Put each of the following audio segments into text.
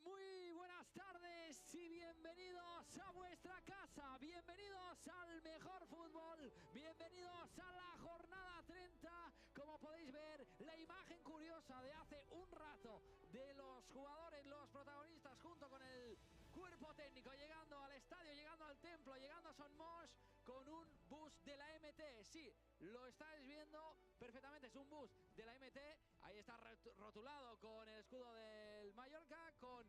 Muy buenas tardes y bienvenidos a vuestra casa, bienvenidos al mejor fútbol, bienvenidos a la jornada 30. Como podéis ver, la imagen curiosa de hace un rato de los jugadores, los protagonistas junto con el cuerpo técnico llegando al estadio, llegando al templo, llegando a Son Moix con un bus de la MT. Sí, lo estáis viendo perfectamente, es un bus de la MT, ahí está rotulado con el escudo del Mallorca, con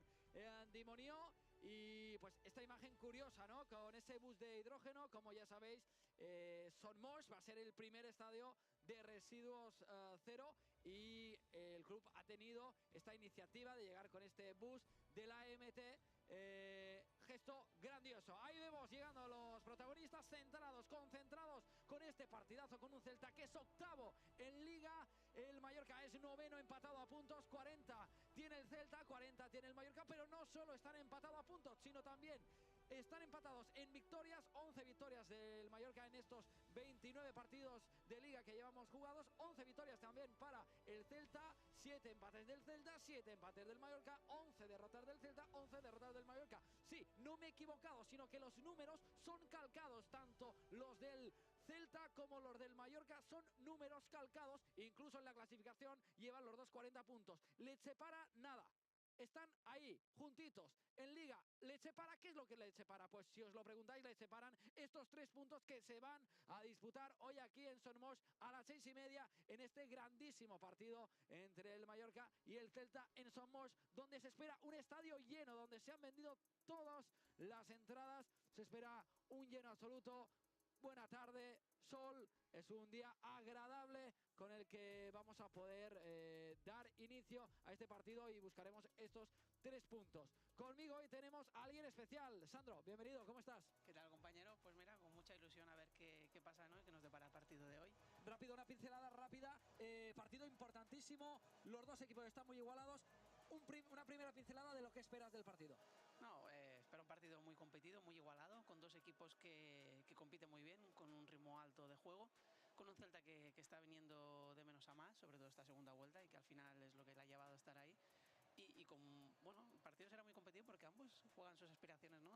Dimonió, y pues esta imagen curiosa, ¿no? Con ese bus de hidrógeno, como ya sabéis, Son Moix va a ser el primer estadio de residuos cero, y el club ha tenido esta iniciativa de llegar con este bus de la MT. Gesto grandioso. Ahí vemos llegando los protagonistas centrados, concentrados con este partidazo, con un Celta que es octavo en Liga. El Mallorca es noveno, empatado a puntos. 40 tiene el Celta, 40 tiene el Mallorca, pero no solo están empatados a puntos, sino también están empatados en victorias. 11 victorias del Mallorca en estos 29 partidos de Liga que llevamos jugados. 11 victorias también para el Celta, 7 empates del Celta, 7 empates del Mallorca, 11 derrotas del Celta, 11 derrotas del Mallorca. Sí, no me he equivocado, sino que los números son calcados, tanto los del Celta como los del Mallorca son números calcados. Incluso en la clasificación llevan los dos 40 puntos. Les separa nada. Están ahí, juntitos, en Liga. ¿Les separa? ¿Qué es lo que les separa? Pues si os lo preguntáis, les separan estos 3 puntos que se van a disputar hoy aquí en Son Moix a las 6:30 en este grandísimo partido entre el Mallorca y el Celta en Son Moix, donde se espera un estadio lleno, donde se han vendido todas las entradas. Se espera un lleno absoluto. Buena tarde, sol, es un día agradable con el que vamos a poder dar inicio a este partido y buscaremos estos 3 puntos. Conmigo hoy tenemos a alguien especial. Sandro, bienvenido, ¿cómo estás? ¿Qué tal, compañero? Pues mira, con mucha ilusión a ver qué pasa, ¿no? Y qué nos depara el partido de hoy. Rápido, una pincelada rápida. Partido importantísimo, los dos equipos están muy igualados. Una primera pincelada de lo que esperas del partido. No, espero un partido muy competido, muy igualado, con dos equipos que compiten muy bien, con un ritmo alto de juego, con un Celta que está viniendo de menos a más, sobre todo esta segunda vuelta, y que al final es lo que le ha llevado a estar ahí. Y bueno, el partido será muy competido porque ambos juegan sus aspiraciones, ¿no?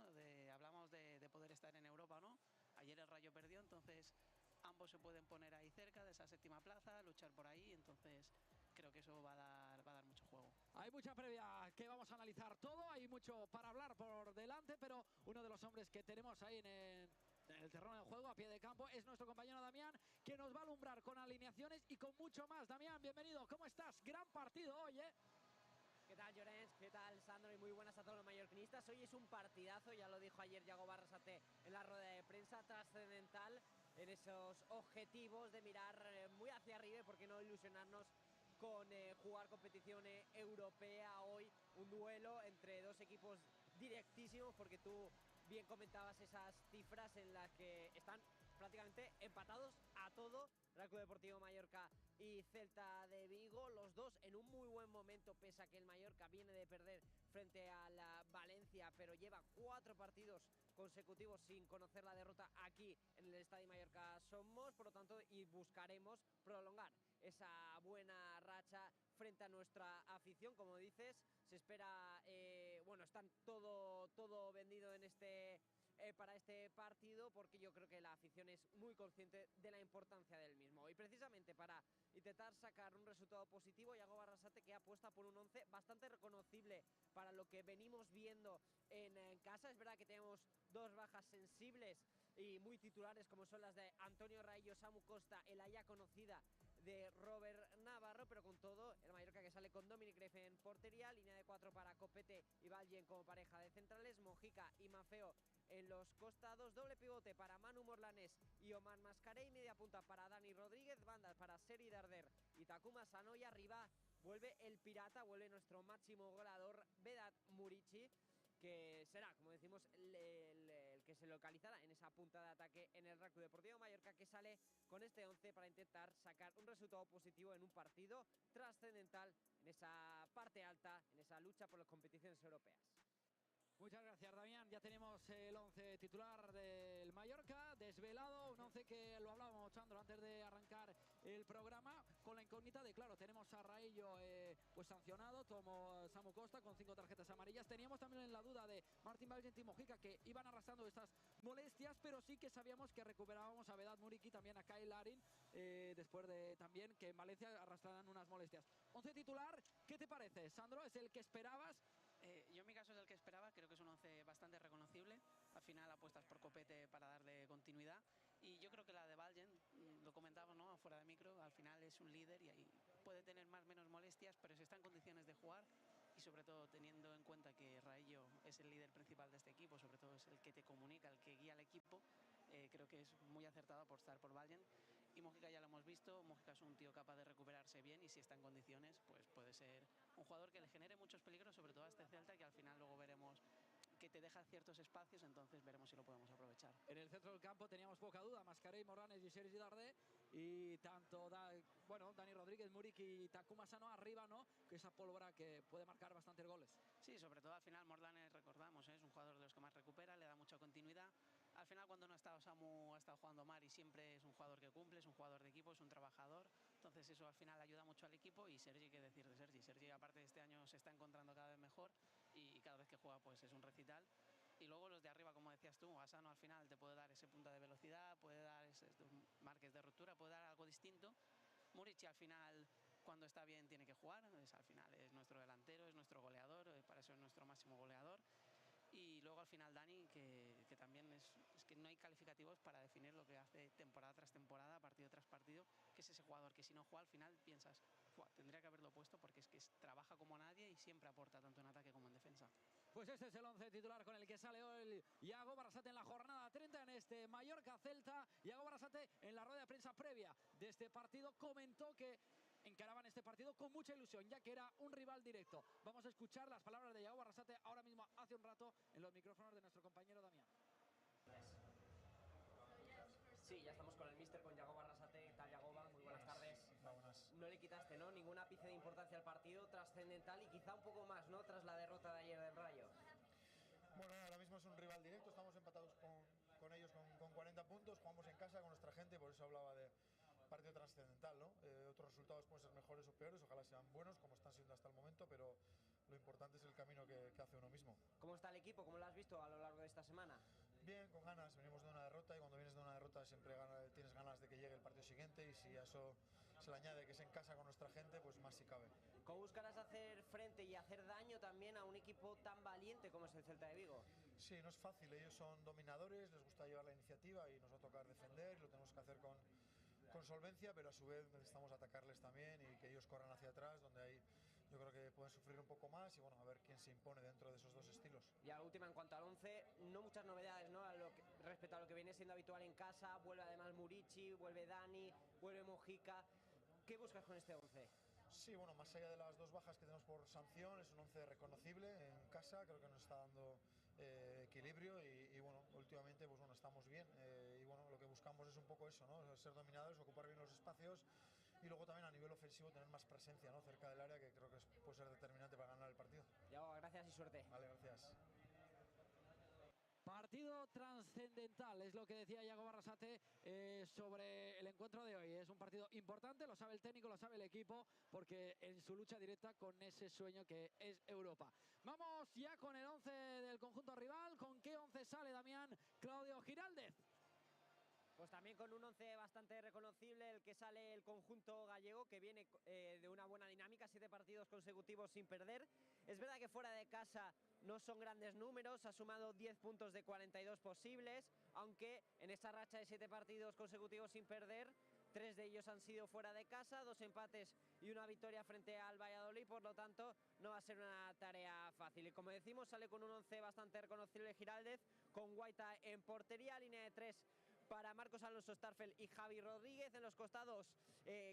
Hablamos de poder estar en Europa, ¿no? Ayer el Rayo perdió, entonces ambos se pueden poner ahí cerca de esa séptima plaza, luchar por ahí, entonces creo que eso va a dar mucho juego. Hay mucha previa que vamos a analizar todo, hay mucho para hablar por delante, pero uno de los hombres que tenemos ahí en el terreno de juego, a pie de campo, es nuestro compañero Damián, que nos va a alumbrar con alineaciones y con mucho más. Damián, bienvenido, ¿cómo estás? Gran partido hoy, ¿eh? ¿Qué tal, Llorens? ¿Qué tal, Sandro? Y muy buenas a todos los mallorquinistas. Hoy es un partidazo, ya lo dijo ayer Yago Barrasate en la rueda de prensa, trascendental en esos objetivos de mirar muy hacia arriba y por qué no ilusionarnos con jugar competición europea hoy. Un duelo entre dos equipos directísimos, porque tú bien comentabas esas cifras en las que están prácticamente empatados a todo. Real Club Deportivo Mallorca y Celta de Vigo, los dos en un muy buen momento, pese a que el Mallorca viene de perder frente a la Valencia, pero lleva 4 partidos consecutivos sin conocer la derrota aquí en el Estadio Mallorca Son Moix, por lo tanto, y buscaremos prolongar esa buena racha frente a nuestra afición. Como dices, se espera, bueno, están todo vendido en para este partido, porque yo creo que la afición es muy consciente de la importancia del mismo. Y precisamente para intentar sacar un resultado positivo, Yago Barrasate, que apuesta por un 11 bastante reconocible para lo que venimos viendo en casa. Es verdad que tenemos 2 bajas sensibles y muy titulares, como son las de Antonio Raillo, Samu Costa, el ya conocida de Robert Navarro, pero con todo, el Mallorca que sale con Dominic Grefe en portería, línea de 4 para Copete y Valjen como pareja de centrales, Mojica y Mafeo en los costados, doble pivote para Manu Morlanés y Omar Mascaré, y media punta para Dani Rodríguez, bandas para Seri Darder y Takuma Sanoya. Arriba vuelve el pirata, vuelve nuestro máximo goleador Vedat Murici, que será, como decimos, el que se localizará en esa punta de ataque en el Real Club Deportivo Mallorca, que sale con este 11 para intentar sacar un resultado positivo en un partido trascendental en esa parte alta, en esa lucha por las competiciones europeas. Muchas gracias, Damián. Ya tenemos el 11 titular del Mallorca desvelado, un 11 que lo hablábamos, Sandro, antes de arrancar el programa con la incógnita de, claro, tenemos a Raillo pues sancionado, tomó Samu Costa con 5 tarjetas amarillas. Teníamos también en la duda de Martín Valgent y Mojica, que iban arrastrando estas molestias, pero sí que sabíamos que recuperábamos a Vedat Muriqui, también a Kyle Larin, después de también que en Valencia arrastraran unas molestias. 11 titular, ¿qué te parece, Sandro? ¿Es el que esperabas? Yo en mi caso es el que esperaba, creo que es un 11 bastante reconocible. Al final apuestas por Copete para darle continuidad. Y yo creo que la de Valgent, lo comentaba, ¿no?, fuera de micro, al final es un líder y ahí puede tener más o menos molestias, pero si está en condiciones de jugar, y sobre todo teniendo en cuenta que Raillo es el líder principal de este equipo, sobre todo es el que te comunica, el que guía al equipo, creo que es muy acertado apostar por Valgent. Y Mojica ya lo hemos visto, Mojica es un tío capaz de recuperarse bien y si está en condiciones, pues puede ser un jugador que le genere muchos peligros, sobre todo a este Celta, que al final luego veremos que te deja ciertos espacios, entonces veremos si lo podemos aprovechar. En el centro del campo teníamos poca duda, Mascarell, Morranes y Sergi Darder, y tanto Dani Rodríguez, Muriqui y Takuma Sano arriba, ¿no?, que esa pólvora que puede marcar bastantes goles. Sí, sobre todo al final Morlanes, recordamos, es un jugador de los que más recupera, le da mucha continuidad. Al final cuando no ha estado Samu, ha estado jugando Mari, siempre es un jugador que cumple, es un jugador de equipo, es un trabajador, entonces eso al final ayuda mucho al equipo. Y Sergi, ¿qué decir de Sergi? Sergi aparte de este año se está encontrando cada vez mejor y cada vez que juega pues es un recital. Y luego los de arriba, como decías tú, Asano al final te puede dar ese punta de velocidad, puede dar esos marques de ruptura, puede dar algo distinto. Muriqui al final, cuando está bien, tiene que jugar, al final es nuestro delantero, es nuestro goleador, para eso es nuestro máximo goleador. Y luego al final Dani, que también es que no hay calificativos para definir lo que hace temporada tras temporada, partido tras partido, que es ese jugador que si no juega al final piensas, tendría que haberlo puesto porque es que trabaja como nadie y siempre aporta tanto en ataque como en defensa. Pues este es el 11 titular con el que sale hoy Iago Barrasate en la jornada 30 en este Mallorca Celta. Iago Barrasate en la rueda de prensa previa de este partido comentó que encaraban este partido con mucha ilusión, ya que era un rival directo. Vamos a escuchar las palabras de Iago Barrasate ahora mismo, hace un rato, en los micrófonos de nuestro compañero Damián. Sí, ya estamos con el míster, con Iago Barrasate. ¿Qué tal, Iagoba? Muy buenas tardes. Buenas. No le quitaste, ¿no?, ningún ápice de importancia al partido, trascendental y quizá un poco más, ¿no?, tras la derrota de ayer del Rayo. Bueno, ahora mismo es un rival directo, estamos empatados con ellos con 40 puntos, jugamos en casa con nuestra gente, por eso hablaba de partido trascendental, ¿no? Otros resultados pueden ser mejores o peores, ojalá sean buenos como están siendo hasta el momento, pero lo importante es el camino que hace uno mismo. ¿Cómo está el equipo? ¿Cómo lo has visto a lo largo de esta semana? Bien, con ganas, venimos de una derrota y cuando vienes de una derrota siempre tienes ganas de que llegue el partido siguiente y si a eso se le añade que es en casa con nuestra gente, pues más si cabe. ¿Cómo buscarás hacer frente y hacer daño también a un equipo tan valiente como es el Celta de Vigo? Sí, no es fácil, ellos son dominadores, les gusta llevar la iniciativa y nos va a tocar defender, lo tenemos que hacer con solvencia, pero a su vez necesitamos atacarles también y que ellos corran hacia atrás, donde ahí yo creo que pueden sufrir un poco más y bueno, a ver quién se impone dentro de esos dos estilos. Y a la última, en cuanto al 11, no muchas novedades, ¿no?, respecto a lo que viene siendo habitual en casa. Vuelve además Muriqui, vuelve Dani, vuelve Mojica. ¿Qué buscas con este 11? Sí, bueno, más allá de las dos bajas que tenemos por sanción, es un 11 reconocible en casa, creo que nos está dando equilibrio y bueno, últimamente pues bueno, estamos bien y bueno, lo que buscamos es un poco eso, ¿no?, ser dominadores, ocupar bien los espacios y luego también a nivel ofensivo tener más presencia, ¿no?, cerca del área, que creo que puede ser determinante para ganar el partido. Iago, gracias y suerte. Vale, gracias. Partido trascendental, es lo que decía Iago Barrasate sobre el encuentro de hoy. Es un partido importante, lo sabe el técnico, lo sabe el equipo, porque en su lucha directa con ese sueño que es Europa. Vamos ya con el 11 del conjunto rival. ¿Con qué 11 sale Damián Claudio Giraldez? Pues también con un 11 bastante reconocible, el que sale el conjunto gallego, que viene de una buena dinámica, 7 partidos consecutivos sin perder. Es verdad que fuera de casa no son grandes números, ha sumado 10 puntos de 42 posibles, aunque en esta racha de 7 partidos consecutivos sin perder, 3 de ellos han sido fuera de casa, 2 empates y una victoria frente al Valladolid, por lo tanto no va a ser una tarea fácil. Y como decimos, sale con un 11 bastante reconocible Giraldez, con Guaita en portería, línea de 3 para Marcos Alonso, Starfel y Javi Rodríguez. En los costados,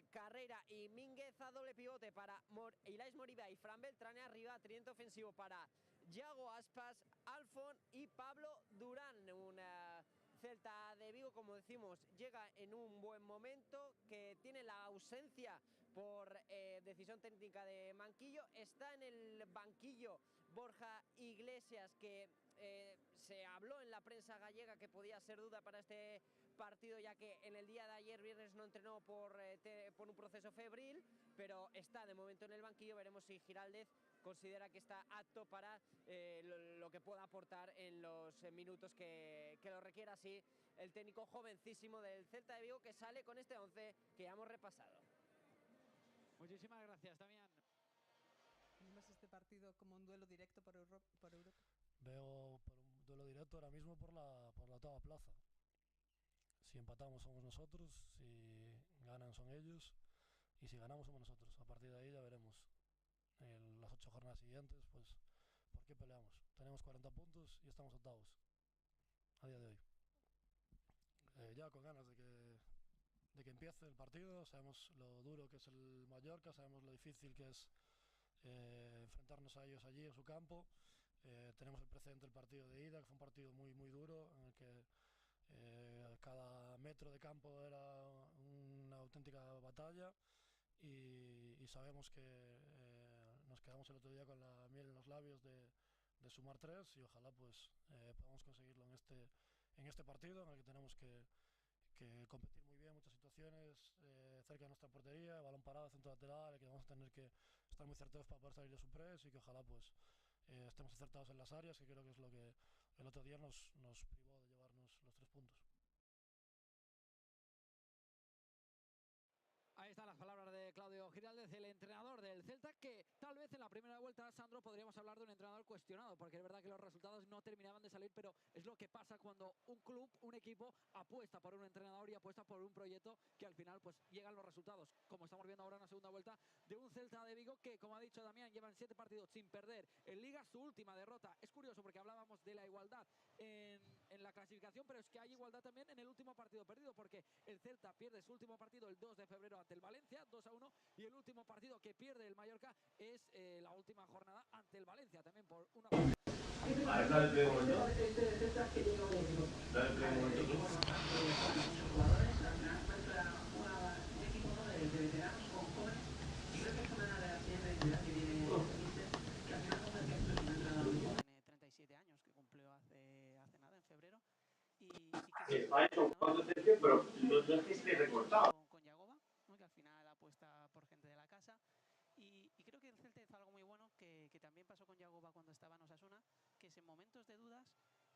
Carrera y Mínguez. A doble pivote para Ilais Moriba y Fran Beltrán. Arriba, tridente ofensivo para Yago Aspas, Alfon y Pablo Durán. Una Celta de Vigo, como decimos, llega en un buen momento, que tiene la ausencia por decisión técnica de Manquillo. Está en el banquillo Borja Iglesias, que se habló en la prensa gallega que podía ser duda para este partido, ya que en el día de ayer, viernes, no entrenó por un proceso febril, pero está de momento en el banquillo. Veremos si Giraldez considera que está apto para lo que pueda aportar en los minutos que lo requiera así el técnico jovencísimo del Celta de Vigo, que sale con este 11 que ya hemos repasado. Muchísimas gracias, Damián. ¿Ves este partido como un duelo directo por Europa? Veo por un duelo directo ahora mismo por la octava plaza. Si empatamos somos nosotros, si ganan son ellos, y si ganamos somos nosotros. A partir de ahí ya veremos en las 8 jornadas siguientes, pues, por qué peleamos. Tenemos 40 puntos y estamos octavos a día de hoy. Ya con ganas de que empiece el partido. Sabemos lo duro que es el Mallorca, sabemos lo difícil que es enfrentarnos a ellos allí en su campo. Tenemos el precedente del partido de ida, que fue un partido muy, muy duro, en el que cada metro de campo era una auténtica batalla, y sabemos que nos quedamos el otro día con la miel en los labios de sumar 3, y ojalá pues podamos conseguirlo en este partido, en el que tenemos que competir muy bien, muchas situaciones cerca de nuestra portería, balón parado, centro lateral, que vamos a tener que estar muy certeros para poder salir de su press, y que ojalá pues estemos acertados en las áreas, que creo que es lo que el otro día nos privó de llevarnos los 3 puntos. Ahí están las palabras de Claudio Giraldez, el entrenador del Celta, que tal vez en la primera vuelta, Sandro, podríamos hablar de un entrenador cuestionado, porque es verdad que los resultados no terminaban de salir, pero es lo que pasa cuando un club, un equipo, apuesta por un entrenador y apuesta por un proyecto, que al final pues llegan los resultados, como estamos viendo ahora en la segunda vuelta, de un Celta de Vigo que, como ha dicho Damián, llevan 7 partidos sin perder en Liga, su última derrota. Es curioso porque hablábamos de la igualdad en la clasificación, pero es que hay igualdad también en el último partido perdido, porque el Celta pierde su último partido el 2 de febrero ante el Valencia, 2-1, y el último partido que pierde el Mallorca es la última jornada ante el Valencia, también por una... Tiene 37 años, que cumplió hace nada, en febrero. Con Yagoba, ¿no? Que al final apuesta por gente de la casa. Y creo que el Celta hizo algo muy bueno, que también pasó con Yagoba cuando estaba en Osasuna, que es en momentos de dudas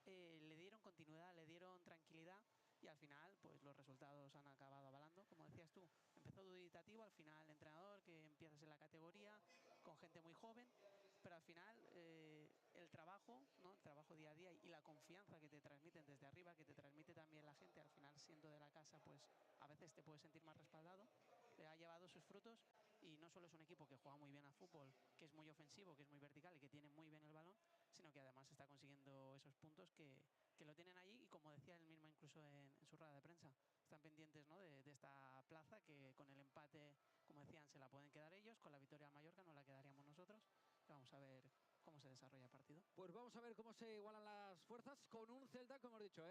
le dieron continuidad, le dieron tranquilidad, y al final pues los resultados han acabado avalando. Como decías tú, empezó duditativo, al final entrenador que empiezas en la categoría con gente muy joven, pero al final el trabajo, ¿no? El trabajo día a día y la confianza que te transmiten desde arriba, que te transmite también la gente, al final siendo de la casa, pues a veces te puedes sentir más respaldado, ha llevado sus frutos. Y no solo es un equipo que juega muy bien a fútbol, que es muy ofensivo, que es muy vertical y que tiene muy bien el balón, sino que además está consiguiendo esos puntos que lo tienen allí, y como decía él mismo incluso en su rueda de prensa, están pendientes, ¿no? de esta plaza, que con el empate, como decían, se la pueden quedar ellos, con la victoria a Mallorca nos la quedaríamos nosotros. Vamos a ver cómo se desarrolla el partido. Pues vamos a ver cómo se igualan las fuerzas con un Celta, como hemos dicho,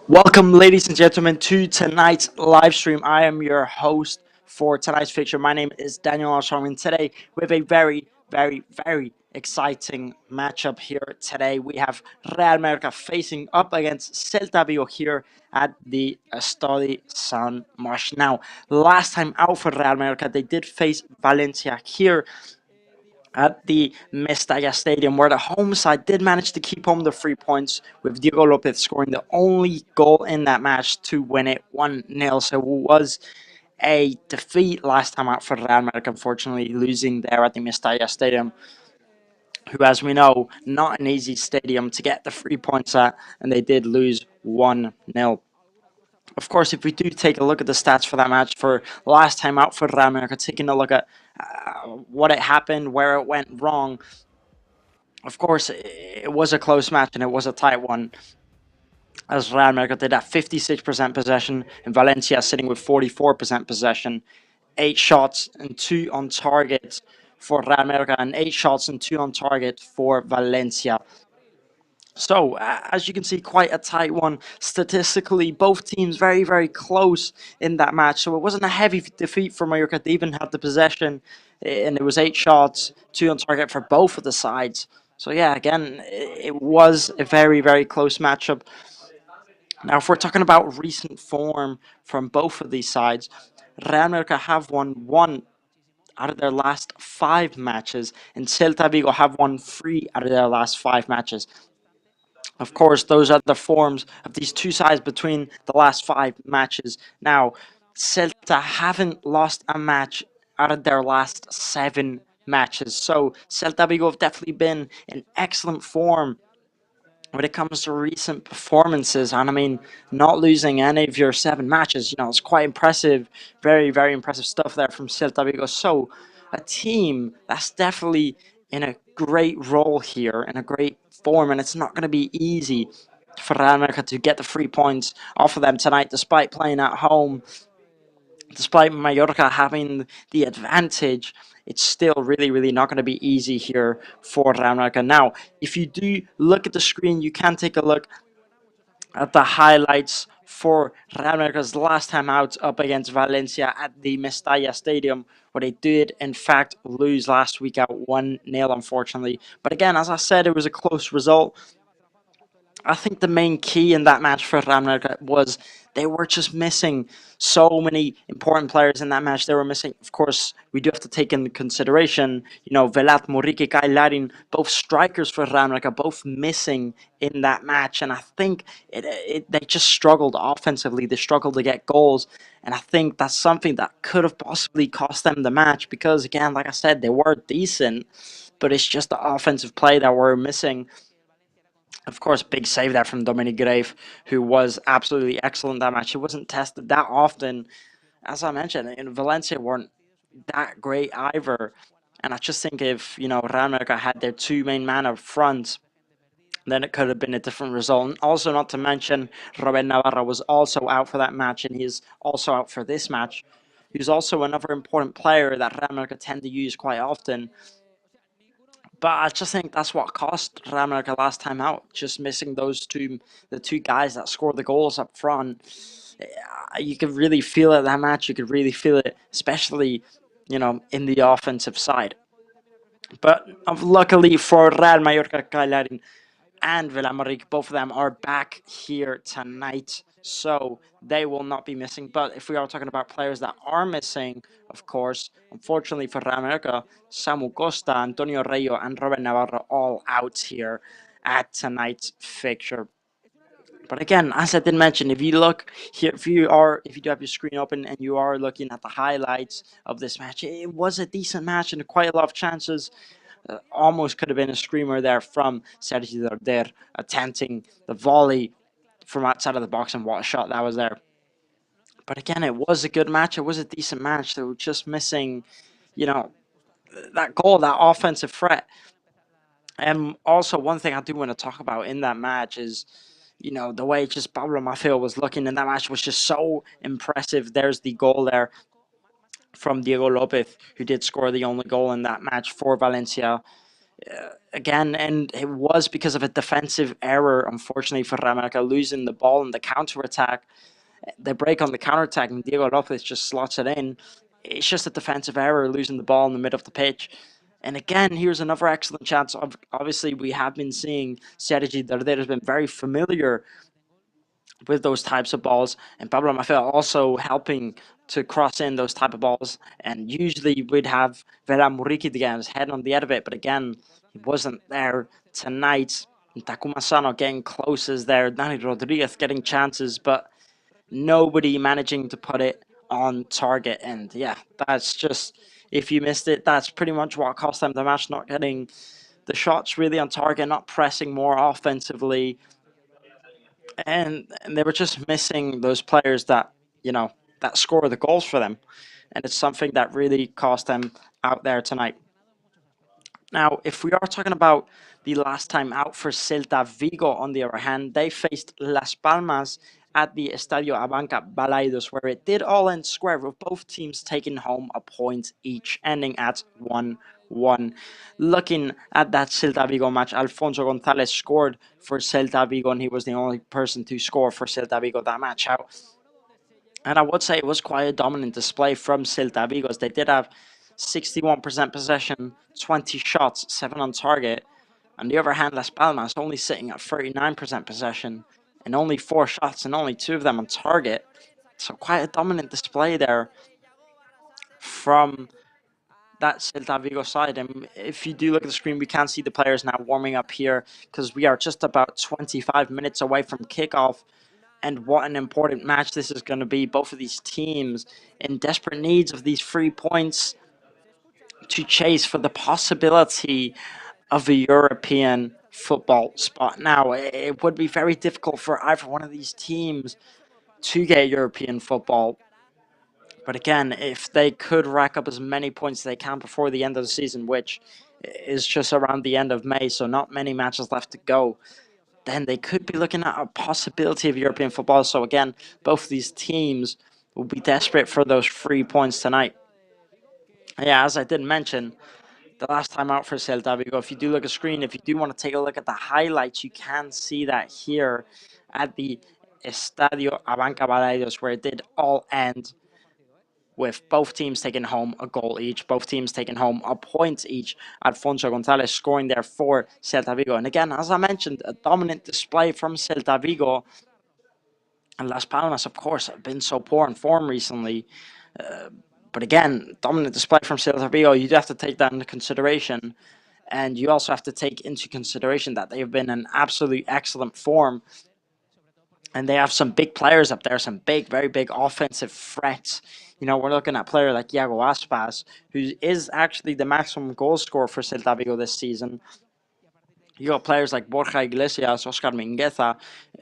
Welcome, ladies and gentlemen, to tonight's live stream. I am your host for tonight's fixture. My name is Daniel Armstrong, and today we have a very, very, very exciting matchup here today. We have Real Mallorca facing up against Celta Vigo here at the Estadi Sant Marsh. Now, last time out for Real Mallorca, they did face Valencia here at the Mestalla Stadium, where the home side did manage to keep home the 3 points, with Diego Lopez scoring the only goal in that match to win it 1-0. So it was a defeat last time out for Real Madrid, unfortunately losing there at the Mestalla Stadium, who, as we know, not an easy stadium to get the 3 points at, and they did lose 1-0. Of course, if we do take a look at the stats for that match for last time out for Real Madrid, taking a look at what it happened, where it went wrong, of course, it was a close match and it was a tight one, as Real Madrid did at 56% possession, and Valencia sitting with 44% possession. 8 shots and 2 on target for Real Madrid, and 8 shots and 2 on target for Valencia. So, as you can see, quite a tight one. Statistically, both teams very, very close in that match. So it wasn't a heavy defeat for Mallorca. They even had the possession, and it was 8 shots, 2 on target for both of the sides. So yeah, again, it was a very, very close matchup. Now, if we're talking about recent form from both of these sides, Real Mallorca have won one out of their last 5 matches, and Celta Vigo have won 3 out of their last 5 matches. Of course, those are the forms of these two sides between the last 5 matches. Now, Celta haven't lost a match out of their last 7 matches. So, Celta Vigo have definitely been in excellent form when it comes to recent performances. And I mean, not losing any of your 7 matches, it's quite impressive. Very, very impressive stuff there from Celta Vigo. So, a team that's definitely in a great role here, in a great form, and it's not going to be easy for Real America to get the 3 points off of them tonight, despite playing at home, despite Mallorca having the advantage. It's still really, really not going to be easy here for Real America. Now, if you do look at the screen, you can take a look at the highlights for Real America's last time out up against Valencia at the Mestalla Stadium, where they did, in fact, lose last week at 1-0, unfortunately. But again, as I said, it was a close result. I think the main key in that match for Real Madrid was they were just missing so many important players in that match. They were missing, of course, we do have to take into consideration, Velat, Muriqi, Kai Larin, both strikers for Real Madrid, both missing in that match. And I think they just struggled offensively. They struggled to get goals. And I think that's something that could have possibly cost them the match because, again, like I said, they were decent, but it's just the offensive play that we're missing. Of course, big save there from Dominic Grave, who was absolutely excellent that match. He wasn't tested that often. As I mentioned, in Valencia weren't that great either. And I just think if, Real America had their 2 main men up front, then it could have been a different result. And also, not to mention, Robert Navarro was also out for that match, and he's also out for this match. He's also another important player that Real America tend to use quite often. But I just think that's what cost Real America last time out. Just missing the two guys that scored the goals up front. You could really feel it that match. You could really feel it, especially, in the offensive side. But luckily for Real Mallorca, Cagliari and Villamaric, both of them are back here tonight, so they will not be missing. But if we are talking about players that are missing, of course, unfortunately for Real America, Samu Costa, Antonio Reyo, and Robert Navarro all out here at tonight's fixture. But again, as I did mention, if you look here, if you do have your screen open and you are looking at the highlights of this match, it was a decent match and quite a lot of chances. Almost could have been a screamer there from Sergi Darder attempting the volley from outside of the box, and what a shot that was there. But again, it was a good match. It was a decent match. They were just missing, that goal, that offensive threat. And also, one thing I do want to talk about in that match is, the way just Pablo Maffeo was looking in that match was just so impressive. There's the goal there from Diego Lopez, who did score the only goal in that match for Valencia. Again, and it was because of a defensive error, unfortunately, for Real America, losing the ball in the counter-attack. They break on the counter-attack, and Diego Lopez just slots it in. It's just a defensive error, losing the ball in the middle of the pitch. And again, here's another excellent chance. Obviously, we have been seeing Sergi Darder has been very familiar with those types of balls, and Pablo Maffeo also helping to cross in those type of balls. And usually we'd have Vera Muriqui to get his head on the end of it, but again, he wasn't there tonight. And Takuma Sano getting closes there. Danny Rodriguez getting chances, but nobody managing to put it on target. And yeah, that's just, if you missed it, that's pretty much what cost them the match, not getting the shots really on target, not pressing more offensively. And they were just missing those players that, that score the goals for them. And it's something that really cost them out there tonight. Now, if we are talking about the last time out for Celta Vigo, on the other hand, they faced Las Palmas at the Estadio Abanca Balaidos, where it did all end square, with both teams taking home a point each, ending at 1-1. Looking at that Celta Vigo match, Alfonso Gonzalez scored for Celta Vigo, and he was the only person to score for Celta Vigo that match out. And I would say it was quite a dominant display from Celta Vigo, as they did have 61% possession, 20 shots, 7 on target. On the other hand, Las Palmas only sitting at 39% possession and only 4 shots and only 2 of them on target. So quite a dominant display there from that Celta Vigo side. And if you do look at the screen, we can see the players now warming up here because we are just about 25 minutes away from kickoff. And what an important match this is going to be. Both of these teams in desperate needs of these 3 points to chase for the possibility of a European football spot. Now, it would be very difficult for either one of these teams to get European football. But again, if they could rack up as many points as they can before the end of the season, which is just around the end of May, so not many matches left to go, then they could be looking at a possibility of European football. So again, both of these teams will be desperate for those 3 points tonight. Yeah, as I did mention, the last time out for Celta Vigo, if you do look at the screen, if you do want to take a look at the highlights, you can see that here at the Estadio Abanca Balaidos, where it did all end with both teams taking home a goal each, both teams taking home a point each. Alfonso Gonzalez scoring there for Celta Vigo. And again, as I mentioned, a dominant display from Celta Vigo. And Las Palmas, of course, have been so poor in form recently. But again, dominant display from Celta Vigo, you do have to take that into consideration. And you also have to take into consideration that they have been in absolute excellent form. And they have some big players up there, some big, very big offensive threats. You know, we're looking at a player like Iago Aspas, who is actually the maximum goal scorer for Celta Vigo this season. You got players like Borja Iglesias, Oscar Mingueza.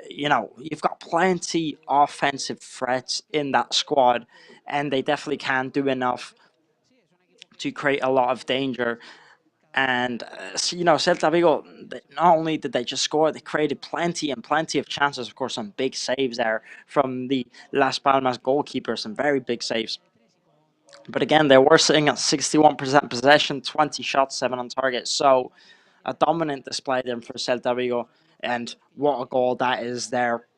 You know, you've got plenty offensive threats in that squad, and they definitely can do enough to create a lot of danger. And, you know, Celta Vigo, not only did they just score, they created plenty and plenty of chances. Of course, some big saves there from the Las Palmas goalkeeper, some very big saves. But again, they were sitting at 61% possession, 20 shots, 7 on target. So a dominant display then for Celta Vigo. And what a goal that is there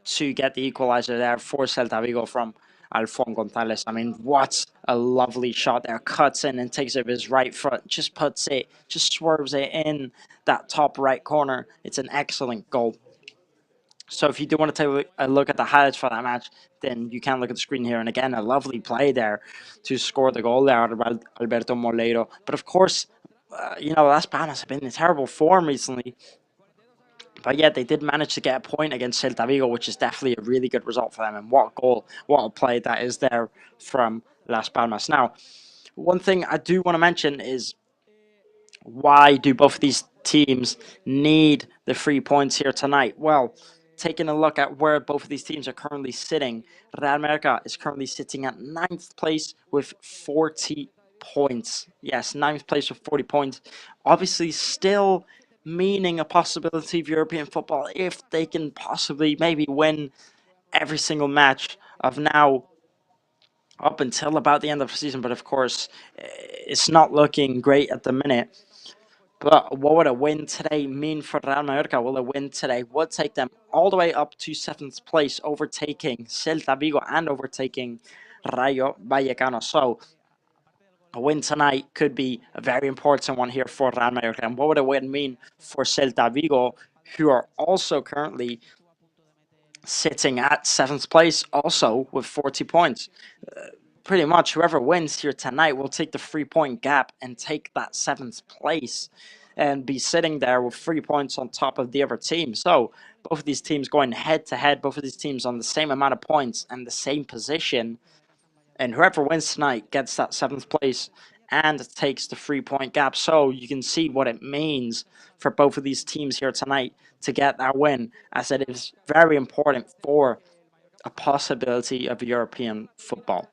to get the equalizer there for Celta Vigo from Alfonso Gonzalez. I mean, what a lovely shot there. Cuts in and takes it with his right foot. Just puts it, just swerves it in that top right corner. It's an excellent goal. So if you do want to take a look at the highlights for that match, then you can look at the screen here. And again, a lovely play there to score the goal there out of Alberto Moleiro. But of course, you know, Las Palmas have been in terrible form recently. But yet they did manage to get a point against Celta Vigo, which is definitely a really good result for them. And what a goal, what a play that is there from Las Palmas. Now, one thing I do want to mention is why do both of these teams need the 3 points here tonight? Well, taking a look at where both of these teams are currently sitting, Real Mallorca is currently sitting at 9th place with 40 points. Yes, 9th place with 40 points. Obviously, still meaning a possibility of European football if they can possibly maybe win every single match of now up until about the end of the season. But of course, it's not looking great at the minute. But what would a win today mean for Real Mallorca? Well, a win today would take them all the way up to 7th place, overtaking Celta Vigo and overtaking Rayo Vallecano. So a win tonight could be a very important one here for Real Mallorca. And what would a win mean for Celta Vigo, who are also currently sitting at 7th place, also with 40 points? Pretty much whoever wins here tonight will take the 3-point gap and take that 7th place and be sitting there with 3 points on top of the other team. So both of these teams going head to head, both of these teams on the same amount of points and the same position. And whoever wins tonight gets that 7th place and takes the 3-point gap. So you can see what it means for both of these teams here tonight to get that win, as it is very important for a possibility of European football.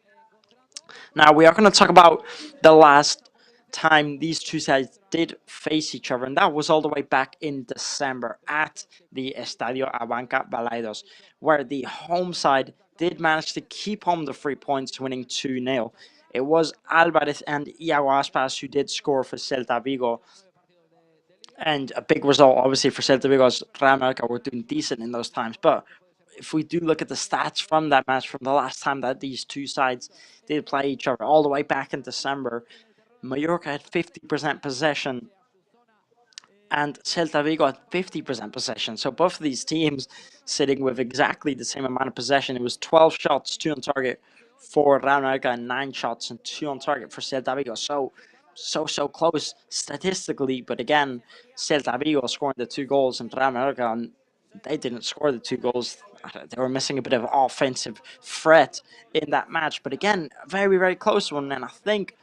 Now, we are going to talk about the last time these two sides did face each other, and that was all the way back in December at the Estadio Abanca Balaidos, where the home side did manage to keep home the 3 points, winning 2-0. It was Alvarez and Iago Aspas who did score for Celta Vigo, and a big result, obviously, for Celta Vigo, as Real Mallorca were doing decent in those times. But if we do look at the stats from that match, from the last time that these two sides did play each other, all the way back in December, Mallorca had 50% possession and Celta Vigo at 50% possession. So both of these teams sitting with exactly the same amount of possession. It was 12 shots, 2 on target for Real Mallorca, and 9 shots and 2 on target for Celta Vigo. So close statistically, but again, Celta Vigo scoring the 2 goals and Real Mallorca, and they didn't score the 2 goals. They were missing a bit of offensive threat in that match, but again, a very, very close one. And I think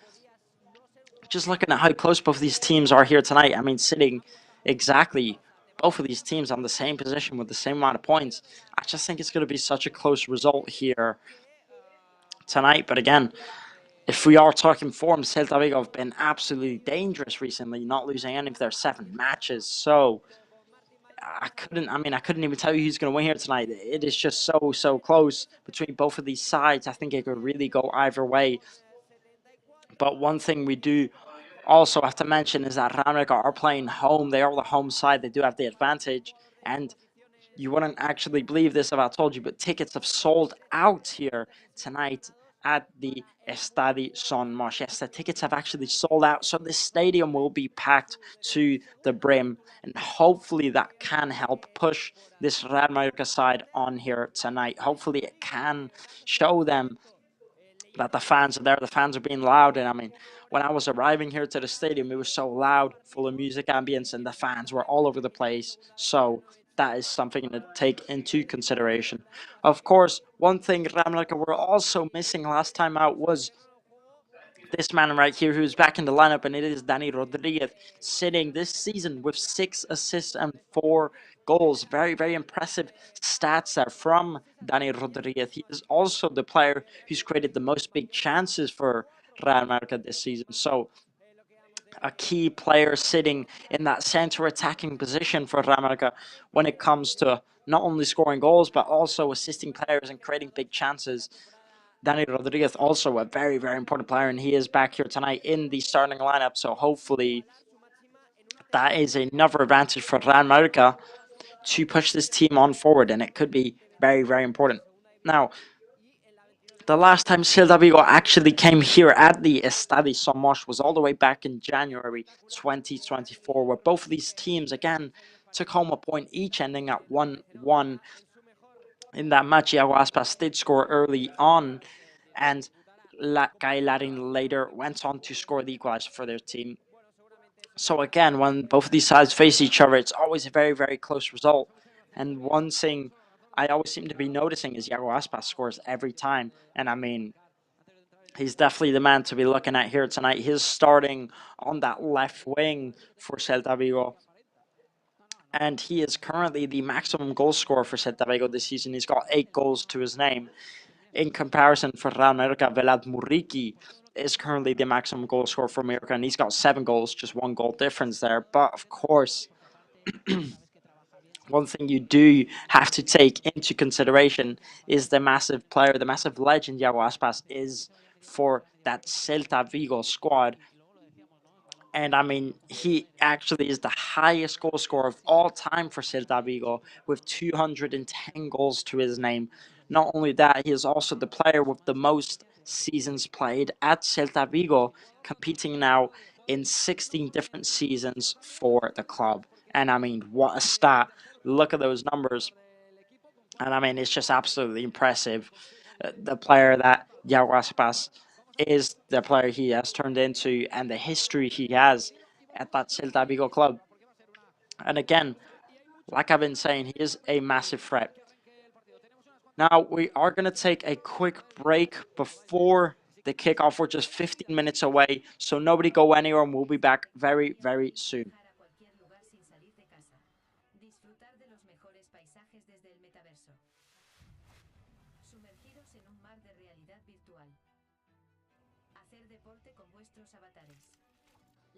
just looking at how close both of these teams are here tonight, I mean, sitting exactly both of these teams on the same position with the same amount of points, I just think it's going to be such a close result here tonight. But again, if we are talking form, Celta Vigo have been absolutely dangerous recently, not losing any of their 7 matches. So I couldn't even tell you who's going to win here tonight. It is just so close between both of these sides. I think it could really go either way. But one thing we do also have to mention is that Real Mallorca are playing home. They are the home side. They do have the advantage. And you wouldn't actually believe this if I told you, but tickets have sold out here tonight at the Estadi Son Moix. Yes, the tickets have actually sold out. So this stadium will be packed to the brim. And hopefully that can help push this Real Mallorca side on here tonight. Hopefully it can show them that the fans are there, the fans are being loud. And I mean, when I was arriving here to the stadium, it was so loud, full of music ambience, and the fans were all over the place. So that is something to take into consideration. Of course, one thing Real Mallorca were also missing last time out was this man right here who's back in the lineup, and it is Dani Rodriguez, sitting this season with 6 assists and 4 goals. Very, very impressive stats there from Dani Rodriguez. He is also the player who's created the most big chances for Real Mallorca this season. So a key player sitting in that center attacking position for Real Mallorca when it comes to not only scoring goals, but also assisting players and creating big chances. Dani Rodriguez, also a very, very important player, and he is back here tonight in the starting lineup. So hopefully that is another advantage for Real Mallorca to push this team on forward, and it could be very, very important. Now, the last time Celta Vigo actually came here at the Estadi Son Moix was all the way back in January 2024, where both of these teams, again, took home a point each, ending at 1-1. In that match, Iago Aspas did score early on, and Guy Larin later went on to score the equalizer for their team. So again, when both of these sides face each other, it's always a very, very close result. And one thing I always seem to be noticing is Iago Aspas scores every time. And I mean, he's definitely the man to be looking at here tonight. He's starting on that left wing for Celta Vigo. And he is currently the maximum goal scorer for Celta Vigo this season. He's got 8 goals to his name. In comparison, for Real Mallorca, Velad Muriqi is currently the maximum goal scorer for Mallorca, and he's got 7 goals, just 1 goal difference there. But of course, one thing you do have to take into consideration is the massive player, the massive legend Iago Aspas is for that Celta Vigo squad. And I mean, he actually is the highest goal scorer of all time for Celta Vigo with 210 goals to his name. Not only that, he is also the player with the most seasons played at Celta Vigo, competing now in 16 different seasons for the club. And I mean, what a stat. Look at those numbers. And I mean, it's just absolutely impressive. The player that Iago Aspas is, the player he has turned into, and the history he has at that Celta Vigo club. And again, like I've been saying, he is a massive threat. Now, we are going to take a quick break before the kickoff. We're just 15 minutes away, so nobody go anywhere, and we'll be back very, very soon. Hacer deporte con vuestros avatares.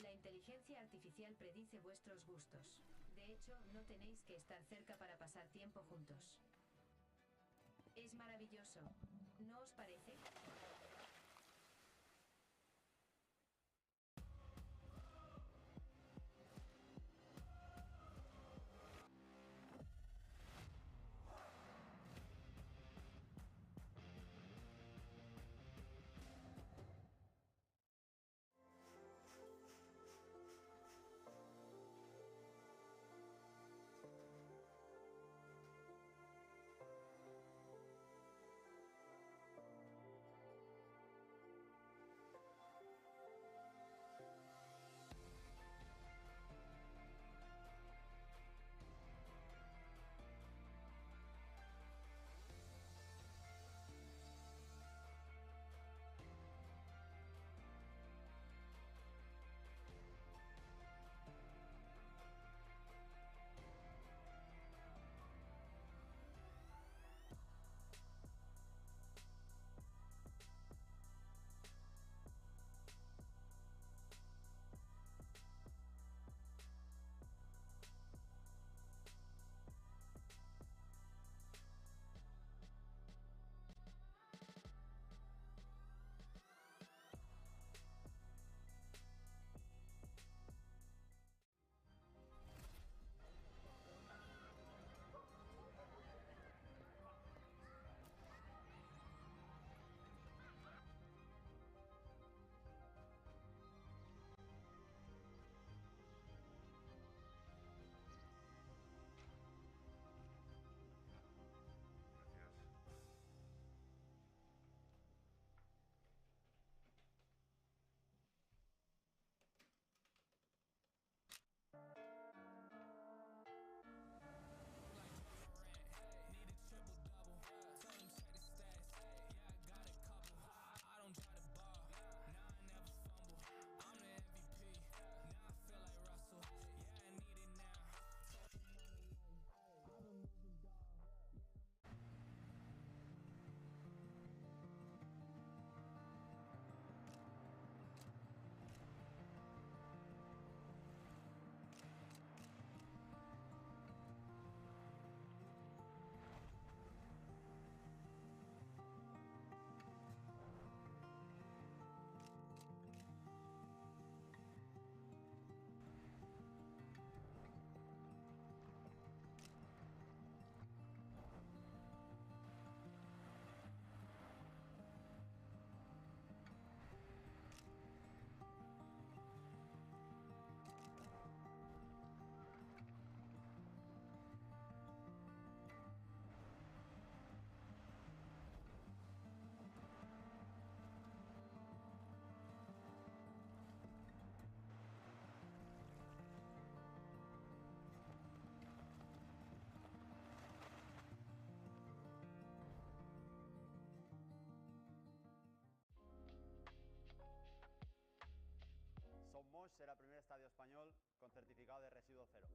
La inteligencia artificial predice vuestros gustos. De hecho, no tenéis que estar cerca para pasar tiempo juntos. Es maravilloso, ¿no os parece? ser el primer estadio español con certificado de residuo cero.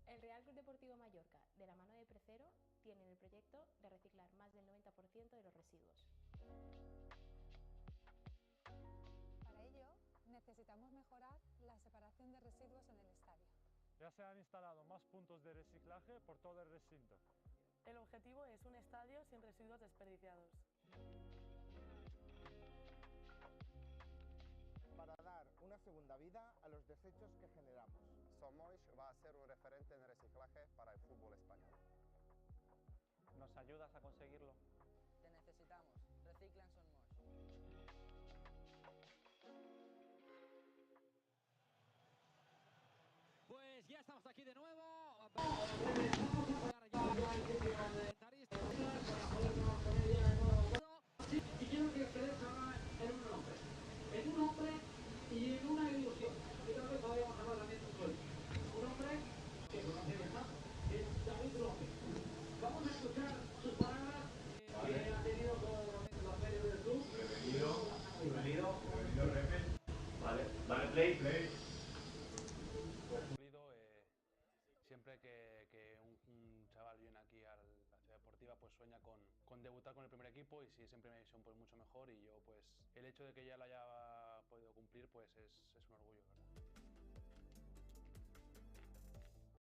El Real Club Deportivo Mallorca, de la mano de Precero, tiene el proyecto de reciclar más del 90% de los residuos. Para ello, necesitamos mejorar la separación de residuos en el estadio. Ya se han instalado más puntos de reciclaje por todo el recinto. El objetivo es un estadio sin residuos desperdiciados. Para dar una segunda vida a los desechos que generamos. Somoix va a ser un referente en reciclaje para el fútbol español. ¿Nos ayudas a conseguirlo? Te necesitamos. Recicla en Somoix. Pues ya estamos aquí de nuevo. Y quiero que os quedéis ahora en un hombre y en una ilusión. Yo creo que podríamos hablar también de un hombre que conoce bien más, que es David López. Vamos a escuchar sus palabras que ha tenido con los medios del club. Bienvenido, Repe. Vale, dale play. Siempre que un chaval viene aquí a la ciudad deportiva, pues sueña con debutar con el primer equipo, y sí, siempre me visión pues mucho mejor, y yo pues el hecho de que ya lo haya podido cumplir pues es un orgullo, ¿verdad?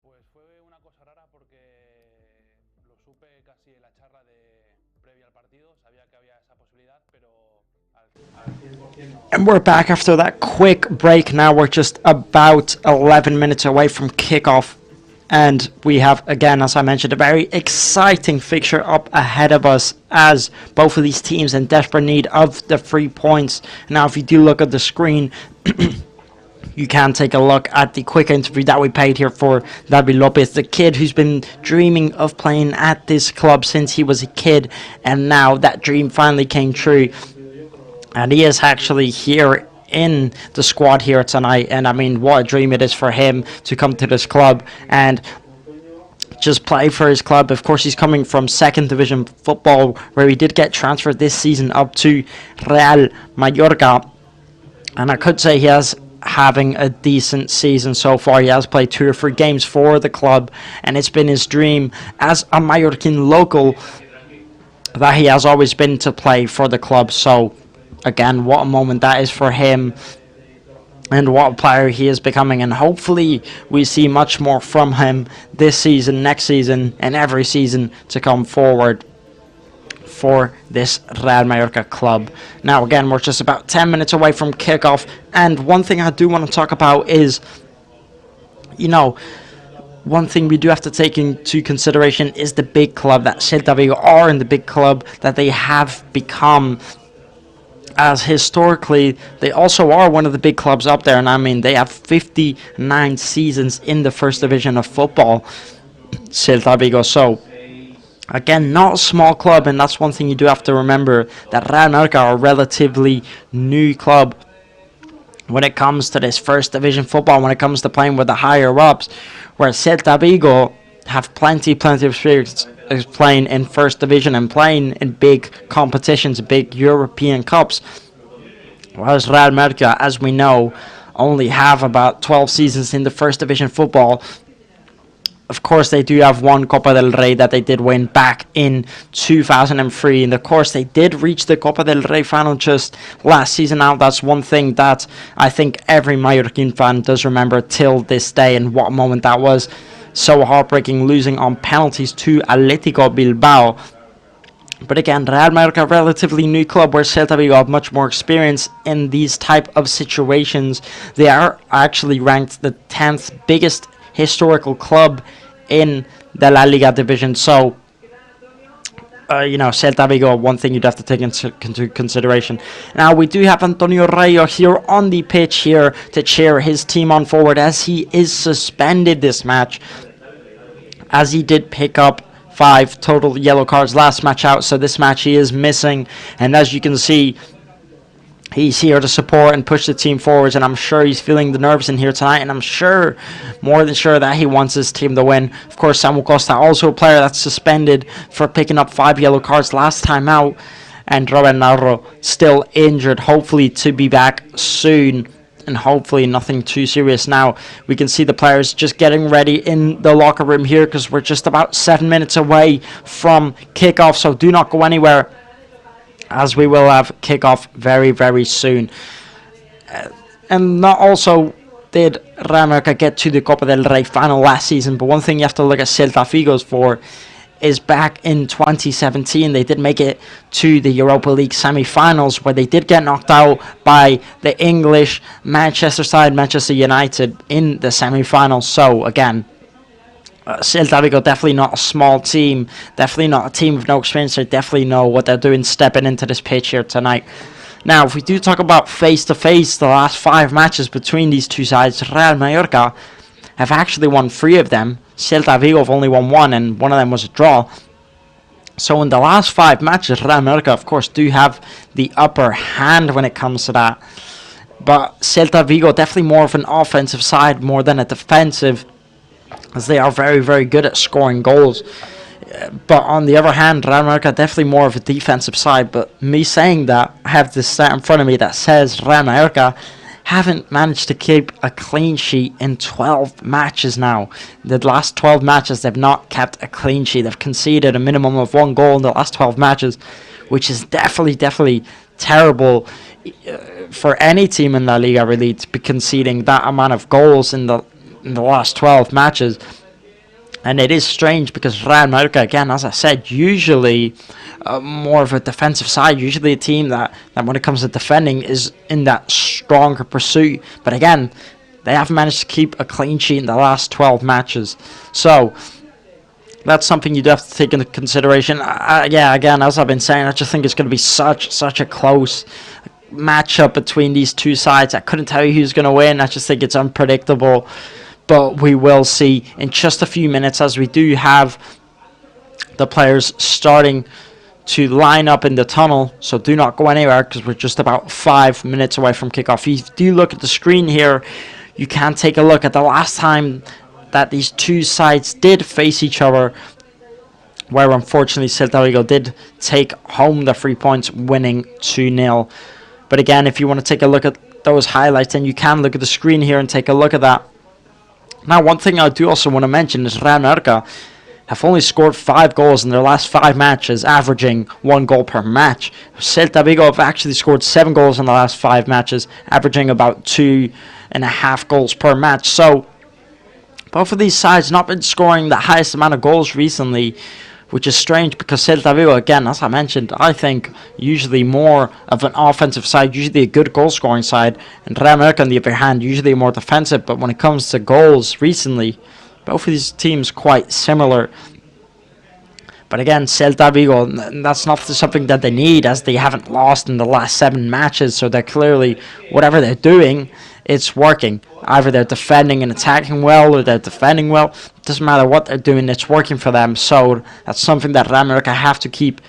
Pues fue una cosa rara porque lo supe casi en la charla previa al partido, sabía que había esa posibilidad, pero And we're back after that quick break. Now we're just about 11 minutes away from kickoff. And we have, again, as I mentioned, a very exciting fixture up ahead of us, as both of these teams in desperate need of the 3 points. Now, if you do look at the screen, you can take a look at the quick interview that we paid here for David Lopez, the kid who's been dreaming of playing at this club since he was a kid, and now that dream finally came true. And he is actually here in the squad here tonight, and I mean, what a dream it is for him to come to this club and just play for his club. Of course, he's coming from second division football, where he did get transferred this season up to Real Mallorca, and I could say he has having a decent season so far. He has played 2 or 3 games for the club, and it's been his dream as a Mallorquin local that he has always been to play for the club. So again, what a moment that is for him, and what a player he is becoming. And hopefully we see much more from him this season, next season, and every season to come forward for this Real Mallorca club. Now, again, we're just about 10 minutes away from kickoff. And one thing I do want to talk about is, you know, one thing we do have to take into consideration is the big club that Celta Vigo are, and the big club that they have become, as historically they also are one of the big clubs up there. And I mean, they have 59 seasons in the first division of football, Celta Vigo. So again, not a small club, and that's one thing you do have to remember, that Real Mallorca are a relatively new club when it comes to this first division football, when it comes to playing with the higher ups, where Celta Vigo have plenty of experience is playing in first division and playing in big competitions, big European cups, whereas Real Mallorca, as we know, only have about 12 seasons in the first division football. Of course, they do have one Copa del Rey that they did win back in 2003, and of course they did reach the Copa del Rey final just last season. Now, that's one thing that I think every Mallorquin fan does remember till this day, and what a moment that was. So heartbreaking, losing on penalties to Atletico Bilbao. But again, Real Mallorca, a relatively new club, where Celta Vigo have much more experience in these type of situations. They are actually ranked the 10th biggest historical club in the LaLiga division. So, you know, Celta Vigo, one thing you'd have to take into consideration. Now, we do have Antonio Rayo here on the pitch here to cheer his team on forward, as he is suspended this match, as he did pick up 5 total yellow cards last match out. So this match he is missing, and as you can see, he's here to support and push the team forwards, and I'm sure he's feeling the nerves in here tonight, and I'm sure, more than sure, that he wants his team to win. Of course, Samuel Costa, also a player that's suspended for picking up 5 yellow cards last time out. and Robert Narro still injured, hopefully to be back soon, and hopefully nothing too serious. Now we can see the players just getting ready in the locker room here, because we're just about 7 minutes away from kickoff, so do not go anywhere, as we will have kickoff very, very soon. And not also did Real Mallorca get to the Copa del Rey final last season, but one thing you have to look at Celta Vigo's for is back in 2017 they did make it to the Europa League semi-finals, where they did get knocked out by the English Manchester side, Manchester United, in the semi-finals. So again, Celta Vigo definitely not a small team, definitely not a team with no experience. They definitely know what they're doing stepping into this pitch here tonight. Now, if we do talk about face-to-face, the last 5 matches between these two sides, Real Mallorca have actually won 3 of them. Celta Vigo have only won 1, and one of them was a draw. So in the last 5 matches, Real Mallorca, of course, do have the upper hand when it comes to that. But Celta Vigo definitely more of an offensive side more than a defensive, as they are very, very good at scoring goals. But on the other hand, Real Mallorca definitely more of a defensive side. But me saying that, I have this stat in front of me that says Real Mallorca haven't managed to keep a clean sheet in 12 matches now. The last 12 matches, they've not kept a clean sheet. They've conceded a minimum of 1 goal in the last 12 matches, which is definitely terrible for any team in LaLiga, really, to be conceding that amount of goals in the last 12 matches. And it is strange, because Real Mallorca, again, as I said, usually more of a defensive side, usually a team that when it comes to defending is in that stronger pursuit. But again, they haven't managed to keep a clean sheet in the last 12 matches. So that's something you do have to take into consideration. Yeah, again, as I've been saying, I just think it's going to be such a close matchup between these two sides. I couldn't tell you who's going to win. I just think it's unpredictable. But we will see in just a few minutes, as we do have the players starting to line up in the tunnel. So do not go anywhere, because we're just about 5 minutes away from kickoff. If you do look at the screen here, you can take a look at the last time that these two sides did face each other, where unfortunately Celta Vigo did take home the 3 points, winning 2-0. But again, if you want to take a look at those highlights, then you can look at the screen here and take a look at that. Now, one thing I do also want to mention is Real Mallorca have only scored 5 goals in their last 5 matches, averaging 1 goal per match. Celta Vigo have actually scored 7 goals in the last 5 matches, averaging about 2.5 goals per match. So both of these sides not been scoring the highest amount of goals recently, which is strange, because Celta Vigo, again, as I mentioned, I think usually more of an offensive side, usually a good goal-scoring side, and Real Mallorca, on the other hand, usually more defensive. But when it comes to goals recently, both of these teams quite similar. But again, Celta Vigo, that's not something that they need, as they haven't lost in the last 7 matches, so they're clearly, whatever they're doing, it's working. Either they're defending and attacking well, or they're defending well. It doesn't matter what they're doing, it's working for them. So that's something that Real Mallorca have to keep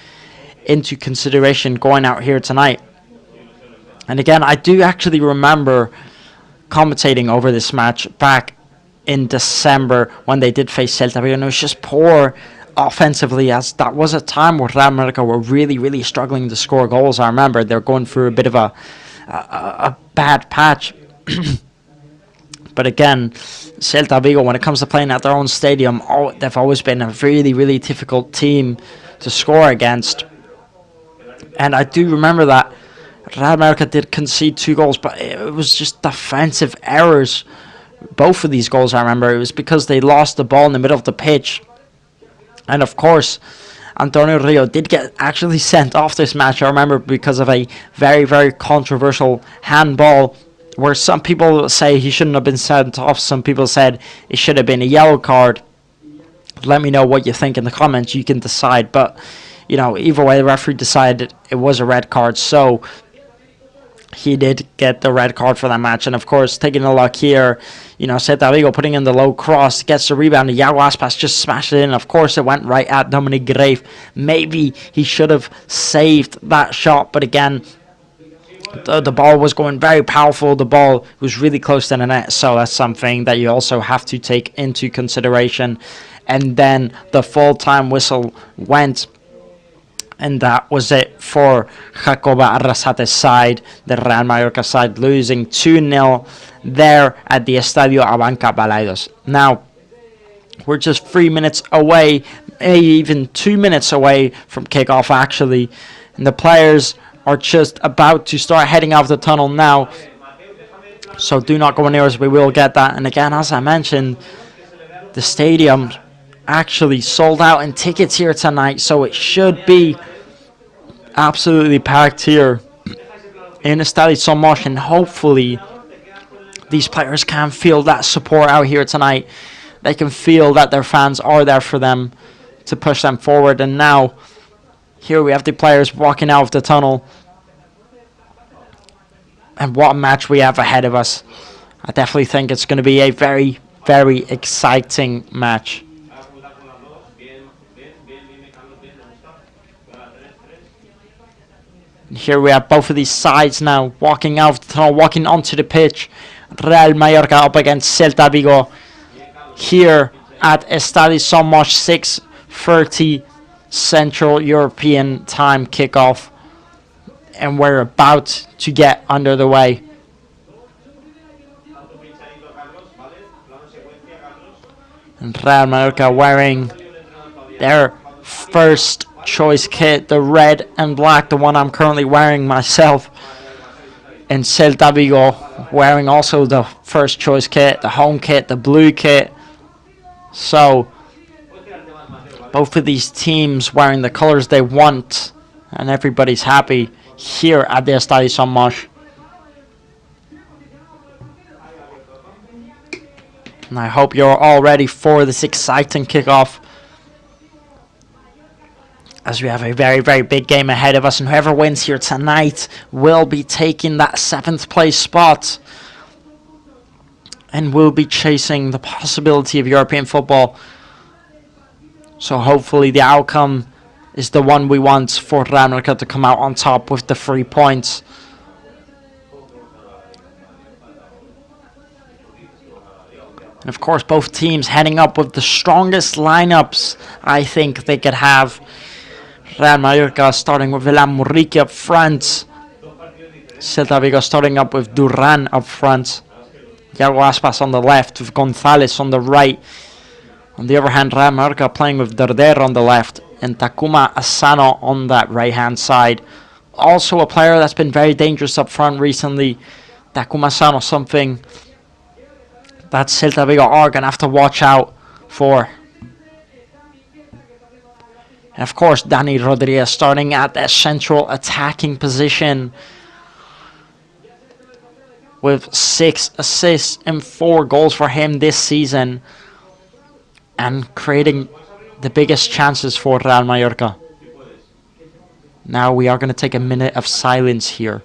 into consideration going out here tonight. And again, I do actually remember commentating over this match back in December when they did face Celta Vigo, and it was just poor offensively, as that was a time where Real Mallorca were really struggling to score goals. I remember they're going through a bit of a bad patch. But again, Celta Vigo, when it comes to playing at their own stadium, they've always been a really difficult team to score against. And I do remember that Real Mallorca did concede 2 goals, but it was just defensive errors. Both of these goals, I remember, it was because they lost the ball in the middle of the pitch. And of course, Antonio Rio did get actually sent off this match, I remember, because of a very controversial handball, where some people say he shouldn't have been sent off. Some people said it should have been a yellow card. Let me know what you think in the comments. You can decide. But, you know, either way, the referee decided it was a red card. So he did get the red card for that match. And, of course, taking a look here, you know, Celta Vigo putting in the low cross, gets the rebound, and Iago Aspas just smashed it in. Of course, it went right at Dominic Grave. Maybe he should have saved that shot. But, again, the ball was going very powerful. The ball was really close to the net, so that's something that you also have to take into consideration. And then the full-time whistle went, and that was it for Jacoba Arrasate's side, the Real Mallorca side, losing 2-0 there at the Estadio Abanca Balaidos. Now, we're just 3 minutes away, maybe even 2 minutes away from kickoff actually, and the players are just about to start heading out of the tunnel now, so do not go near us, we will get that. And again, as I mentioned, the stadium actually sold out in tickets here tonight, so it should be absolutely packed here in Estadio Somos, and hopefully these players can feel that support out here tonight. They can feel that their fans are there for them to push them forward. And now here we have the players walking out of the tunnel, and what a match we have ahead of us. I definitely think it's going to be a very, very exciting match. And here we have both of these sides now walking out of the tunnel, walking onto the pitch. Real Mallorca up against Celta Vigo here at Estadio Somos, 6:30 Central European Time kickoff, and we're about to get under the way. And Real Mallorca wearing their first choice kit, the red and black, the one I'm currently wearing myself, and Celta Vigo wearing also the first choice kit, the home kit, the blue kit. So both of these teams wearing the colors they want, and everybody's happy here at the Estadio Somos. And I hope you're all ready for this exciting kickoff, as we have a very, very big game ahead of us, and whoever wins here tonight will be taking that 7th place spot and will be chasing the possibility of European football. So hopefully the outcome is the one we want for Real Mallorca to come out on top with the 3 points. And of course, both teams heading up with the strongest lineups I think they could have. Real Mallorca starting with Vilamurrique up front. Celta Vigo starting up with Duran up front. Yago Aspas on the left with Gonzalez on the right. On the other hand, Real Mallorca playing with Derder on the left and Takuma Asano on that right hand side. Also a player that's been very dangerous up front recently. Takuma Asano, something that Celta Vigo are going to have to watch out for. And of course, Dani Rodriguez starting at that central attacking position with 6 assists and 4 goals for him this season, and creating the biggest chances for Real Mallorca. Now we are going to take a minute of silence here.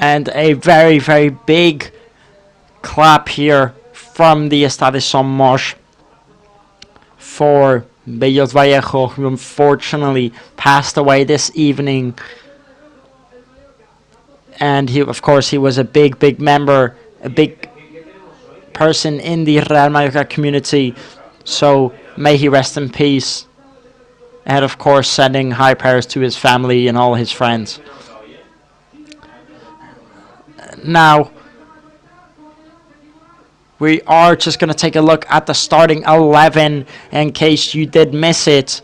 And a very, very big clap here from the Estadio Somos for Bellos Vallejo, who unfortunately passed away this evening. And he, of course, he was a big, big member, a big person in the Real Mallorca community. So may he rest in peace. And of course, sending high prayers to his family and all his friends. Now, we are just going to take a look at the starting 11 in case you did miss it.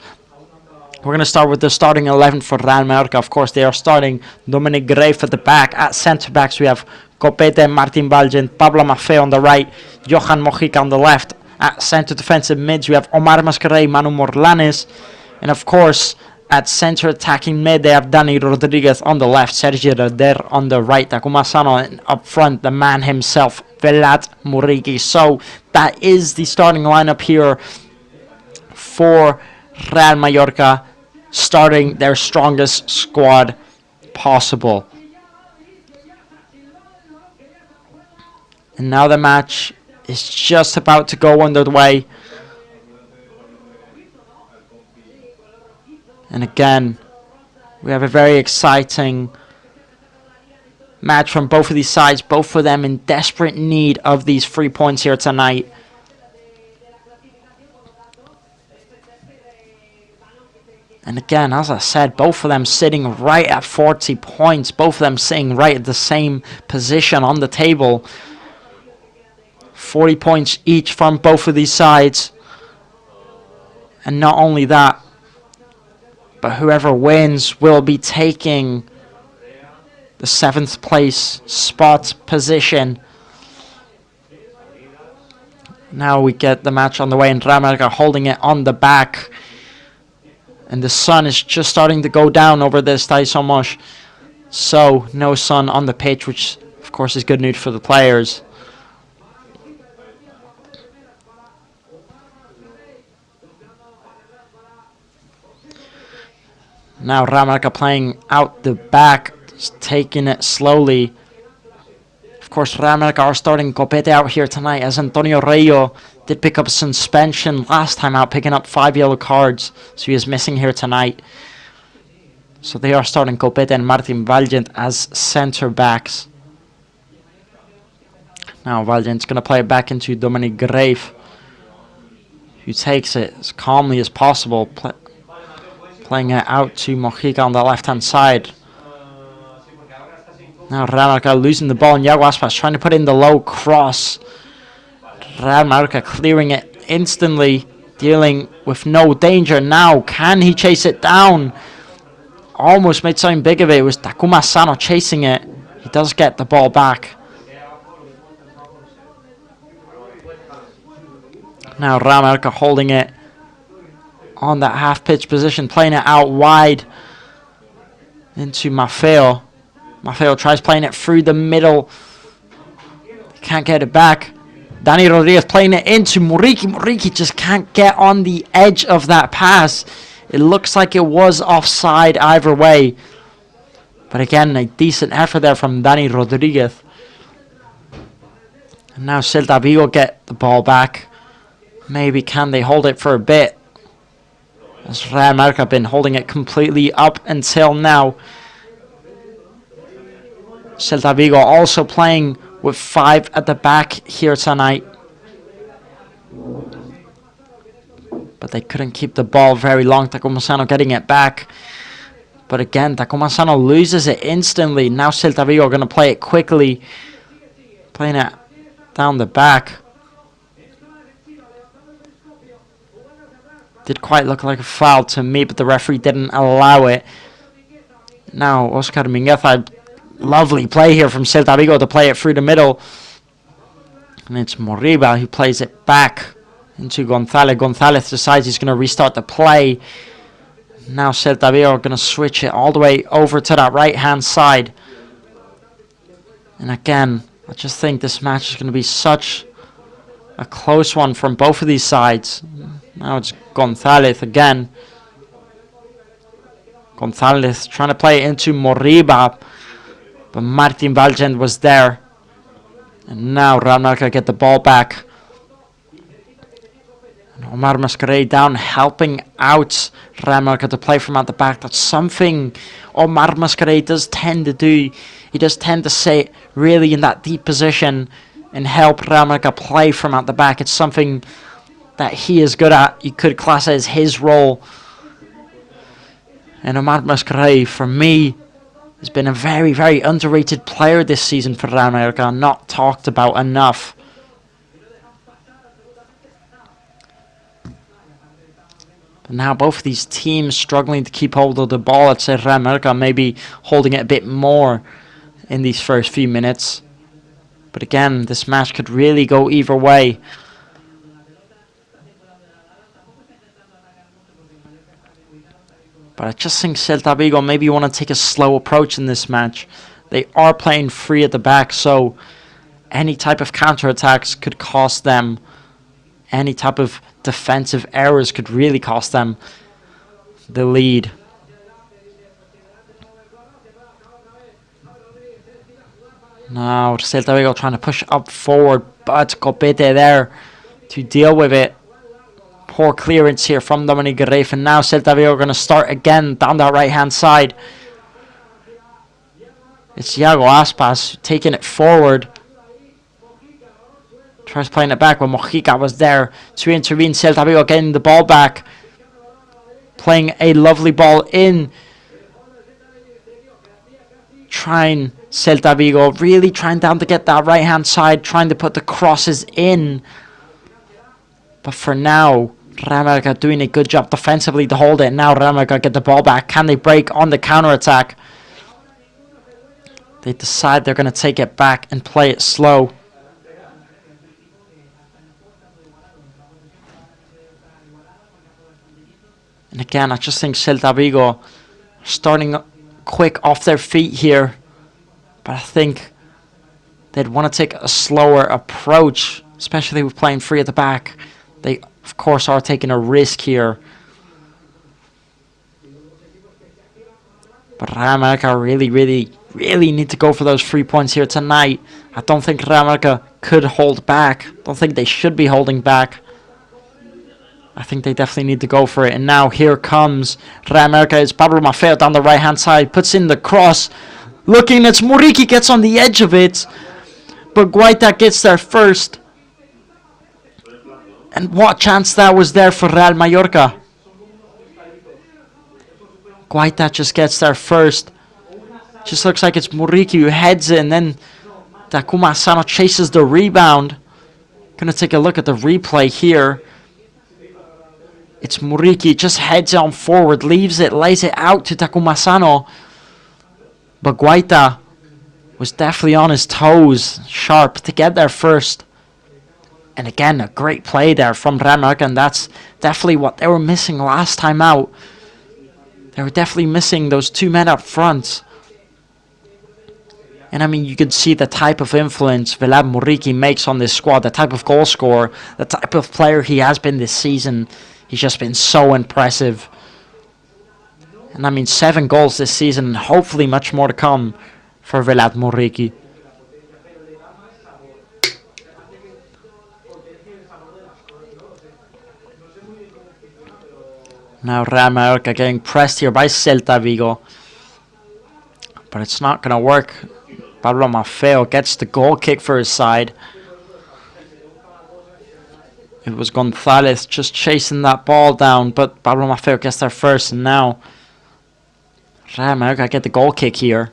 We're going to start with the starting 11 for Real Mallorca. Of course, they are starting Dominic Greif at the back. At centre backs, we have Copete, Martin Valgent, Pablo Maffei on the right, Johan Mojica on the left. At centre defensive mids, we have Omar Mascarell, Manu Morlanes. And of course, at centre attacking mid, they have Dani Rodriguez on the left, Sergio Roder on the right, Takuma Sano, and up front, the man himself, Velat Muriqi. So that is the starting lineup here for Real Mallorca, starting their strongest squad possible. And now the match is just about to go underway. And again, we have a very exciting match from both of these sides. Both of them in desperate need of these 3 points here tonight. And again, as I said, both of them sitting right at 40 points. Both of them sitting right at the same position on the table. 40 points each from both of these sides. And not only that, but whoever wins will be taking the 7th place spot position. Now we get the match on the way, and Real Mallorca holding it on the back. And the sun is just starting to go down over the Estadio Somos. So no sun on the pitch, which of course is good news for the players. Now Real Mallorca playing out the back, just taking it slowly. Of course, Real Mallorca are starting Copete out here tonight, as Antonio Reyo did pick up a suspension last time out, picking up 5 yellow cards. So he is missing here tonight. So they are starting Copete and Martin Valiant as centre backs. Now Valiant's going to play it back into Dominic Grave, who takes it as calmly as possible, playing it out to Mojica on the left-hand side. Now Real Mallorca losing the ball, and Iago Aspas trying to put in the low cross. Real Mallorca clearing it instantly, dealing with no danger. Now, can he chase it down? Almost made something big of it. It was Takuma Sano chasing it. He does get the ball back. Now Real Mallorca holding it on that half-pitch position, playing it out wide into Maffeo. Maffeo tries playing it through the middle. Can't get it back. Dani Rodriguez playing it into Muriqi. Muriqi just can't get on the edge of that pass. It looks like it was offside either way. But again, a decent effort there from Dani Rodriguez. And now Celta Vigo get the ball back. Maybe can they hold it for a bit? As Real Mallorca have been holding it completely up until now. Celta Vigo also playing with 5 at the back here tonight. But they couldn't keep the ball very long. Takuma Sano getting it back. But again, Takuma Sano loses it instantly. Now Celta Vigo are going to play it quickly. Playing it down the back. Did quite look like a foul to me, but the referee didn't allow it. Now Oscar Mingueza, lovely play here from Celta Vigo to play it through the middle. And it's Moriba who plays it back into Gonzalez. Gonzalez decides he's going to restart the play. Now Celta Vigo are going to switch it all the way over to that right-hand side. And again, I just think this match is going to be such a close one from both of these sides. Now it's Gonzalez again. Gonzalez trying to play it into Moriba, but Martin Valiant was there. And now Real Mallorca get the ball back. And Omar Mascarell down, helping out Real Mallorca to play from out the back. That's something Omar Mascarell does tend to do. He does tend to sit really in that deep position and help Real Mallorca play from out the back. It's something that he is good at. You could class it as his role. And Omar Mascarell, for me, has been a very, very underrated player this season for Real Mallorca, not talked about enough. But now both of these teams struggling to keep hold of the ball. I'd say Real Mallorca maybe holding it a bit more in these first few minutes. But again, this match could really go either way. But I just think Celta Vigo maybe want to take a slow approach in this match. They are playing free at the back, so any type of counterattacks could cost them. Any type of defensive errors could really cost them the lead. Now Celta Vigo trying to push up forward, but Copete there to deal with it. Poor clearance here from Dominic Reif, and now Celta Vigo are going to start again down that right hand side. It's Iago Aspas taking it forward. Tries playing it back, but Mojica was there to intervene. Celta Vigo getting the ball back. Playing a lovely ball in. Trying Celta Vigo, really trying down to get that right hand side, trying to put the crosses in. But for now, Real Mallorca doing a good job defensively to hold it. Now Real Mallorca get the ball back. Can they break on the counter attack? They decide they're going to take it back and play it slow. And again, I just think Celta Vigo are starting quick off their feet here. But I think they'd want to take a slower approach, especially with playing free at the back. They, of course, are taking a risk here. But Real Mallorca really need to go for those 3 points here tonight. I don't think Real Mallorca could hold back. I don't think they should be holding back. I think they definitely need to go for it. And now here comes Real Mallorca. It's Pablo Maffeo down the right hand side. Puts in the cross. Looking, it's Muriqui gets on the edge of it. But Guaita gets there first. And what chance that was there for Real Mallorca. Guaita just gets there first. Just looks like it's Muriqui who heads it. And then Takuma Asano chases the rebound. Gonna take a look at the replay here. It's Muriqui, just heads on forward, leaves it, lays it out to Takuma Asano. But Guaita was definitely on his toes, sharp, to get there first. And again, a great play there from Real Mallorca, and that's definitely what they were missing last time out. They were definitely missing those two men up front. And I mean, you could see the type of influence Vlad Muriqui makes on this squad, the type of goal scorer, the type of player he has been this season. He's just been so impressive. And I mean, 7 goals this season, and hopefully much more to come for Vlad Muriqui. Now Real Mallorca getting pressed here by Celta Vigo. But it's not going to work. Pablo Maffeo gets the goal kick for his side. It was Gonzalez just chasing that ball down, but Pablo Maffeo gets there first, and now Real Mallorca get the goal kick here.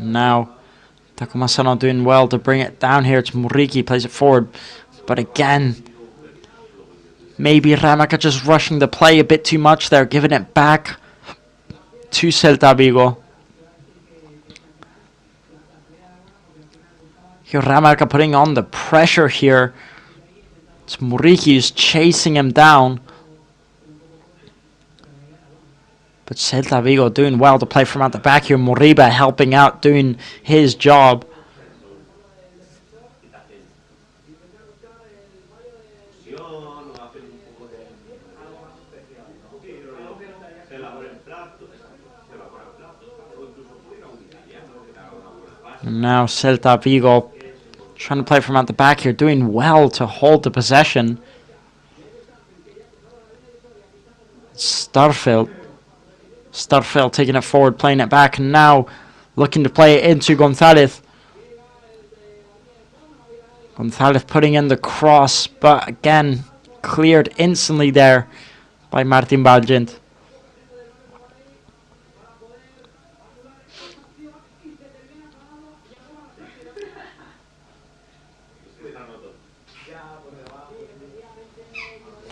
Now Takuma Asano doing well to bring it down here. It's Muriqui, plays it forward. But again, maybe Real Mallorca just rushing the play a bit too much there, giving it back to Celta Vigo. Here Real Mallorca putting on the pressure here. It's Muriqui who's chasing him down. But Celta Vigo doing well to play from out the back here. Moriba helping out, doing his job. And now Celta Vigo trying to play from out the back here, doing well to hold the possession. Starfelt taking it forward, playing it back, and now looking to play it into Gonzalez. Gonzalez putting in the cross, but again, cleared instantly there by Martin Balgent.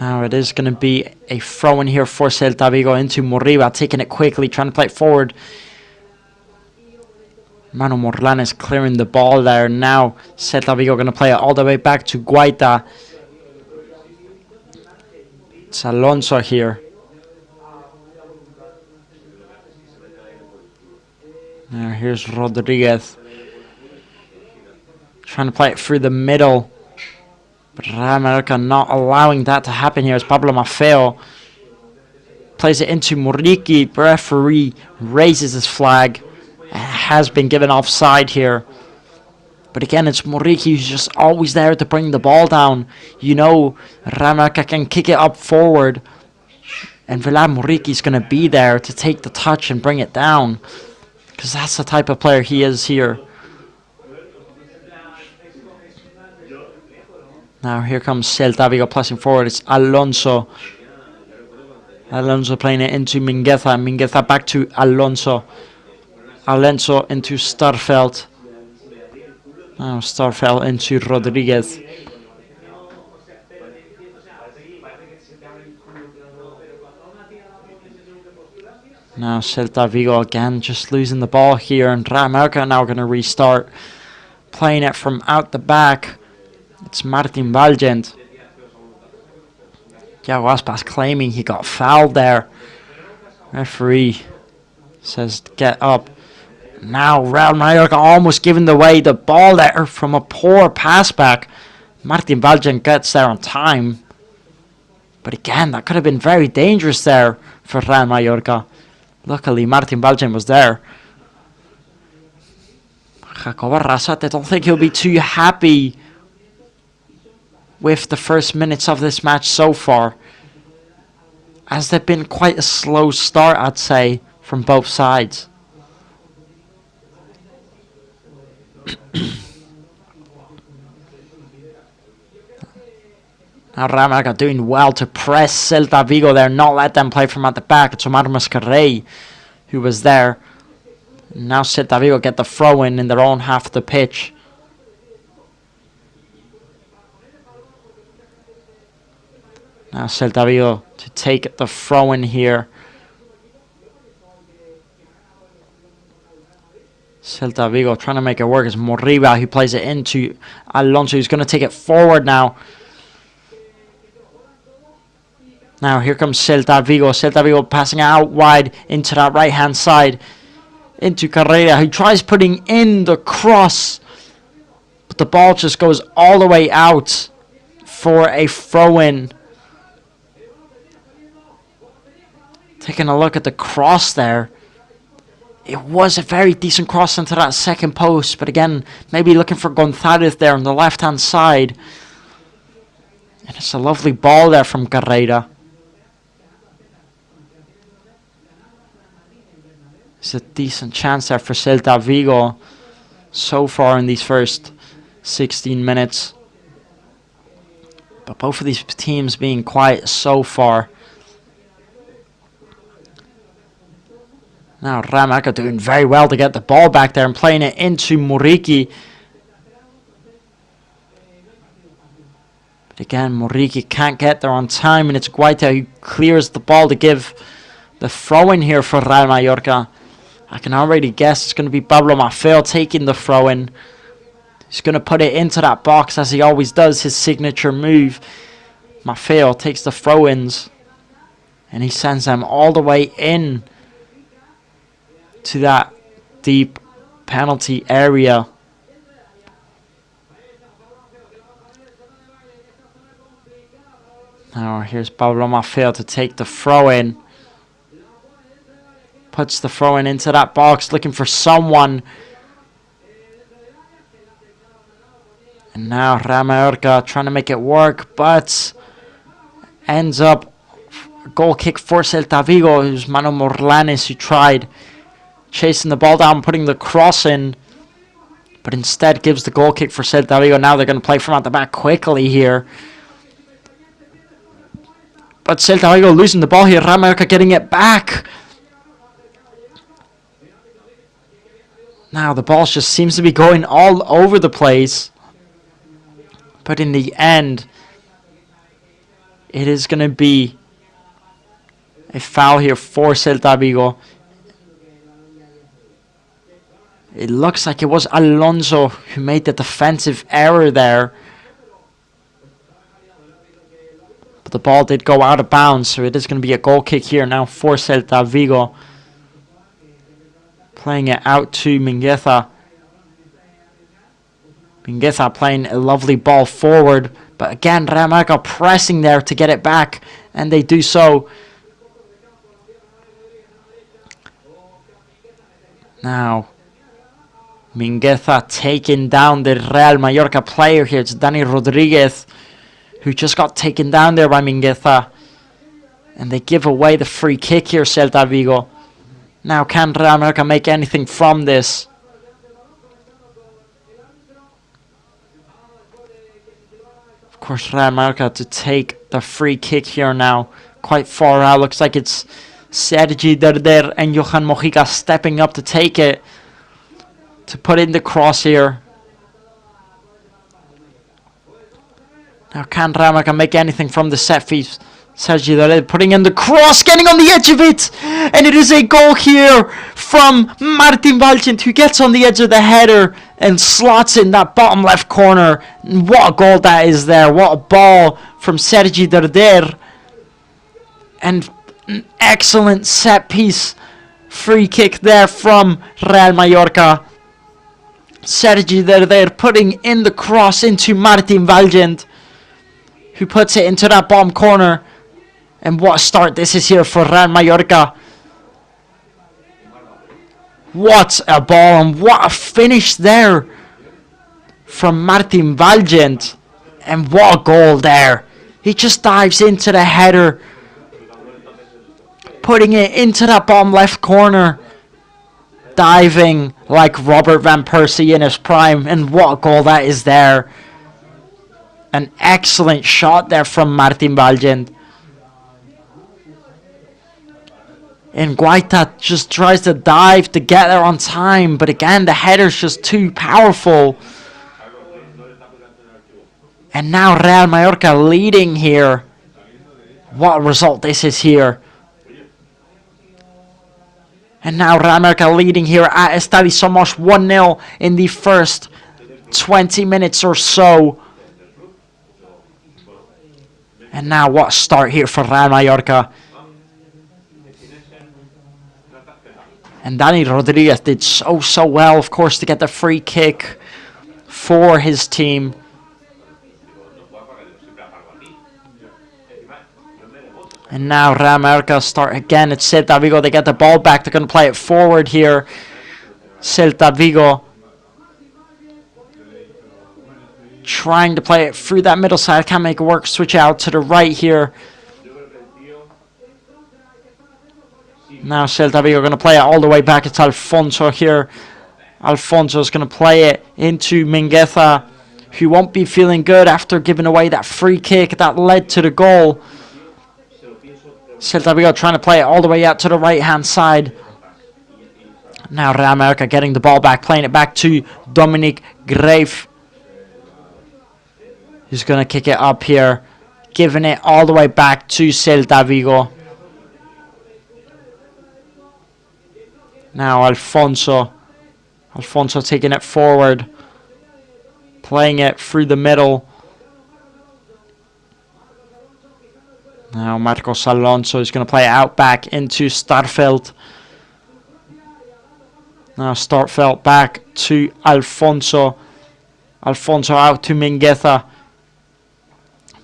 Now it is going to be a throw in here for Celta Vigo into Moriba, taking it quickly, trying to play it forward. Manu Morlanes clearing the ball there. Now Celta Vigo going to play it all the way back to Guaita. It's Alonso here. Now here's Rodriguez. Trying to play it through the middle. But Real Mallorca not allowing that to happen here as Pablo Maffeo plays it into Muriqui. Referee raises his flag. Has been given offside here. But again, it's Muriqui who's just always there to bring the ball down. You know, Real Mallorca can kick it up forward. And Vlad Muriqui's going to be there to take the touch and bring it down. Because that's the type of player he is here. Now here comes Celta Vigo pressing forward. It's Alonso. Alonso playing it into Mingueza. Mingueza back to Alonso. Alonso into Starfelt. Now Starfelt into Rodriguez. Now Celta Vigo again just losing the ball here. And Real Mallorca now going to restart. Playing it from out the back. It's Martin Valgent. Thiago Aspas claiming he got fouled there. Referee says get up. Now Real Mallorca almost giving away the ball there from a poor pass back. Martin Valgent gets there on time. But again, that could have been very dangerous there for Real Mallorca. Luckily, Martin Valgent was there. Jacobo Arrasate, I don't think he'll be too happy with the first minutes of this match so far, as they've been quite a slow start, I'd say, from both sides. Now Real Mallorca doing well to press Celta Vigo there, not let them play from at the back. It's Omar Mascarrey who was there. Now Celta Vigo get the throw in their own half of the pitch. Now Celta Vigo to take the throw in here. Celta Vigo trying to make it work. It's Moriba who plays it into Alonso, who's going to take it forward now. Now here comes Celta Vigo. Celta Vigo passing out wide into that right hand side. Into Carrera, who tries putting in the cross. But the ball just goes all the way out for a throw in. Taking a look at the cross there. It was a very decent cross into that second post. But again, maybe looking for Gonzalez there on the left hand side. And it's a lovely ball there from Carrera. It's a decent chance there for Celta Vigo so far in these first 16 minutes. But both of these teams being quiet so far. Now Real Mallorca doing very well to get the ball back there and playing it into Muriqui. But again, Muriqui can't get there on time, and it's Guaita who clears the ball to give the throw in here for Real Mallorca. I can already guess it's going to be Pablo Maffeo taking the throw in. He's going to put it into that box as he always does, his signature move. Maffeo takes the throw ins and he sends them all the way in to that deep penalty area. Now here's Pablo Maffeo to take the throw in. Puts the throw in into that box, looking for someone. And now Real Mallorca trying to make it work, but ends up a goal kick for Celta Vigo. It was Manu Morlanes who tried chasing the ball down, putting the cross in, but instead gives the goal kick for Celta Vigo. Now they're going to play from at the back quickly here. But Celta Vigo losing the ball here. Real Mallorca getting it back. Now the ball just seems to be going all over the place. But in the end, it is going to be a foul here for Celta Vigo. It looks like it was Alonso who made the defensive error there. But the ball did go out of bounds, so it is going to be a goal kick here now for Celta Vigo. Playing it out to Mingueza. Mingueza playing a lovely ball forward. But again, Real Mallorca pressing there to get it back. And they do so. Now, Mingueza taking down the Real Mallorca player here. It's Dani Rodriguez, who just got taken down there by Mingueza. And they give away the free kick here, Celta Vigo. Now, can Real Mallorca make anything from this? Of course, Real Mallorca to take the free kick here now. Quite far out. Looks like it's Sergi Derder and Johan Mojica stepping up to take it. To put in the cross here. Now, can Real Mallorca make anything from the set piece? Sergi Derder putting in the cross, getting on the edge of it. And it is a goal here from Martin Valgent, who gets on the edge of the header and slots in that bottom left corner. And what a goal that is there. What a ball from Sergi Derder. And an excellent set piece free kick there from Real Mallorca. Sergi Derder putting in the cross into Martin Valgent, who puts it into that bottom corner. And what a start this is here for Real Mallorca. What a ball and what a finish there from Martin Valgent. And what a goal there. He just dives into the header, putting it into that bottom left corner. Diving like Robert Van Persie in his prime. And what a goal that is there. An excellent shot there from Martin Valgent. And Guaita just tries to dive to get there on time. But again, the header's just too powerful. And now Real Mallorca leading here. What a result this is here. And now Real Mallorca leading here at Estadi Somos 1-0 in the first 20 minutes or so. And now what a start here for Real Mallorca. And Dani Rodriguez did so well, of course, to get the free kick for his team. And now Real Mallorca start again. It's Celta Vigo. They get the ball back. They're going to play it forward here. Celta Vigo trying to play it through that middle side. Can't make it work. Switch out to the right here. Now Celta Vigo are going to play it all the way back. It's Alfonso here. Alfonso is going to play it into Mingueza, who won't be feeling good after giving away that free kick that led to the goal. Celta Vigo trying to play it all the way out to the right-hand side. Now Real Mallorca getting the ball back, playing it back to Dominic Grave. He's going to kick it up here, giving it all the way back to Celta Vigo. Now Alfonso taking it forward, playing it through the middle. Now Marcos Alonso is going to play it out back into Starfelt. Now Starfelt back to Alfonso. Alfonso out to Mingueza.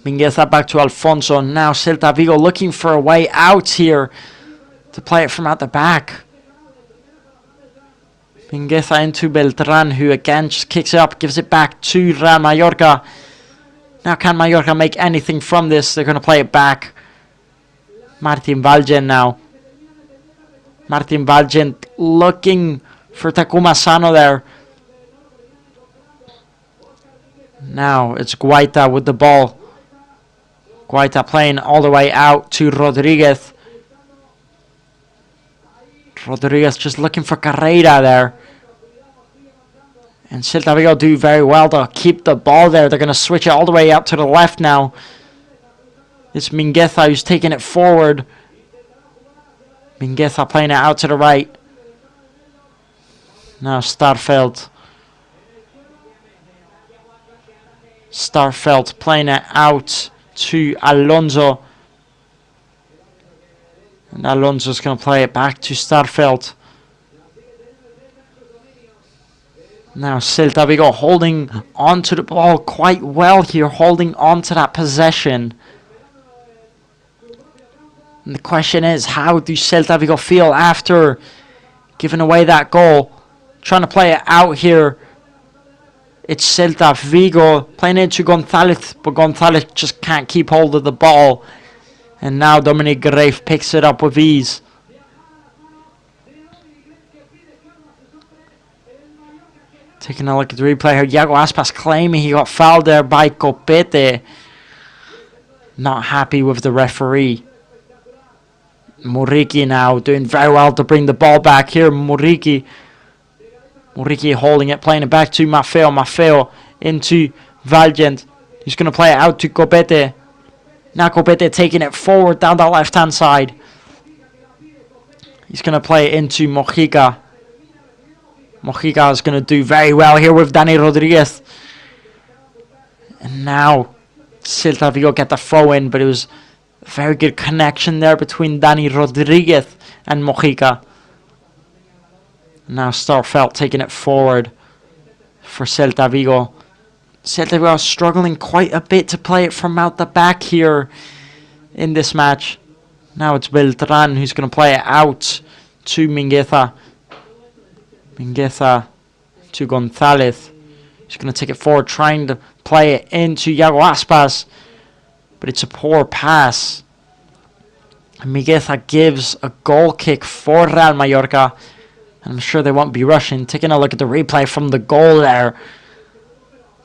Mingueza back to Alfonso. Now Celta Vigo looking for a way out here to play it from out the back. Mingueza into Beltran, who again just kicks it up, gives it back to Real Mallorca. Now can Mallorca make anything from this? They're going to play it back. Martin Valgent now. Martin Valgent looking for Takuma Sano there. Now it's Guaita with the ball. Guaita playing all the way out to Rodriguez. Rodriguez just looking for Carreira there. And Celta Vigo do very well to keep the ball there. They're going to switch it all the way out to the left now. It's Mingueza who's taking it forward. Mingueza playing it out to the right. Now Starfelt. Starfelt playing it out to Alonso. And Alonso's going to play it back to Starfelt. Now Celta Vigo holding onto the ball quite well here, holding on to that possession. And the question is, how do Celta Vigo feel after giving away that goal? Trying to play it out here. It's Celta Vigo playing into Gonzalez, but Gonzalez just can't keep hold of the ball. And now Dominic Greif picks it up with ease. Taking a look at the replay here. Iago Aspas claiming he got fouled there by Copete. Not happy with the referee. Muriqi now doing very well to bring the ball back here. Muriqi holding it, playing it back to Maffeo. Maffeo into Valiant. He's going to play it out to Copete. Now Copete taking it forward down the left-hand side. He's going to play it into Mojica. Mojica is going to do very well here with Dani Rodriguez. And now Celta Vigo get the throw in, but it was a very good connection there between Dani Rodriguez and Mojica. Now Starfelt taking it forward for Celta Vigo. Celta Vigo struggling quite a bit to play it from out the back here in this match. Now it's Beltran who's going to play it out to Mingueza. Mingueza to Gonzalez. He's going to take it forward, trying to play it into Iago Aspas. But it's a poor pass. Mingueza gives a goal kick for Real Mallorca. I'm sure they won't be rushing. Taking a look at the replay from the goal there.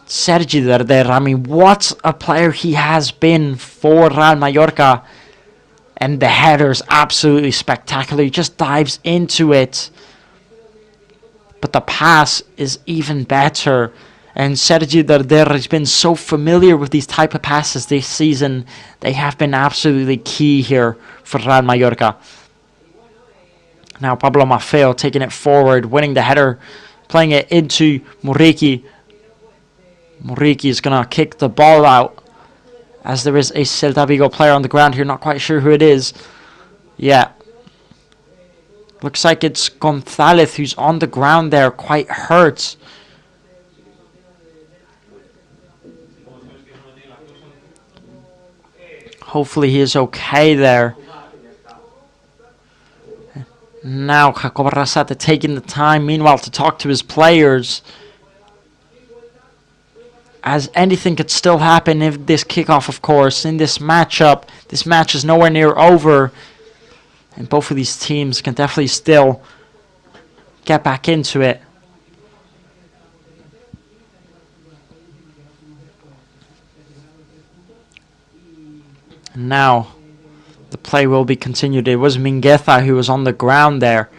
Sergi Darder, I mean, what a player he has been for Real Mallorca. And the header's absolutely spectacular. He just dives into it. But the pass is even better. And Sergi Darder has been so familiar with these type of passes this season. They have been absolutely key here for Real Mallorca. Now Pablo Maffeo taking it forward, winning the header, playing it into Muriqi. Muriqi is going to kick the ball out, as there is a Celta Vigo player on the ground here. Not quite sure who it is. Yeah. Looks like it's Gonzalez who's on the ground there, quite hurt. Hopefully he is okay there. Now Jacob Arrasate taking the time, meanwhile, to talk to his players. As anything could still happen in this kickoff, of course, in this matchup. This match is nowhere near over. And both of these teams can definitely still get back into it. And now the play will be continued. It was Mingueza who was on the ground there.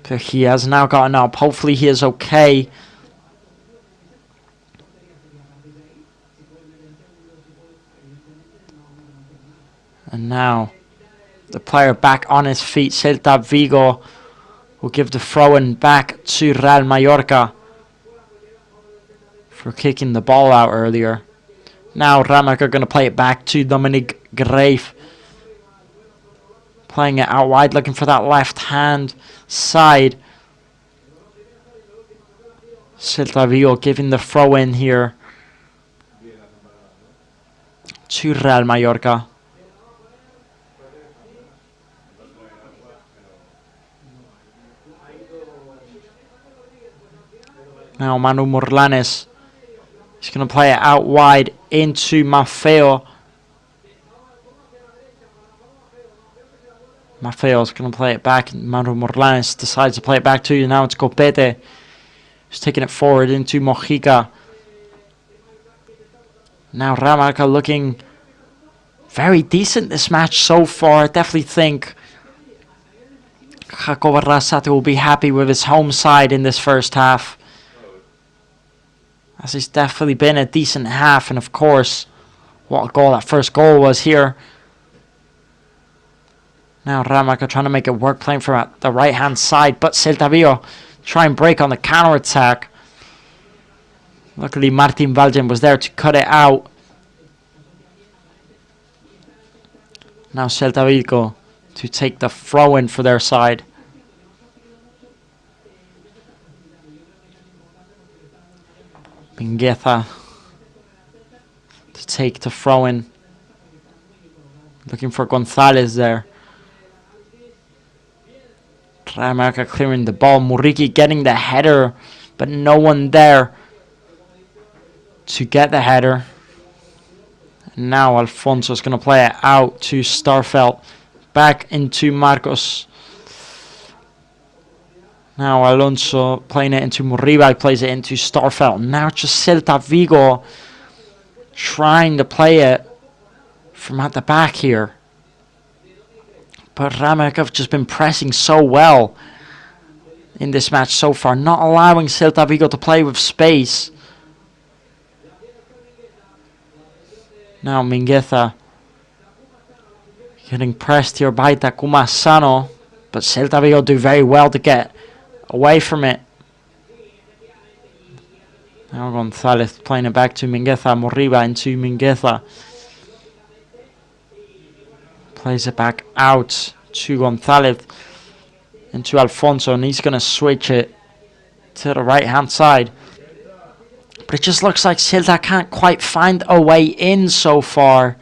But he has now gotten up. Hopefully he is okay. And now the player back on his feet. Celta Vigo will give the throw-in back to Real Mallorca for kicking the ball out earlier. Now Real Mallorca are going to play it back to Dominic Greif. Playing it out wide, looking for that left-hand side. Celta Vigo giving the throw-in here to Real Mallorca. Now Manu Morlanes is going to play it out wide into Maffeo. Maffeo is going to play it back. Manu Morlanes decides to play it back to you. Now it's Copete who's taking it forward into Mojica. Now Real Mallorca looking very decent this match so far. I definitely think Jacob Arrasate will be happy with his home side in this first half, as it's definitely been a decent half. And of course, What a goal that first goal was here. Now Ramaca trying to make it work, playing from the right-hand side, but Celta Vigo try and break on the counter-attack. Luckily Martin Valgen was there to cut it out. Now Celta Vigo to take the throw-in for their side. Mingueza to take the throw-in. Looking for Gonzalez there. Ramaca clearing the ball. Muriqi getting the header, but no one there to get the header. And now Alfonso's going to play it out to Starfelt. Back into Marcos. Now Alonso playing it into Muriba. He plays it into Starfelt. Now just Celta Vigo trying to play it from at the back here. But Ramaca have just been pressing so well in this match so far, not allowing Celta Vigo to play with space. Now Mingueza getting pressed here by Takuma Asano, but Celta Vigo do very well to get away from it. Now Gonzalez playing it back to Mingueza. Moriba into Mingueza. Plays it back out to Gonzalez. Into Alfonso, and he's going to switch it to the right hand side. But it just looks like Celta can't quite find a way in so far.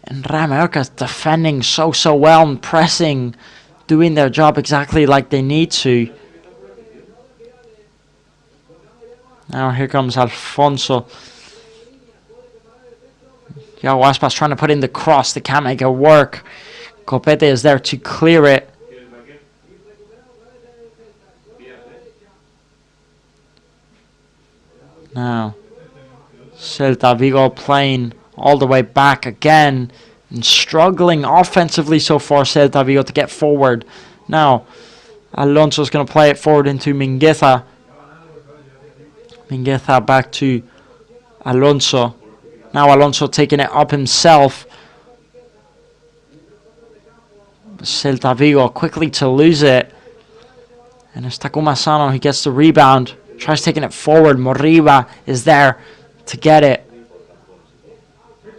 And Ramaca's defending so well and pressing, doing their job exactly like they need to. Now here comes Alfonso. Yago Aspas trying to put in the cross. They can't make it work. Copete is there to clear it. Now Celta Vigo playing all the way back again and struggling offensively so far. Celta Vigo to get forward. Now Alonso's going to play it forward into Mingueza. Mingueza back to Alonso. Now Alonso taking it up himself. Celta Vigo quickly to lose it. And it's Takuma Asano who gets the rebound. Tries taking it forward. Moriba is there to get it.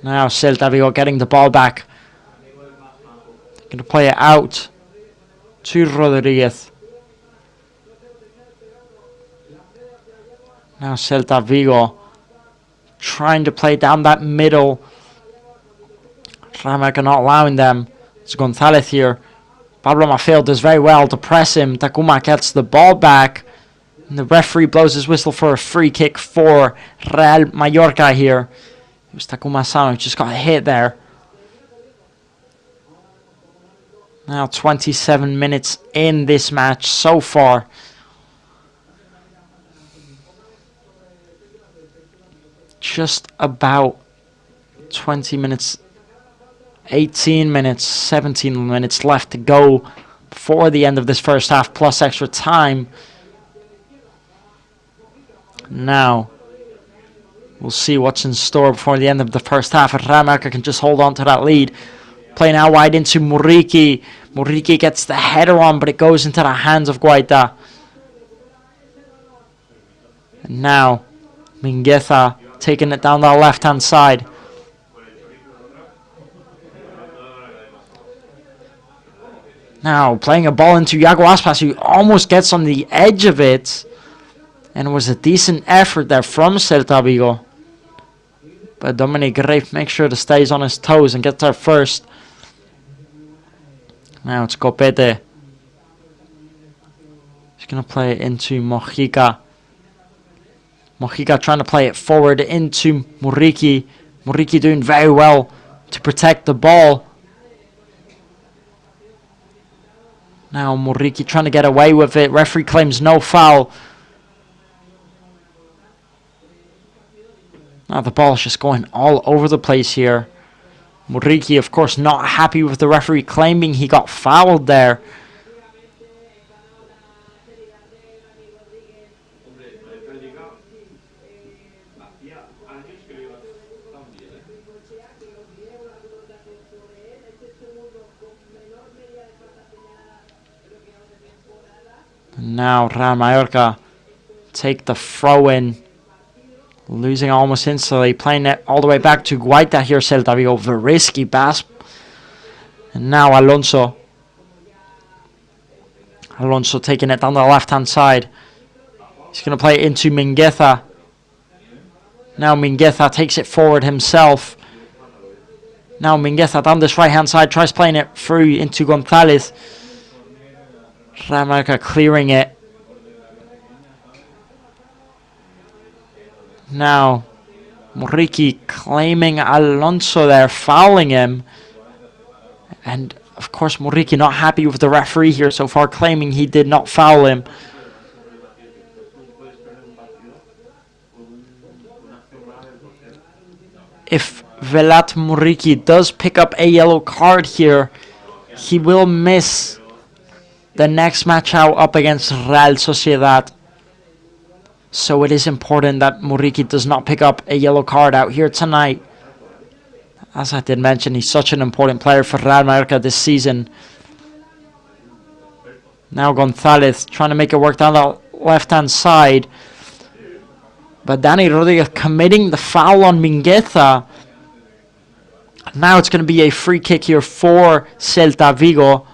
Now Celta Vigo getting the ball back. Going to play it out to Rodriguez. Now Celta Vigo trying to play down that middle. Ramaca not allowing them. It's Gonzalez here. Pablo Maffeo does very well to press him. Takuma gets the ball back. And the referee blows his whistle for a free kick for Real Mallorca here. It was Takuma Asano who just got hit there. Now 27 minutes in this match so far. Just about 20 minutes, 18 minutes, 17 minutes left to go before the end of this first half, plus extra time. Now, we'll see what's in store before the end of the first half. If Ramaca can just hold on to that lead. Playing out wide into Muriqi. Muriqi gets the header on, but it goes into the hands of Guaita. And now, Mingueza taking it down the left-hand side. Now, playing a ball into Yago Aspas, who almost gets on the edge of it. And it was a decent effort there from Celta Vigo. But Dominic Reif makes sure to stay on his toes and gets there first. Now it's Copete. He's going to play it into Mojica. Mojica trying to play it forward into Muriqi. Muriqi doing very well to protect the ball. Now Muriqi trying to get away with it. Referee claims no foul. Now the ball is just going all over the place here. Muriqi, of course, not happy with the referee claiming he got fouled there. Now Real Mallorca take the throw in. Losing almost instantly. Playing it all the way back to Guaita here, Celta Vigo. Very risky pass. And now Alonso. Alonso taking it down the left-hand side. He's going to play it into Mingueza. Now Mingueza takes it forward himself. Now Mingueza down this right-hand side. Tries playing it through into Gonzalez. Real Mallorca clearing it. Now Muriqi claiming Alonso there, fouling him. And of course Muriqi not happy with the referee here so far, claiming he did not foul him. If Velat Muriqi does pick up a yellow card here, he will miss the next match out up against Real Sociedad. So it is important that Muriqi does not pick up a yellow card out here tonight. As I did mention, he's such an important player for Real Mallorca this season. Now Gonzalez trying to make it work down the left-hand side. But Dani Rodriguez committing the foul on Mingueza. Now it's going to be a free kick here for Celta Vigo.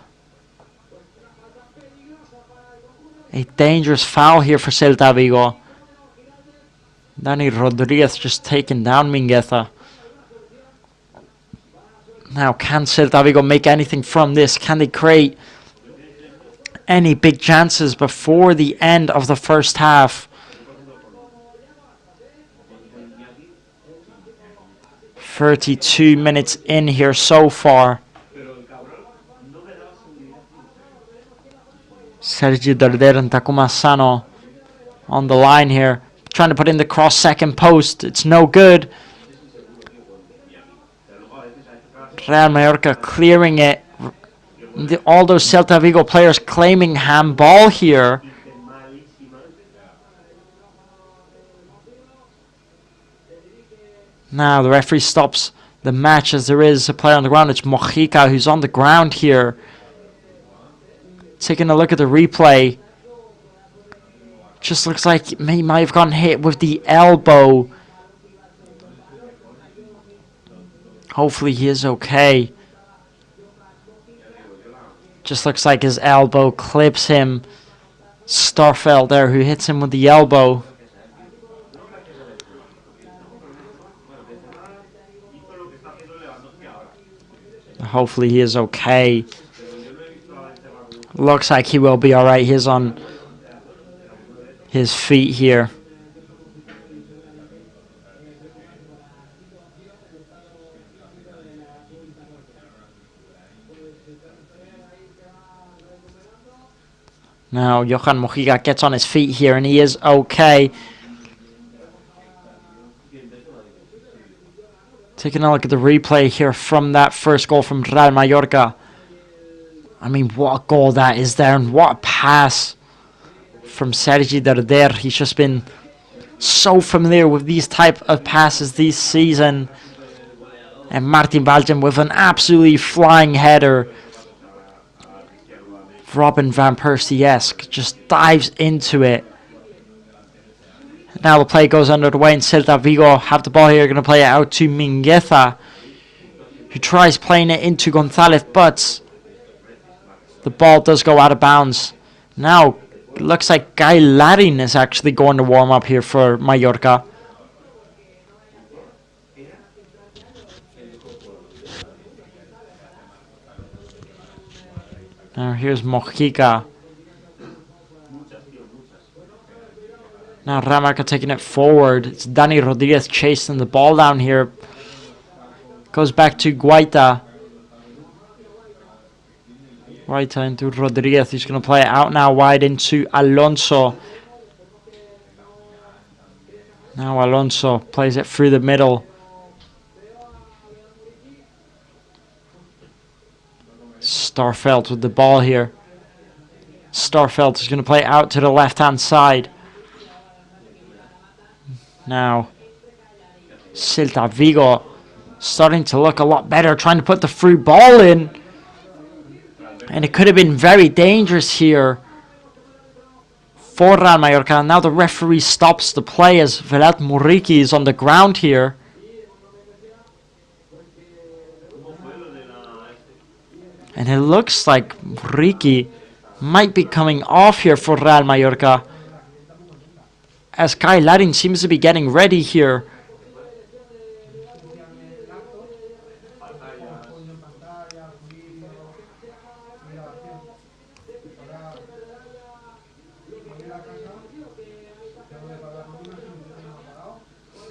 A dangerous foul here for Celta Vigo. Dani Rodriguez just taking down Mingueza. Now, can Celta Vigo make anything from this? Can they create any big chances before the end of the first half? "32 minutes in here so far." Sergi Darder and Takuma Sano on the line here. Trying to put in the cross second post. It's no good. Real Mallorca clearing it. All those Celta Vigo players claiming handball here. Now the referee stops the match as there is a player on the ground. It's Mojica who's on the ground here. Taking a look at the replay. Just looks like he might have gotten hit with the elbow. Hopefully he is okay. Just looks like his elbow clips him. Starfelt there who hits him with the elbow. Hopefully he is okay. Looks like he will be alright. He's on his feet here. Now Johan Mojica gets on his feet here and he is okay. Taking a look at the replay here from that first goal from Real Mallorca. I mean, what a goal that is there, and what a pass from Sergi Darder. He's just been so familiar with these type of passes this season. And Martin Valjem with an absolutely flying header. Robin Van Persie-esque, just dives into it. Now the play goes under the way and Celta Vigo have the ball here. Going to play it out to Mingueza, who tries playing it into Gonzalez, but the ball does go out of bounds. Now it looks like Guy Larin is actually going to warm up here for Mallorca. Now here's Mojica. Now Ramarca taking it forward. It's Dani Rodriguez chasing the ball down here. Goes back to Guaita. Guaita into Rodriguez. He's going to play it out now wide into Alonso. Now Alonso plays it through the middle. Starfelt with the ball here. Starfelt is going to play out to the left-hand side. Now, Celta Vigo starting to look a lot better, trying to put the through ball in. And it could have been very dangerous here. for Real Mallorca. Now the referee stops the play as Velat Muriqi is on the ground here. And it looks like Muriqi might be coming off here for Real Mallorca, as Kai Larin seems to be getting ready here.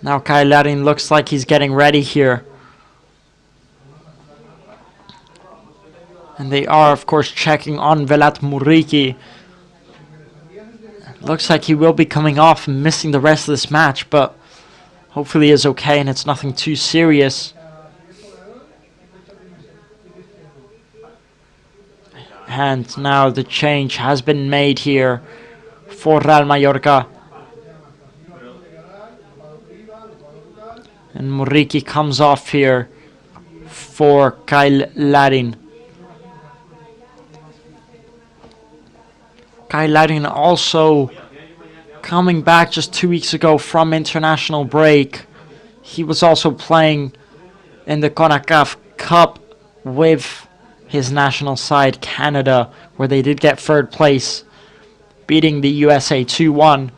Now Kai Larin looks like he's getting ready here. And they are, of course, checking on Velat Muriqi. Looks like he will be coming off and missing the rest of this match, but hopefully he is okay and it's nothing too serious. And now the change has been made here for Real Mallorca. And Muriqi comes off here for Kai Larin. Kai Larin also coming back just 2 weeks ago from international break. He was also playing in the CONCACAF Cup with his national side, Canada, where they did get third place, beating the USA 2-1.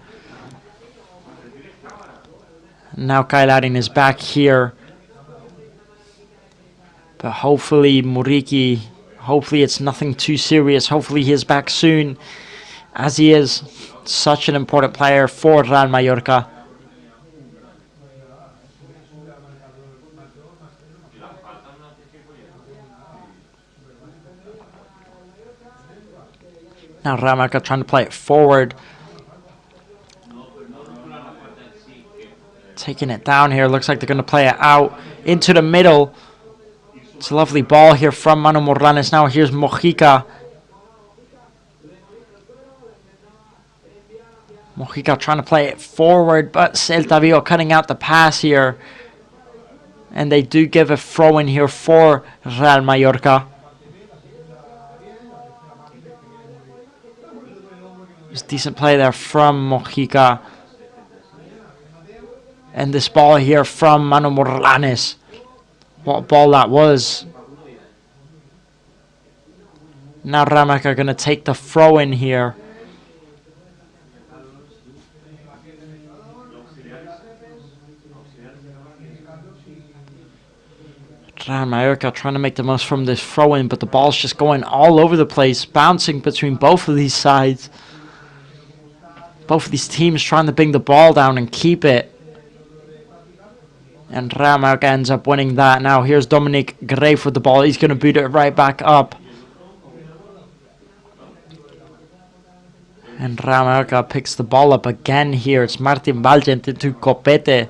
Now Kai Larin is back here. But hopefully Muriqi, hopefully it's nothing too serious. Hopefully he is back soon, as he is such an important player for Real Mallorca. Now Real Mallorca trying to play it forward. Taking it down here. Looks like they're going to play it out into the middle. It's a lovely ball here from Manu Morlanes. Now here's Mojica. Mojica trying to play it forward, but Celta Vigo cutting out the pass here. And they do give a throw in here for Real Mallorca. There's decent play there from Mojica. And this ball here from Manu Morlanes. What a ball that was. Now Real Mallorca are going to take the throw in here. Real Mallorca trying to make the most from this throw in, but the ball's just going all over the place, bouncing between both of these sides. Both of these teams trying to bring the ball down and keep it. And Real Mallorca ends up winning that. Now here's Dominic Grave with the ball. He's going to boot it right back up. And Real Mallorca picks the ball up again here. It's Martin Valgent into Copete.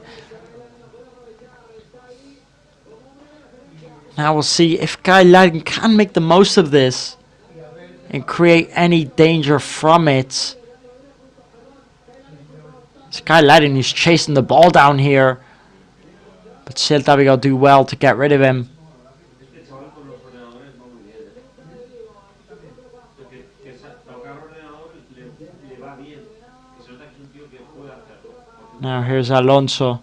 Now we'll see if Kai Larin can make the most of this and create any danger from it. It's Kai Larin who's chasing the ball down here. But Celta Vigo do well to get rid of him. Now here's Alonso.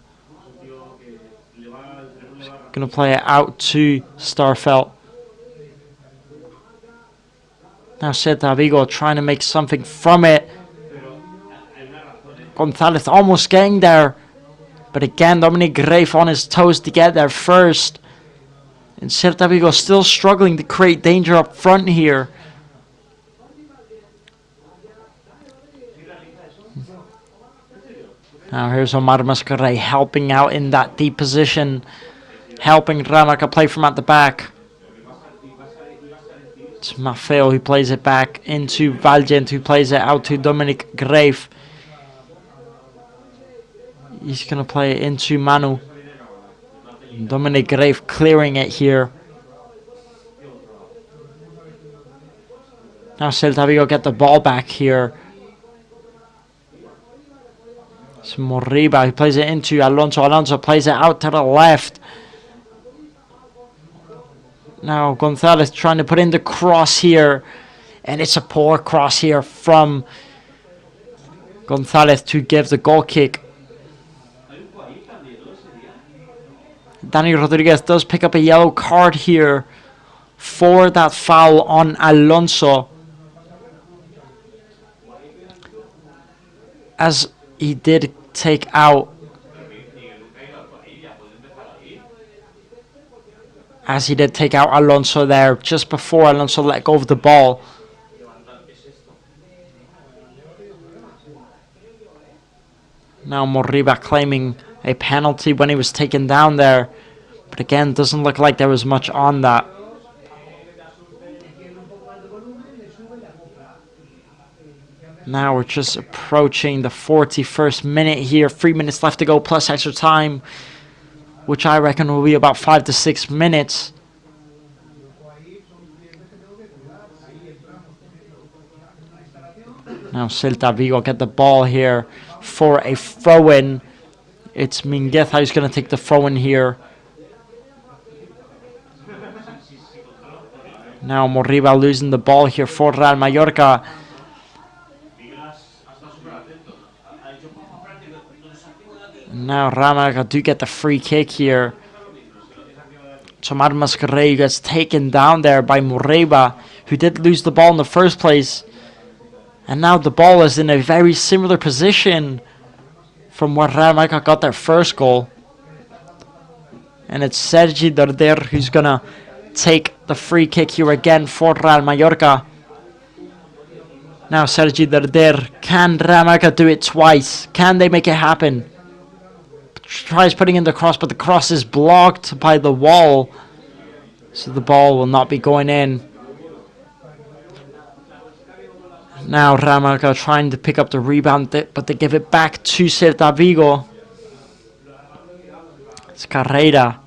Going to play it out to Starfelt. Now Celta Vigo trying to make something from it. Gonzalez almost getting there. But again, Dominic Grave on his toes to get there first. And Celta Vigo still struggling to create danger up front here. Now here's Omar Mascaray helping out in that deep position. Helping Real Mallorca play from at the back. It's Maffeo who plays it back into Valgent, who plays it out to Dominic Grave. He's going to play it into Manu. Dominic Grave clearing it here. Now Celta Vigo get the ball back here. It's Moriba who plays it into Alonso. Alonso plays it out to the left. Now Gonzalez trying to put in the cross here. And it's a poor cross here from Gonzalez to give the goal kick. Danny Rodriguez does pick up a yellow card here for that foul on Alonso, as he did take out Alonso there just before Alonso let go of the ball. Now Moriba claiming a penalty when he was taken down there, but again, doesn't look like there was much on that. Now we're just approaching the 41st minute here. 3 minutes left to go plus extra time, which I reckon will be about 5 to 6 minutes. Now Celta Vigo get the ball here for a throw-in. It's Mingueza who's going to take the throw-in here. Now Moriba losing the ball here for Real Mallorca. Now Real Mallorca do get the free kick here. Tomás Mascarell gets taken down there by Moriba, who did lose the ball in the first place. And now the ball is in a very similar position from where Real Mallorca got their first goal. And it's Sergi Darder who's going to take the free kick here again for Real Mallorca. Now Sergi Darder, can Real Mallorca do it twice? Can they make it happen? Tries putting in the cross, but the cross is blocked by the wall, so the ball will not be going in. Now Real Mallorca trying to pick up the rebound, but they give it back to Celta Vigo. It's Carrera.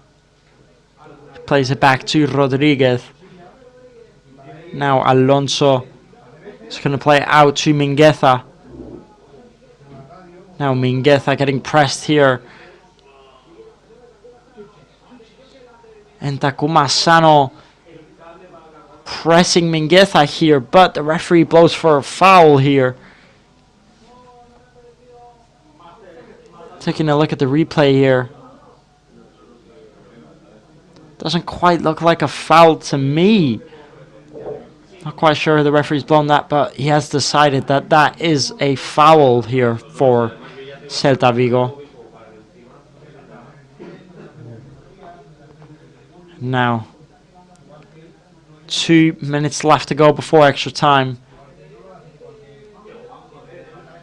Plays it back to Rodriguez. Now Alonso is going to play it out to Mingueza. Now Mingueza getting pressed here. And Takuma Sano pressing Mingueza here, but the referee blows for a foul here. Taking a look at the replay here. Doesn't quite look like a foul to me. Not quite sure the referee's blown that, but he has decided that that is a foul here for Celta Vigo. Now, 2 minutes left to go before extra time.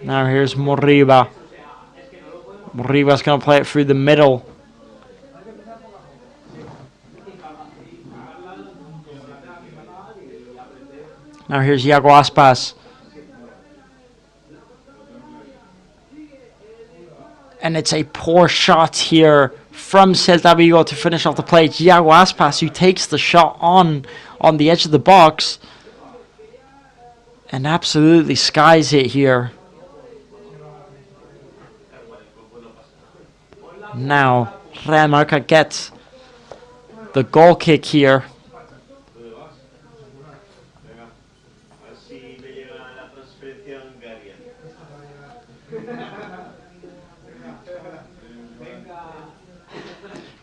Now here's Moriba. Moriba's going to play it through the middle. Now here's Iago Aspas. And it's a poor shot here from Celta Vigo to finish off the play. It's Iago Aspas who takes the shot on the edge of the box and absolutely skies it here. Now Real Mallorca gets the goal kick here.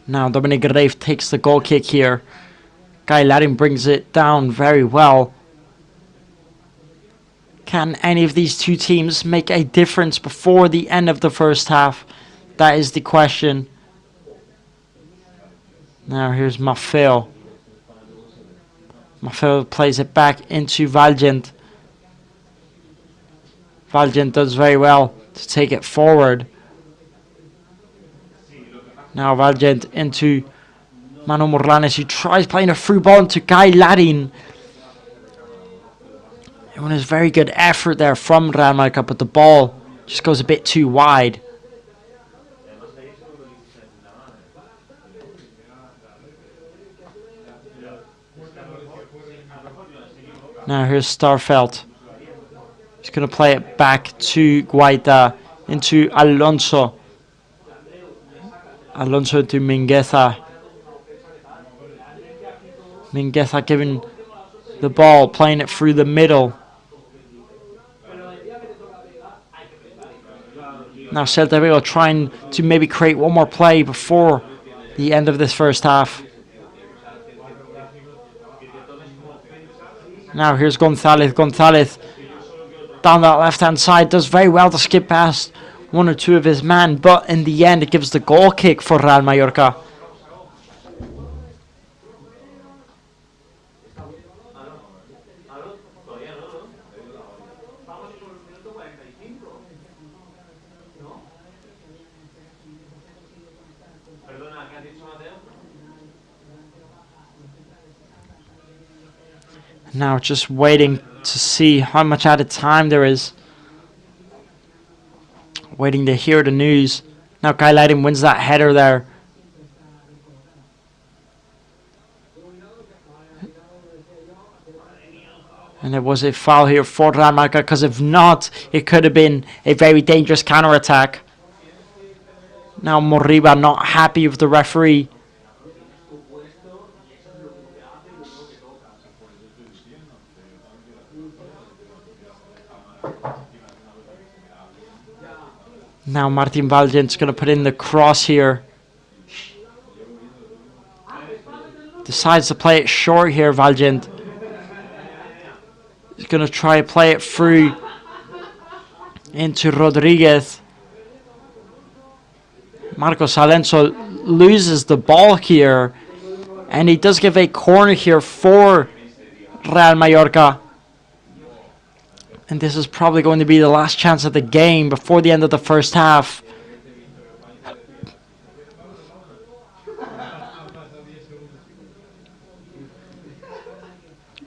Now Dominic Reif takes the goal kick here. Guy Larin brings it down very well. Can any of these two teams make a difference before the end of the first half? That is the question. Now here's Maffeo. Maffeo plays it back into Valgent. Valgent does very well to take it forward. Now Valgent into Manu Morlanes, who tries playing a through ball into Guy Larin. It was a very good effort there from Real Mallorca, but the ball just goes a bit too wide. Now here's Starfelt. He's going to play it back to Guaita into Alonso. Alonso to Mingueza. Mingueza giving the ball, playing it through the middle. Now Celta Vigo trying to maybe create one more play before the end of this first half. Now here's Gonzalez. Gonzalez down that left-hand side does very well to skip past one or two of his men, but in the end it gives the goal kick for Real Mallorca. Now just waiting to see how much added time there is. Waiting to hear the news. Now Guy Lighting wins that header there. And there was a foul here for Real Mallorca, because if not, it could have been a very dangerous counter-attack. Now Moriba not happy with the referee. Now Martin Valiant's going to put in the cross here. Decides to play it short here, Valiant. He's going to try to play it through into Rodriguez. Marcos Alonso loses the ball here. And he does give a corner here for Real Mallorca. And this is probably going to be the last chance of the game before the end of the first half.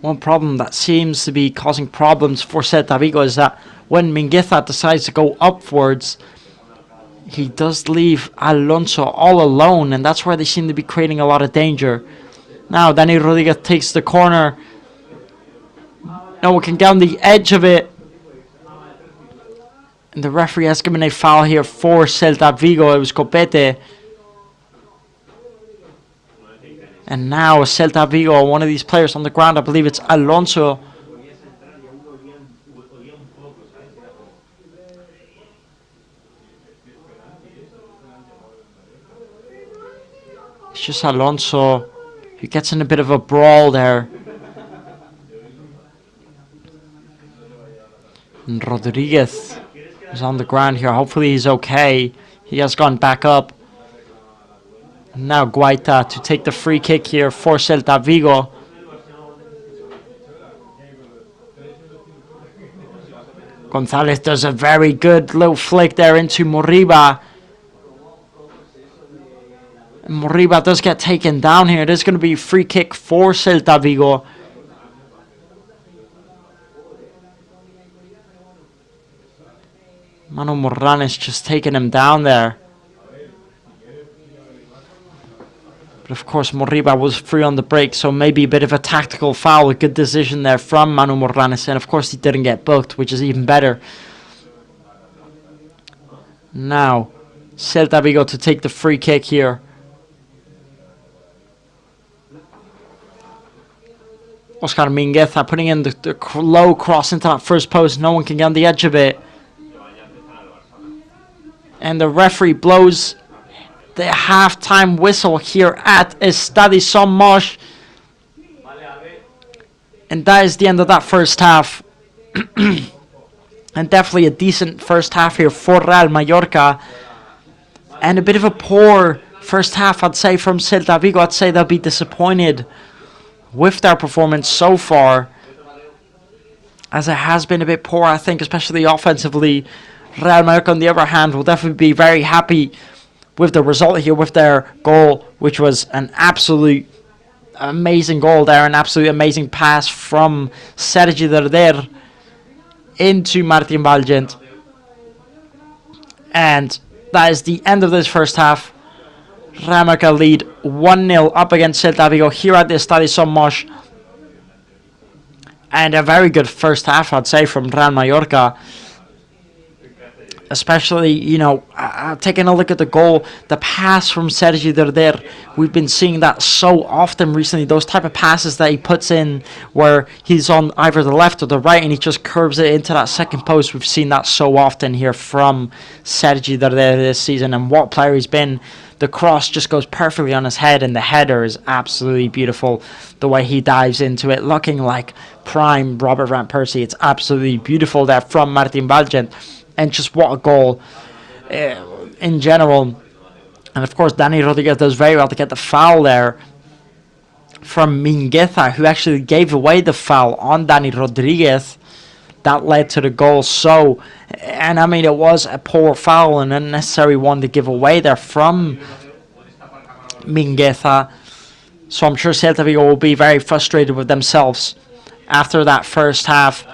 One problem that seems to be causing problems for Celta Vigo is that when Mingueza decides to go upwards, he does leave Alonso all alone, and that's where they seem to be creating a lot of danger. Now Dani Rodriguez takes the corner. No one can get on the edge of it. And the referee has given a foul here for Celta Vigo. It was Copete. And now Celta Vigo, one of these players on the ground, I believe it's Alonso. It's just Alonso who gets in a bit of a brawl there. And Rodriguez is on the ground here. Hopefully he's okay. He has gone back up. Now Guaita to take the free kick here for Celta Vigo. Gonzalez does a very good little flick there into Moriba. And Moriba does get taken down here. It is going to be a free kick for Celta Vigo. Manu Morales just taking him down there. But of course Moriba was free on the break, so maybe a bit of a tactical foul. A good decision there from Manu Morales, and of course he didn't get booked, which is even better. Now Celta Vigo to take the free kick here. Oscar Mingueza putting in the low cross into that first post. No one can get on the edge of it. And the referee blows the halftime whistle here at Estadi Somos. And that is the end of that first half. And definitely a decent first half here for Real Mallorca. And a bit of a poor first half, I'd say, from Celta Vigo. I'd say they'll be disappointed with their performance so far, as it has been a bit poor, I think, especially offensively. Real Mallorca, on the other hand, will definitely be very happy with the result here, with their goal, which was an absolute amazing goal there, an absolute amazing pass from Sergi Derder into Martin Valiant. And that is the end of this first half. Real Mallorca lead 1-0 up against Celta Vigo here at the Estadio Somos. And a very good first half, I'd say, from Real Mallorca. especially, taking a look at the goal, the pass from Sergi Derder. We've been seeing that so often recently, those type of passes that he puts in where he's on either the left or the right and he just curves it into that second post. We've seen that so often here from Sergi Derder this season, and what player he's been. The cross just goes perfectly on his head, and the header is absolutely beautiful. The way he dives into it, looking like prime Robert Van Persie. It's absolutely beautiful there from Martin Valgent. And just what a goal in general. And of course, Dani Rodriguez does very well to get the foul there from Mingueza, who actually gave away the foul on Dani Rodriguez. That led to the goal. And I mean, it was a poor foul, an unnecessary one to give away there from Mingueza. So I'm sure Celta Vigo will be very frustrated with themselves after that first half.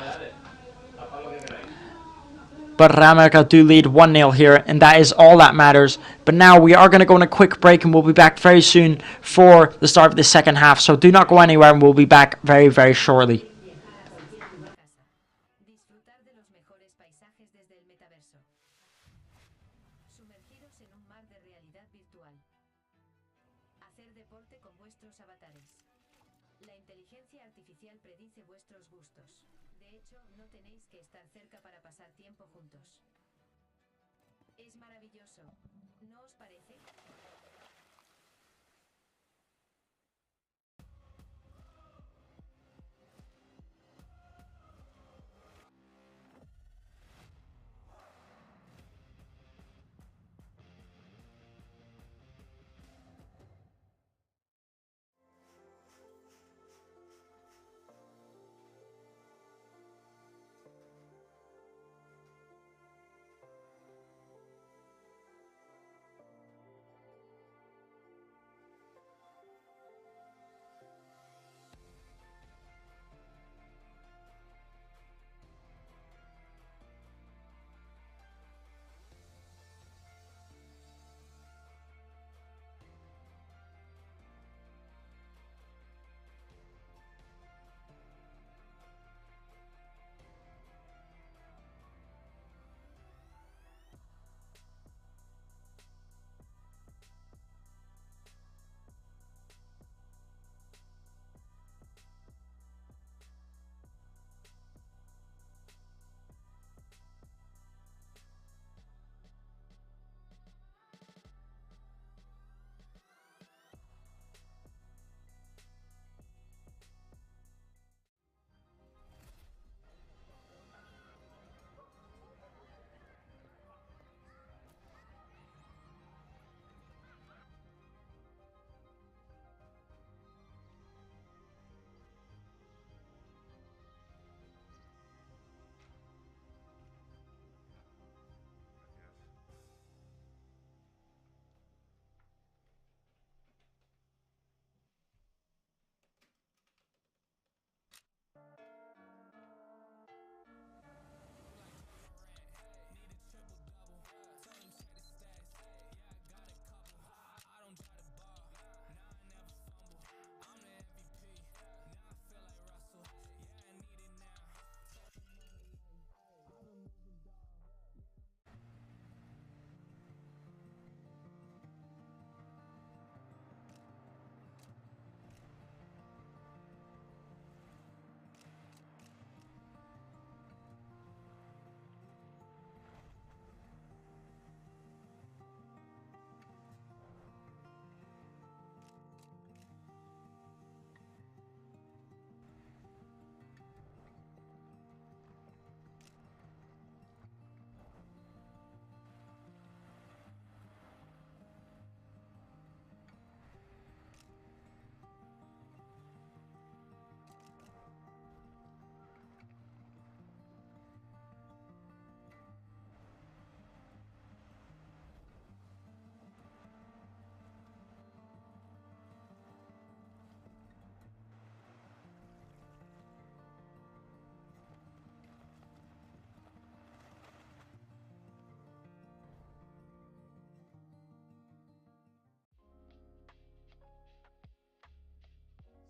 But Rameka do lead 1-0 here, and that is all that matters. But now we are going to go on a quick break, and we'll be back very soon for the start of the second half. So do not go anywhere, and we'll be back very, very shortly. Disfrutar de los mejores paisajes desde el metaverso. Sumergiros en un mar de realidad virtual. Hacer deporte con vuestros avatares. La inteligencia artificial predice vuestros gustos. De hecho, no tenéis que estar cerca para pasar tiempo juntos. Es maravilloso, ¿no os parece?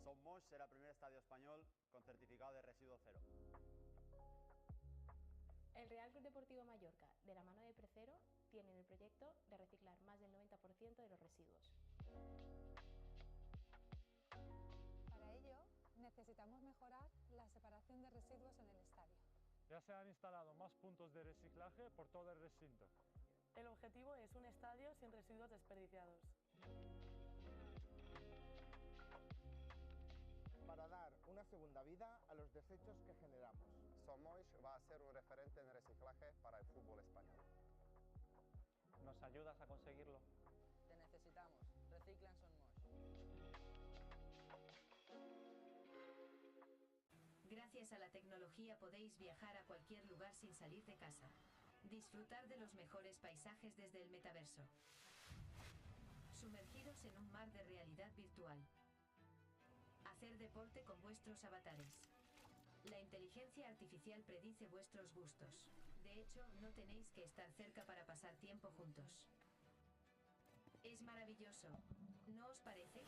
Somos será el primer estadio español con certificado de residuo cero. El Real Club Deportivo Mallorca, de la mano de Precero, tiene el proyecto de reciclar más del 90% de los residuos. Para ello, necesitamos mejorar la separación de residuos en el estadio. Ya se han instalado más puntos de reciclaje por todo el recinto. El objetivo es un estadio sin residuos desperdiciados. Para dar una segunda vida a los desechos que generamos. Somosh va a ser un referente en reciclaje para el fútbol español. ¿Nos ayudas a conseguirlo? Te necesitamos. Recicla en Sonmosh. Gracias a la tecnología podéis viajar a cualquier lugar sin salir de casa. Disfrutar de los mejores paisajes desde el metaverso. Sumergiros en un mar de realidad virtual. Hacer deporte con vuestros avatares. La inteligencia artificial predice vuestros gustos. De hecho, no tenéis que estar cerca para pasar tiempo juntos. Es maravilloso, ¿no os parece?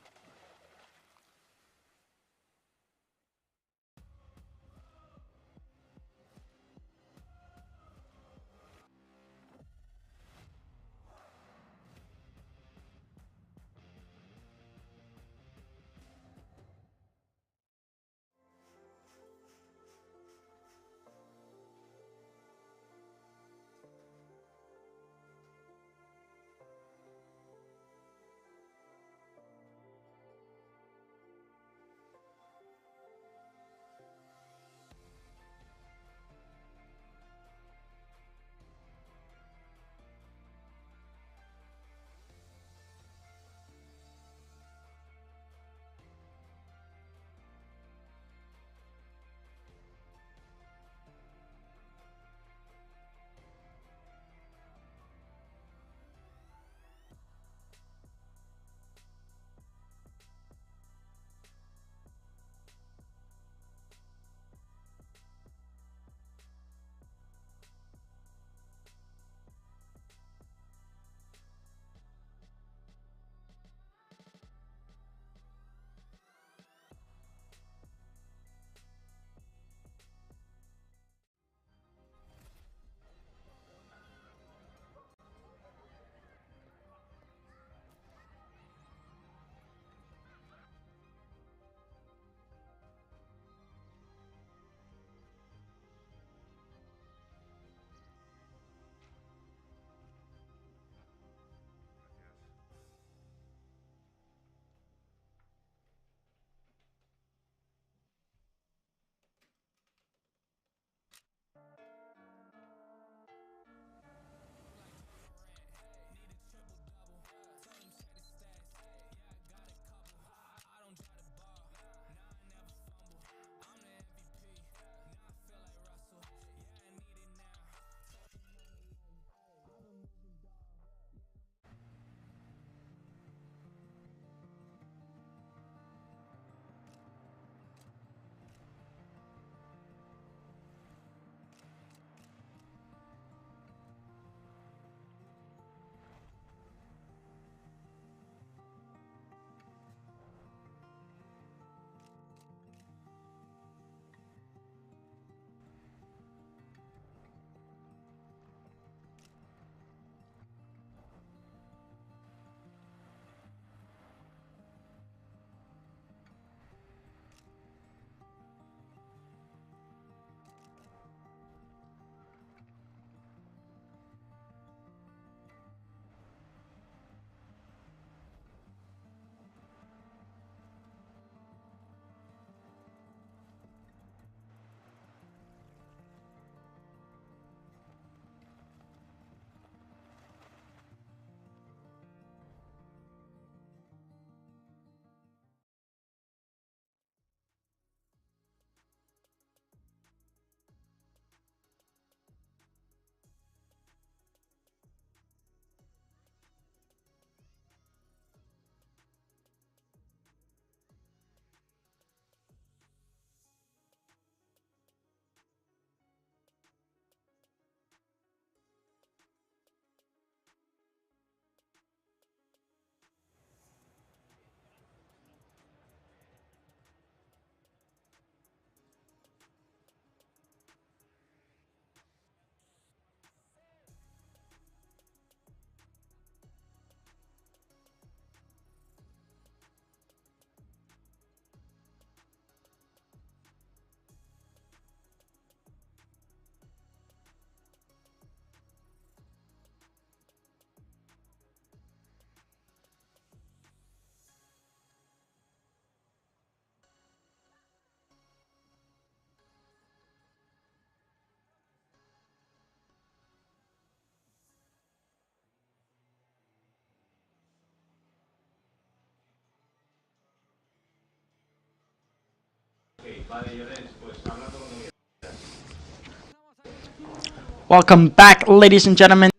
Welcome back, ladies and gentlemen,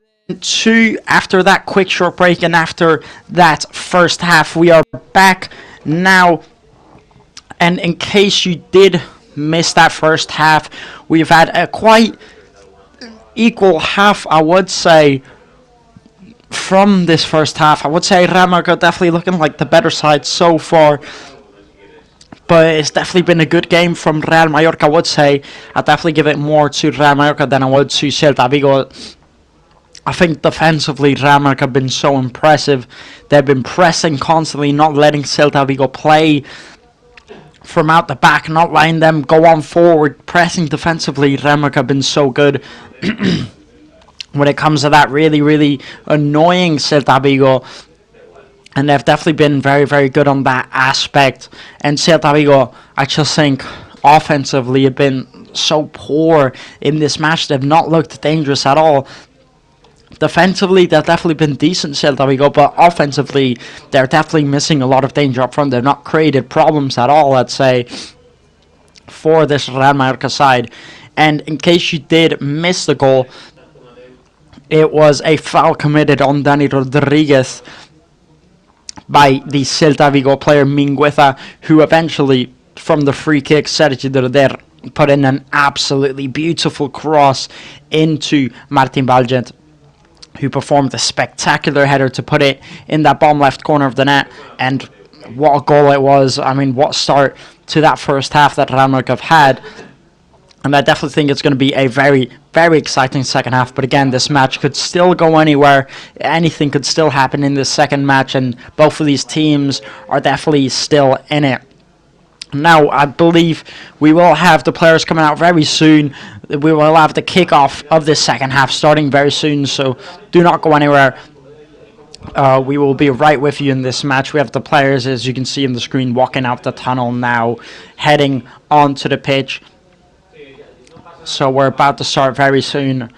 to after that quick short break and after that first half, we are back now. And in case you did miss that first half, we've had a quite equal half, I would say, from this first half. I would say Real Mallorca definitely looking like the better side so far. But it's definitely been a good game from Real Mallorca, I would say. I'd definitely give it more to Real Mallorca than I would to Celta Vigo. I think defensively, Real Mallorca have been so impressive. They've been pressing constantly, not letting Celta Vigo play from out the back, not letting them go on forward. Pressing defensively, Real Mallorca have been so good. When it comes to that, really, really annoying Celta Vigo. And they've definitely been very, very good on that aspect. And Celta Vigo, I just think, offensively have been so poor in this match. They've not looked dangerous at all. Defensively, they've definitely been decent, Celta Vigo, but offensively, they're definitely missing a lot of danger up front. They've not created problems at all, I'd say, for this Real Mallorca side. And in case you did miss the goal, it was a foul committed on Dani Rodriguez by the Celta Vigo player Mingueza, who eventually, from the free kick, Sergi Derder put in an absolutely beautiful cross into Martin Valgent, who performed a spectacular header to put it in that bottom left corner of the net. And what a goal it was. I mean, what start to that first half that Real Mallorca have had. And I definitely think it's going to be a very, very exciting second half. But again, this match could still go anywhere. Anything could still happen in this second match. And both of these teams are definitely still in it. Now, I believe we will have the players coming out very soon. We will have the kickoff of this second half starting very soon. So do not go anywhere. We will be right with you in this match. We have the players, as you can see on the screen, walking out the tunnel now, heading onto the pitch. So we're about to start very soon.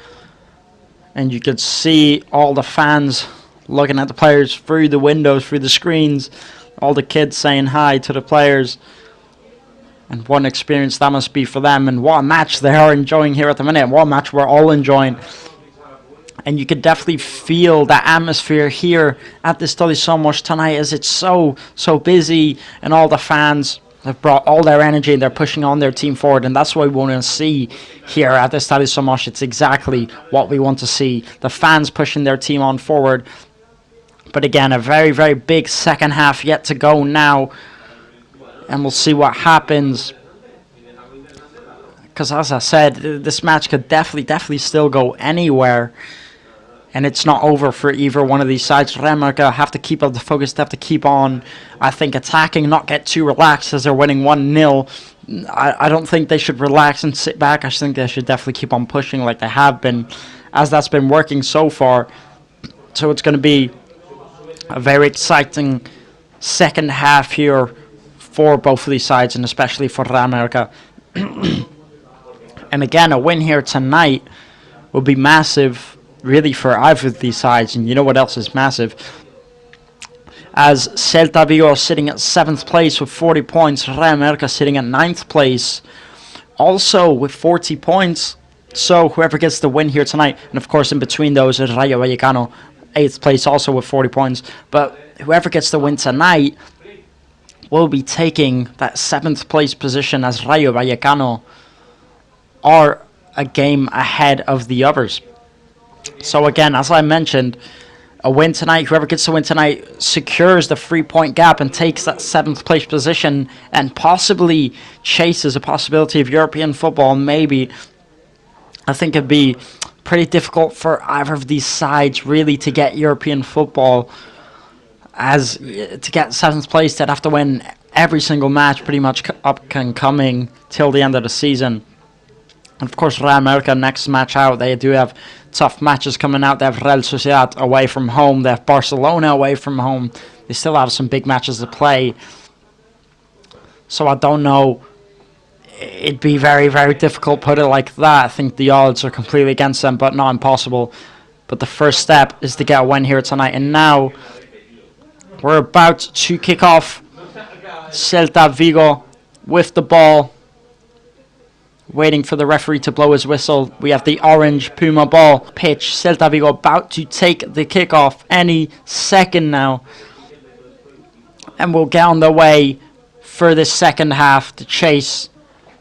And you can see all the fans looking at the players through the windows, through the screens. All the kids saying hi to the players. And what an experience that must be for them. And what a match they are enjoying here at the minute. What a match we're all enjoying. And you could definitely feel the atmosphere here at the Estadio Somos tonight, as it's so busy. And all the fans have brought all their energy and they're pushing on their team forward. And that's what we want to see here at the Estadio Somos. It's exactly what we want to see. The fans pushing their team on forward. But again, a very, very big second half yet to go now. And we'll see what happens. Because as I said, this match could definitely still go anywhere. And it's not over for either one of these sides. Real Mallorca have to keep up the focus. They have to keep on, I think, attacking, not get too relaxed as they're winning 1-0. I don't think they should relax and sit back. I think they should definitely keep on pushing like they have been, as that's been working so far. So it's going to be a very exciting second half here for both of these sides, and especially for Real Mallorca. And again, a win here tonight will be massive, really, for either of these sides. And you know what else is massive? As Celta Vigo sitting at 7th place with 40 points, Real Mallorca sitting at 9th place, also with 40 points. So whoever gets the win here tonight, and of course in between those is Rayo Vallecano, 8th place, also with 40 points. But whoever gets the win tonight will be taking that 7th place position, as Rayo Vallecano are a game ahead of the others. So again, as I mentioned, a win tonight, whoever gets the win tonight secures the 3-point gap and takes that 7th place position and possibly chases a possibility of European football. Maybe, I think it'd be pretty difficult for either of these sides really to get European football. As to get 7th place, they'd have to win every single match pretty much up and coming till the end of the season. And of course, Real Mallorca next match out, they do have tough matches coming out. They have Real Sociedad away from home. They have Barcelona away from home. They still have some big matches to play. So I don't know. It'd be very, very difficult, put it like that. I think the odds are completely against them, but not impossible. But the first step is to get a win here tonight. And now we're about to kick off. Celta Vigo with the ball waiting for the referee to blow his whistle. We have the orange Puma ball pitch. Celta Vigo about to take the kickoff any second now. And we'll get on the way for this second half to chase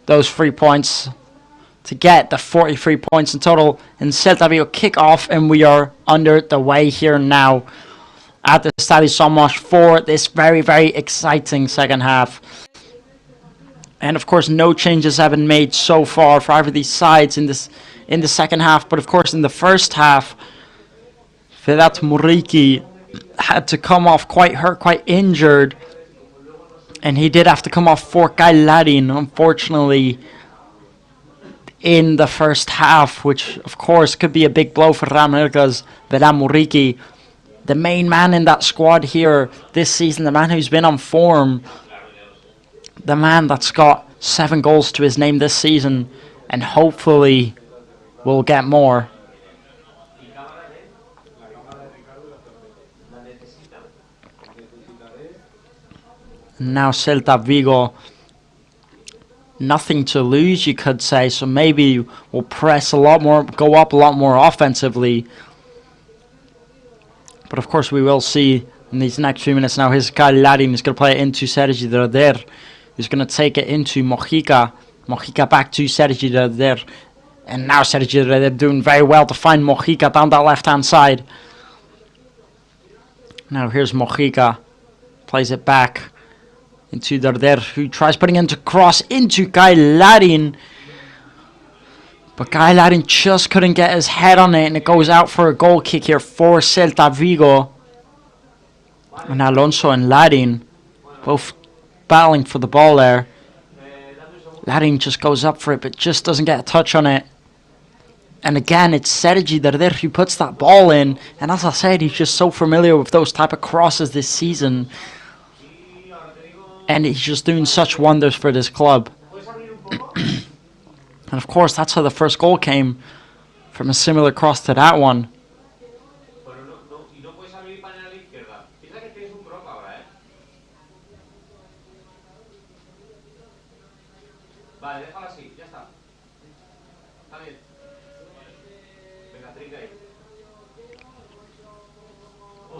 those 3 points, to get the 43 points in total. And Celta Vigo kick off, and we are under the way here now at the Estadio Somos for this very, very exciting second half. And of course, no changes have been made so far for either of these sides in the second half. But of course, in the first half, Vedat Muriqi had to come off quite hurt, quite injured. And he did have to come off for Kyle Larin, unfortunately, in the first half, which of course could be a big blow for Real Mallorca's Vedat Muriqi, the main man in that squad here this season, the man who's been on form, the man that's got 7 goals to his name this season, and hopefully will get more. Now Celta Vigo, nothing to lose, you could say, so maybe we'll press a lot more, go up a lot more offensively. But of course we will see in these next few minutes now. Here's Kyle Larin, who's going to play it into Sergi Roder, who's going to take it into Mojica. Mojica back to Sergi Roder. And now Sergi Roder doing very well to find Mojica down that left-hand side. Now here's Mojica. Plays it back into Roder, who tries putting it into cross into Kyle Larin. But Kyle Larin just couldn't get his head on it, and it goes out for a goal kick here for Celta Vigo. And Alonso and Larin both battling for the ball there. Larin just goes up for it, but just doesn't get a touch on it. And again, it's Sergi Roder who puts that ball in. And as I said, he's just so familiar with those type of crosses this season. And he's just doing such wonders for this club. And of course, that's how the first goal came, from a similar cross to that one. Vale, déjalo así, ya está. Está bien. Venga, trinca ahí.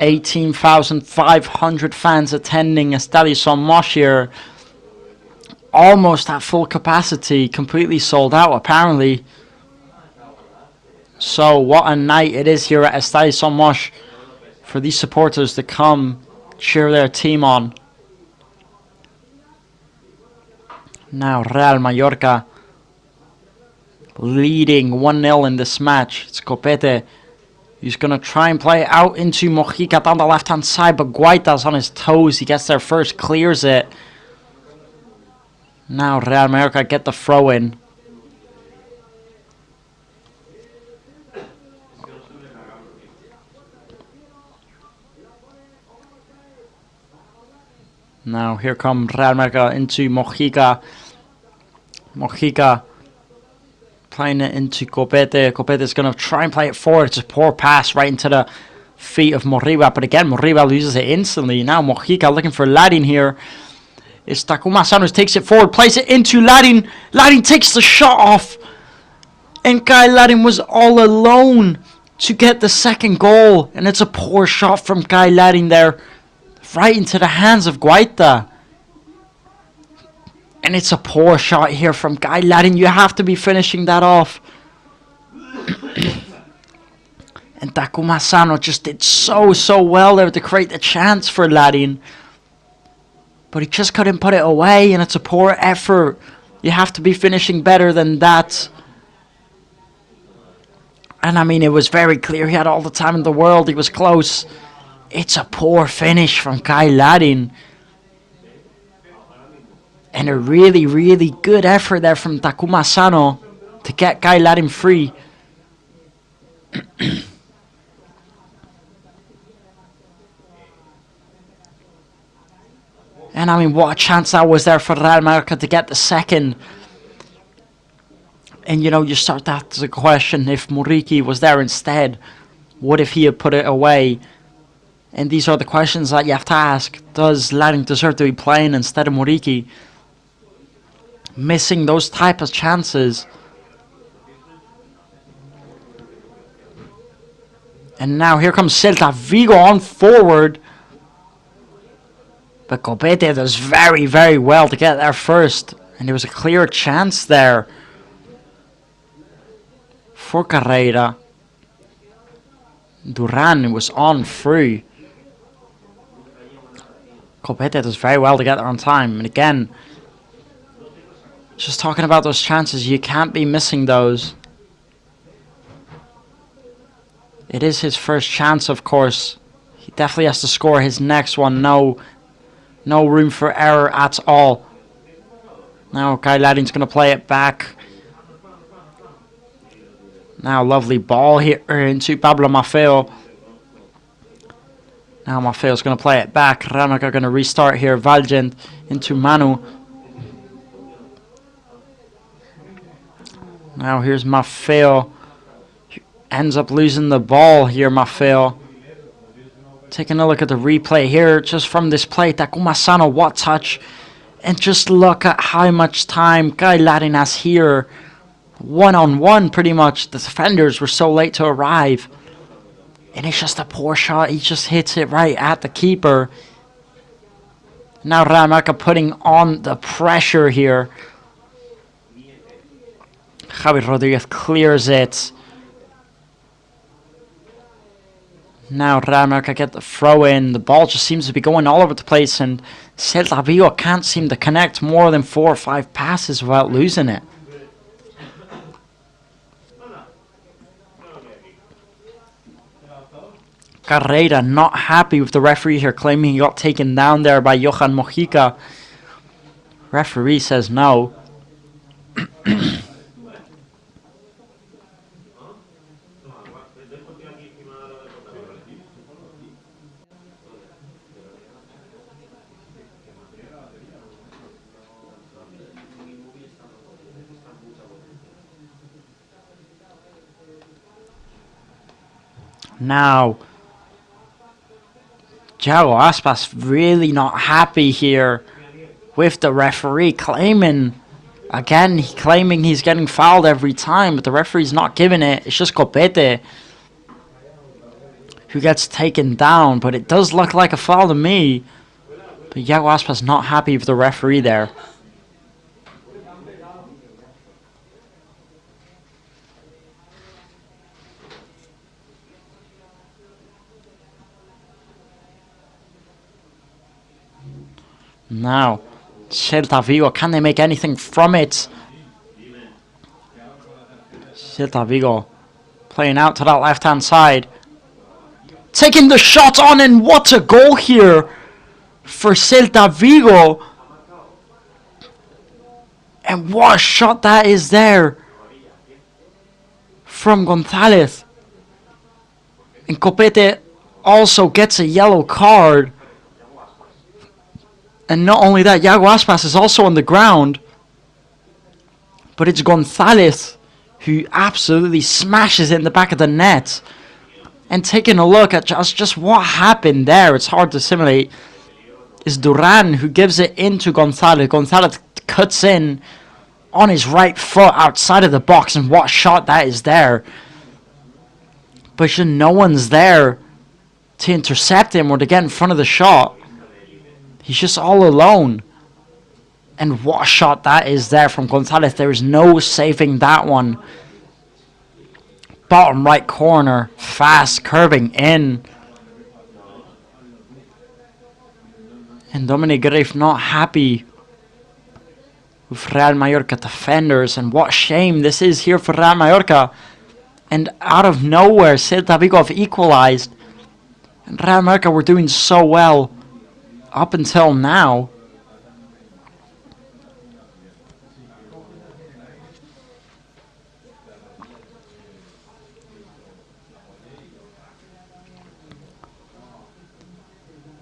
18,500 fans attending Estadio Somos here. Almost at full capacity, completely sold out apparently. So what a night it is here at Estadio Somos for these supporters to come cheer their team on. Now Real Mallorca leading 1-0 in this match. It's Copete who's going to try and play it out into Mojica down the left-hand side, but Guaita's on his toes. He gets there first, clears it. Now Real Mallorca get the throw in. Now here come Real Mallorca into Mojica. Mojica playing it into Copete. Copete is going to try and play it forward. It's a poor pass right into the feet of Moriba. But again, Moriba loses it instantly. Now Mojica looking for Larin here. It's Takuma Sanos takes it forward, plays it into Larin. Larin takes the shot off. And Kyle Larin was all alone to get the second goal. And it's a poor shot from Kyle Larin there, right into the hands of Guaita. And it's a poor shot here from Kyle Larin. You have to be finishing that off. And Takuma Sano just did so well there to create the chance for Larin. But he just couldn't put it away, and it's a poor effort. You have to be finishing better than that. And I mean, it was very clear he had all the time in the world. He was close. It's a poor finish from Kyle Larin. And a really good effort there from Takuma Sano to get Kyle Larin free. And I mean, what a chance that was there for Real Mallorca to get the second. And you know, you start to ask the question, if Muriqi was there instead, what if he had put it away? And these are the questions that you have to ask. Does Larin deserve to be playing instead of Muriqi? missing those type of chances. And now here comes Celta Vigo on forward. But Copete does very, very well to get there first. And there was a clear chance there for Carreira. Duran was on through. Copete does very well to get there on time. And again, just talking about those chances, you can't be missing those. It is his first chance, of course. He definitely has to score his next one. No room for error at all. Now Kailadin's going to play it back. Now lovely ball here into Pablo Maffeo. Now Maffeo's going to play it back. Ramaka going to restart here. Valgent into Manu. Now here's Maffeo. Ends up losing the ball here, Maffeo. Taking a look at the replay here, just from this play. Takuma Sano, what touch. And just look at how much time Kailadin has here. One-on-one, pretty much. The defenders were so late to arrive. And it's just a poor shot. He just hits it right at the keeper. Now Ramaka putting on the pressure here. Javi Rodriguez clears it. Now Ramaka get the throw in. The ball just seems to be going all over the place, and Celta Vigo can't seem to connect more than 4 or 5 passes without losing it. Carreira not happy with the referee here, claiming he got taken down there by Johan Mojica. Referee says no. Now, Thiago Aspas really not happy here with the referee, claiming he's getting fouled every time, but the referee's not giving it. It's just Copete who gets taken down, but it does look like a foul to me. But Thiago Aspas not happy with the referee there. Now, Celta Vigo, can they make anything from it? Celta Vigo playing out to that left-hand side. Taking the shot on, and what a goal here for Celta Vigo. And what a shot that is there from Gonzalez. And Copete also gets a yellow card. And not only that, Thiago Aspas is also on the ground. But it's Gonzalez who absolutely smashes it in the back of the net. And taking a look at just what happened there, it's hard to simulate, is Duran who gives it into Gonzalez. Gonzalez cuts in on his right foot outside of the box, and what shot that is there. But no one's there to intercept him or to get in front of the shot. He's just all alone. And what a shot that is there from Gonzalez. There is no saving that one. Bottom right corner. Fast curving in. And Dominic Greif not happy with Real Mallorca defenders. And what shame this is here for Real Mallorca. And out of nowhere, Celta Vigo have equalized. And Real Mallorca were doing so well up until now.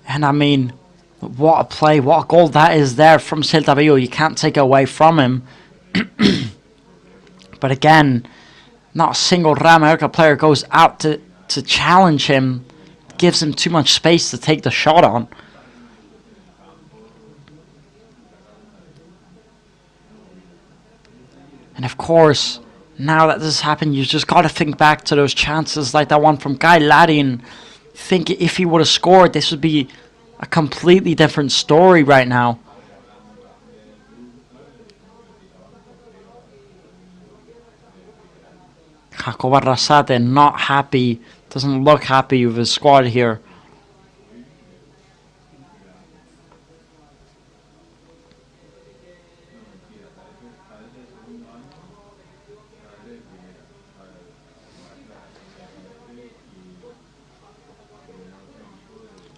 And I mean, what a play, what a goal that is there from Celta Vigo. You can't take it away from him. But again, not a single Real Mallorca player goes out to challenge him. Gives him too much space to take the shot on. And of course, now that this has happened, you just got to think back to those chances like that one from Guy Laddin. Think if he would have scored, this would be a completely different story right now. Jacob Arrasate not happy. Doesn't look happy with his squad here.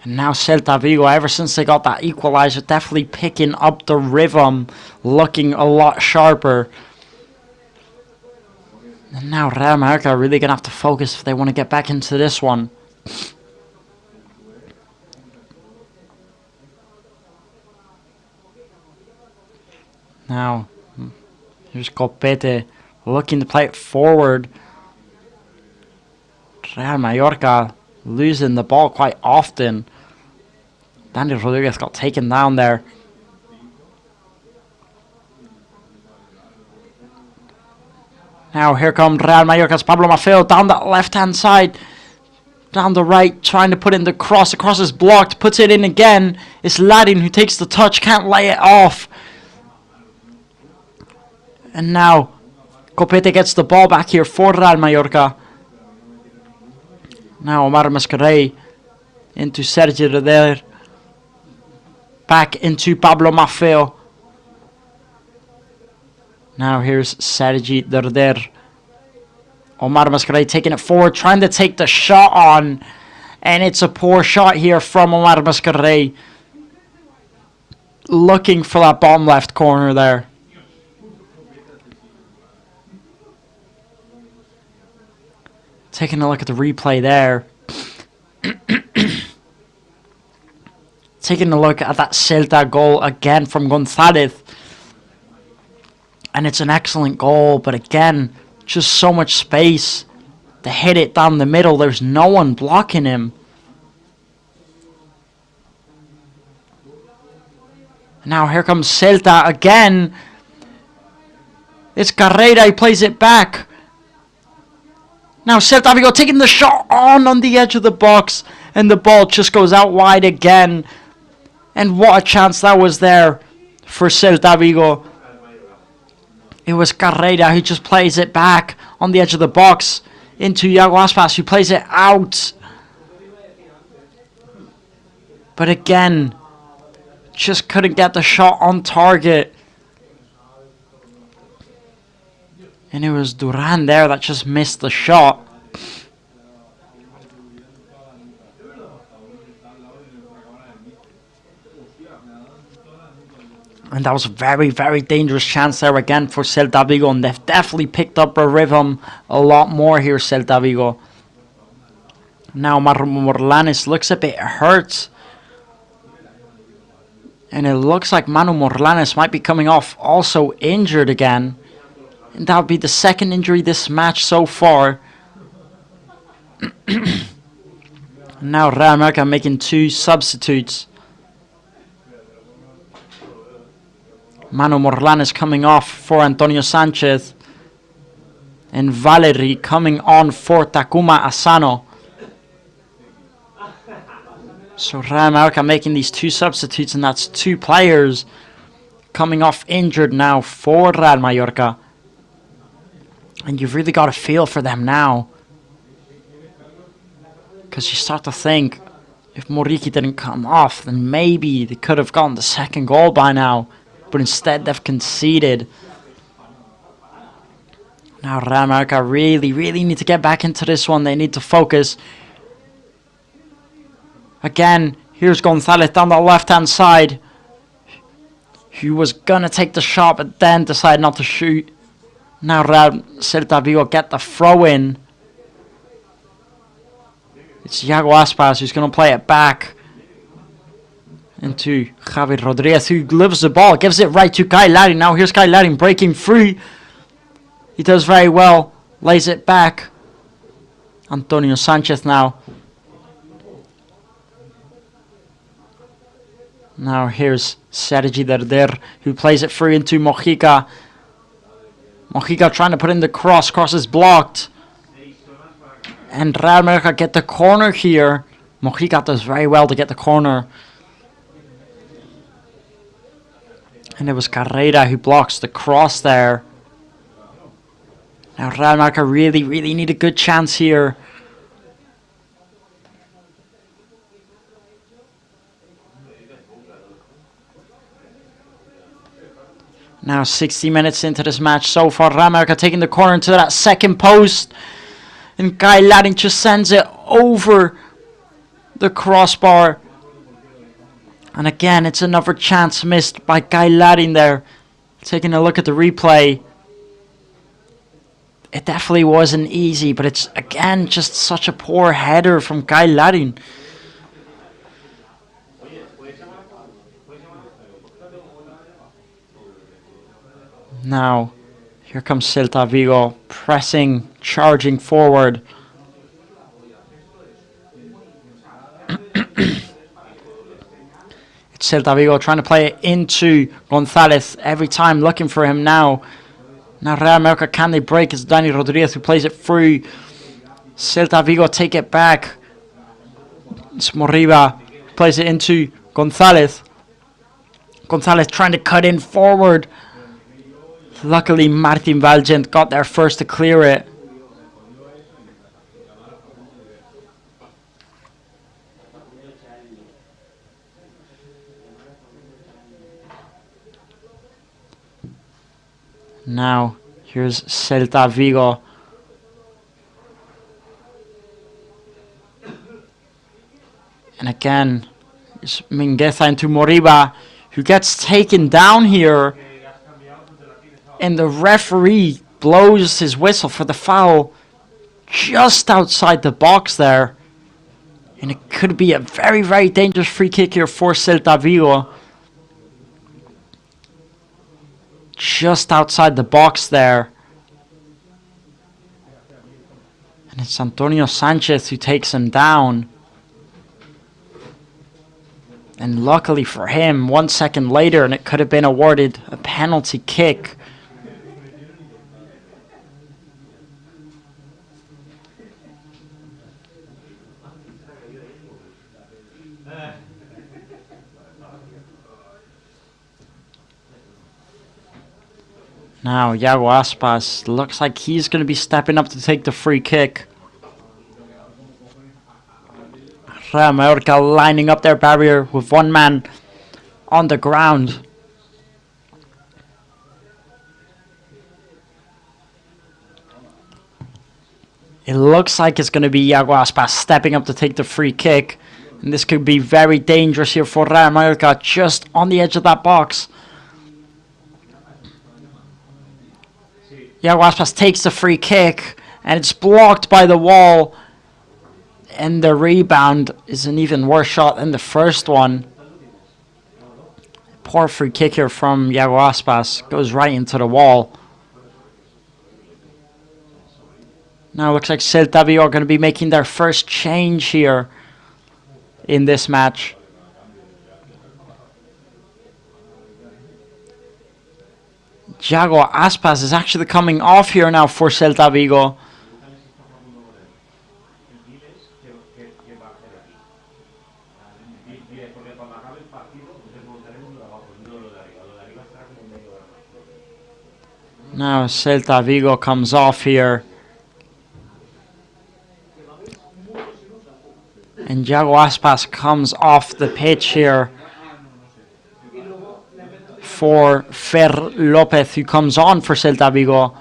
And now Celta Vigo, ever since they got that equaliser, definitely picking up the rhythm, looking a lot sharper. And now Real Mallorca are really going to have to focus if they want to get back into this one. Now, here's Copete looking to play it forward. Real Mallorca losing the ball quite often. Daniel Rodriguez got taken down there. Now here comes Real Mallorca's Pablo Maffeo down that left-hand side. Down the right, trying to put in the cross. The cross is blocked, puts it in again. It's Laddin who takes the touch, can't lay it off. And now Copete gets the ball back here for Real Mallorca. Now Omar Mascarell into Sergi Roder. Back into Pablo Maffeo. Now here's Sergi Roder. Omar Mascarell taking it forward, trying to take the shot on. And it's a poor shot here from Omar Mascarell. Looking for that bottom left corner there. Taking a look at the replay there. Taking a look at that Celta goal again from Gonzalez. And it's an excellent goal, but again, just so much space to hit it down the middle. There's no one blocking him. Now here comes Celta again. It's Carrera, he plays it back. Now Celta Vigo taking the shot on the edge of the box. And the ball just goes out wide again. And what a chance that was there for Celta Vigo. It was Carrera who just plays it back on the edge of the box into Iago Aspas, who plays it out. But again, just couldn't get the shot on target. And it was Duran there that just missed the shot. And that was a very, very dangerous chance there again for Celta Vigo. And they've definitely picked up a rhythm a lot more here, Celta Vigo. Now Morlanes looks a bit hurt. And it looks like Manu Morlanes might be coming off also injured again. And that would be the second injury this match so far. Now Real Mallorca making two substitutes. Manu Morlanes coming off for Antonio Sanchez. And Valery coming on for Takuma Asano. So Real Mallorca making these two substitutes, and that's two players coming off injured now for Real Mallorca. And you've really got a feel for them now. Because you start to think, if Moriki didn't come off, then maybe they could have gotten the second goal by now. But instead they've conceded. Now Real Mallorca really, really need to get back into this one. They need to focus. Again, here's Gonzalez down the left-hand side. He was going to take the shot, but then decided not to shoot. Now Real Celta Vigo get the throw in. It's Iago Aspas who's going to play it back into Javi Rodriguez, who lifts the ball, gives it right to Kai Laddin. Now here's Kai Laddin breaking free. He does very well, lays it back. Antonio Sanchez now. Now here's Sergi Derder, who plays it free into Mojica. Mojica trying to put in the cross. Cross is blocked. And Real Mallorca get the corner here. Mojica does very well to get the corner. And it was Carrera who blocks the cross there. Now Real Mallorca really need a good chance here. Now 60 minutes into this match so far. Real Mallorca taking the corner into that second post. And Guy Ladding just sends it over the crossbar. And again, it's another chance missed by Guy Ladding there. Taking a look at the replay. It definitely wasn't easy, but it's again just such a poor header from Guy Ladding. Now, here comes Celta Vigo, pressing, charging forward. It's Celta Vigo trying to play it into Gonzalez every time, looking for him now. Now Real Mallorca, can they break? It's Dani Rodriguez who plays it through. Celta Vigo take it back. It's Moriba, plays it into Gonzalez. Gonzalez trying to cut in forward. Luckily, Martin Valgent got there first to clear it. Now, here's Celta Vigo. And again, it's Mingueza into Moriba, who gets taken down here. And the referee blows his whistle for the foul just outside the box there. And it could be a very dangerous free kick here for Celta Vigo. Just outside the box there. And it's Antonio Sanchez who takes him down. And luckily for him, 1 second later, and it could have been awarded a penalty kick. Now, Iago Aspas looks like he's going to be stepping up to take the free kick. Real Mallorca lining up their barrier with one man on the ground. It looks like it's going to be Iago Aspas stepping up to take the free kick. And this could be very dangerous here for Real Mallorca, just on the edge of that box. Iago Aspas takes the free kick, and it's blocked by the wall. And the rebound is an even worse shot than the first one. Poor free kick here from Iago Aspas. Goes right into the wall. Now it looks like Celta Vigo are going to be making their first change here in this match. Iago Aspas is actually coming off here now for Celta Vigo. Now Celta Vigo comes off here. And Iago Aspas comes off the pitch here for Fer Lopez, who comes on for Celta Vigo.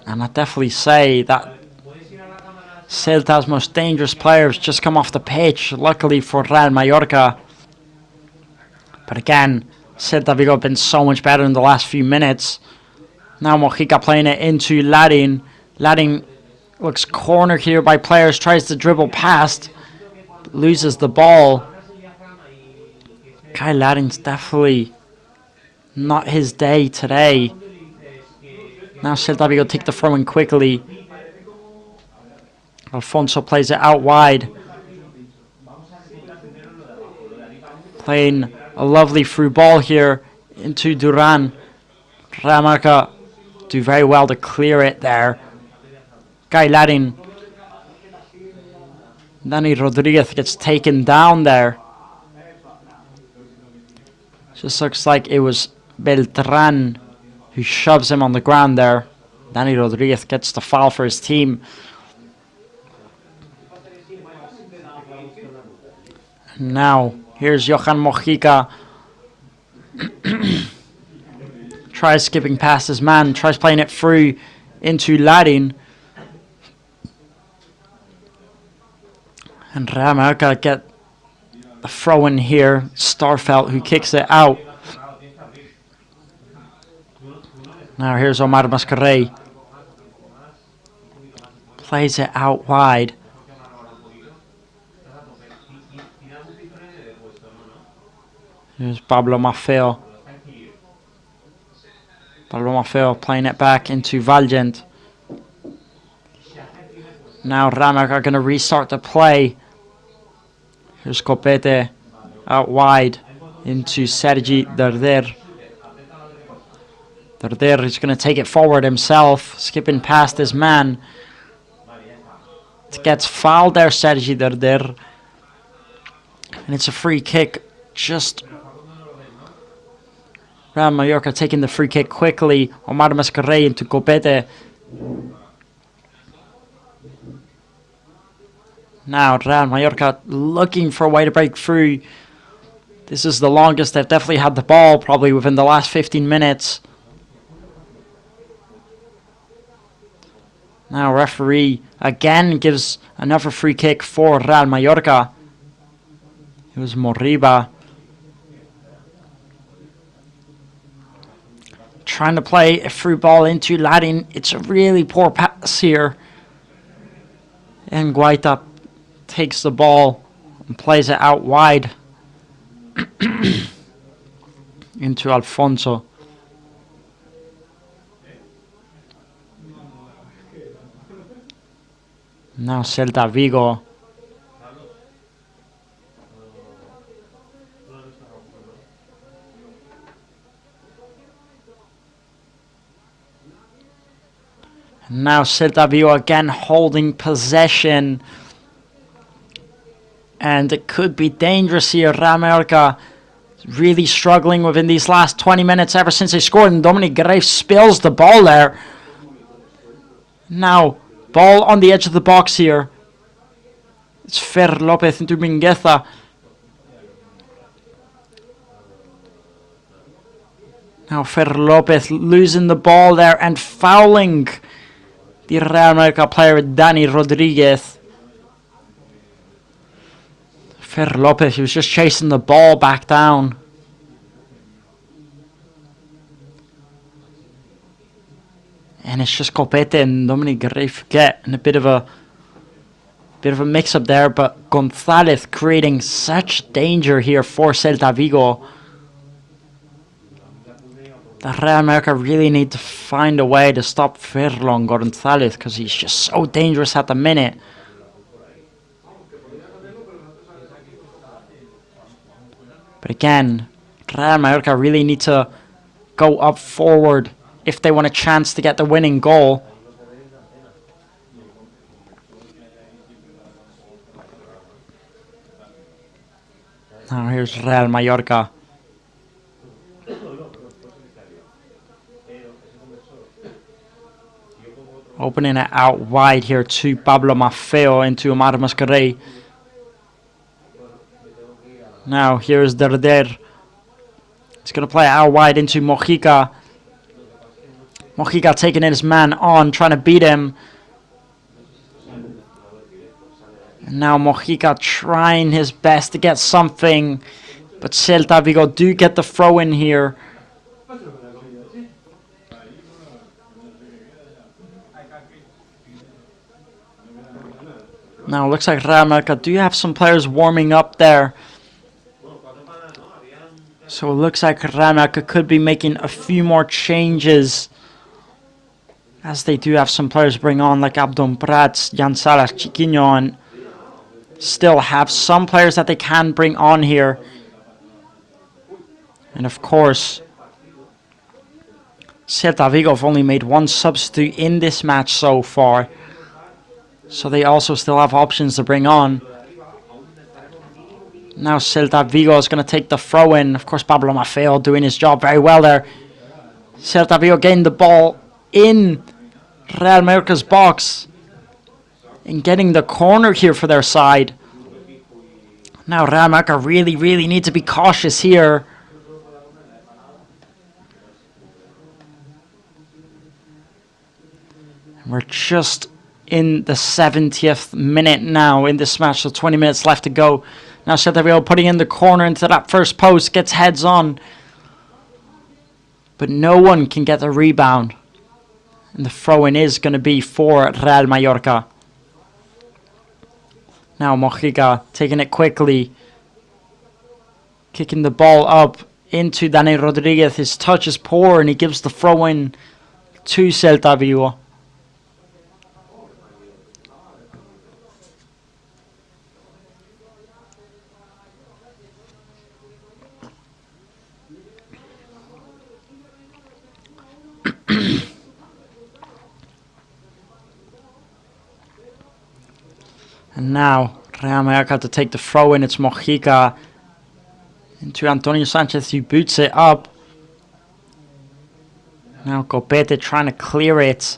And I'd definitely say that Celta's most dangerous players just come off the pitch, luckily for Real Mallorca. But again, Celta Vigo have been so much better in the last few minutes. Now Mojica playing it into Ladding. Ladding looks cornered here by players, tries to dribble past, loses the ball. Guy Ladding's definitely not his day today. Now Celta Vigo take the throw in quickly. Alfonso plays it out wide. Playing a lovely through ball here into Duran. Real Mallorca do very well to clear it there. Guy Larin. Dani Rodriguez gets taken down there. Just looks like it was Beltran who shoves him on the ground there. Dani Rodriguez gets the foul for his team. Now, here's Johan Mojica. Tries skipping past his man. Tries playing it through into Larin. And Real Mallorca get the throw in here. Starfelt who kicks it out. Now here's Omar Mascarell. Plays it out wide. Here's Pablo Maffeo. Pablo Maffeo playing it back into Valgent. Now Real Mallorca are going to restart the play. Here's Copete out wide into Sergi Darder. Darder is going to take it forward himself, skipping past his man. It gets fouled there, Sergi Darder. And it's a free kick. Just Real Mallorca taking the free kick quickly. Omar Mascarell into Copete. Now Real Mallorca looking for a way to break through. This is the longest they've definitely had the ball, probably within the last 15 minutes. Now referee again gives another free kick for Real Mallorca. It was Moriba. Trying to play a through ball into Larin. It's a really poor pass here. And Guaita takes the ball and plays it out wide into Alfonso. Now Celta Vigo. Now Celta Vigo again holding possession. And it could be dangerous here. Real Mallorca really struggling within these last 20 minutes ever since they scored. And Dominic Greif spills the ball there. Now, ball on the edge of the box here. It's Fer Lopez into Mingueza. Now Fer Lopez losing the ball there and fouling the Real Mallorca player Dani Rodriguez. Fer Lopez, he was just chasing the ball back down. And it's just Copete and Dominic Greif getting a bit of a mix-up there, but Gonzalez creating such danger here for Celta Vigo. The Real Mallorca really need to find a way to stop Ferlon Gonzalez because he's just so dangerous at the minute. But again, Real Mallorca really need to go up forward if they want a chance to get the winning goal. Now here's Real Mallorca. Opening it out wide here to Pablo Maffeo into Omar Mascarell. Now here's Darder. He's going to play it out wide into Mojica. Mojica taking his man on, trying to beat him. And now Mojica trying his best to get something. But Celta Vigo do get the throw in here. Now it looks like Real Mallorca do have some players warming up there. So it looks like Real Mallorca could be making a few more changes as they do have some players bring on like Abdon Prats, Jan Salas, Chiquinho, and still have some players that they can bring on here. And of course, Celta Vigo have only made one substitute in this match so far, so they also still have options to bring on. Now Celta Vigo is going to take the throw in. Of course, Pablo Maffeo doing his job very well there. Celta Vigo getting the ball in Real Mallorca's box and getting the corner here for their side. Now Real Mallorca really need to be cautious here. We're just in the 70th minute now in this match, so 20 minutes left to go. Now Celta Vigo putting in the corner into that first post, gets heads on. But no one can get the rebound. And the throw-in is going to be for Real Mallorca. Now Mojica taking it quickly. Kicking the ball up into Dani Rodriguez. His touch is poor and he gives the throw-in to Celta Vigo. And now Real Mallorca to take the throw in. It's Mojica into Antonio Sanchez who boots it up. Now Copete trying to clear it.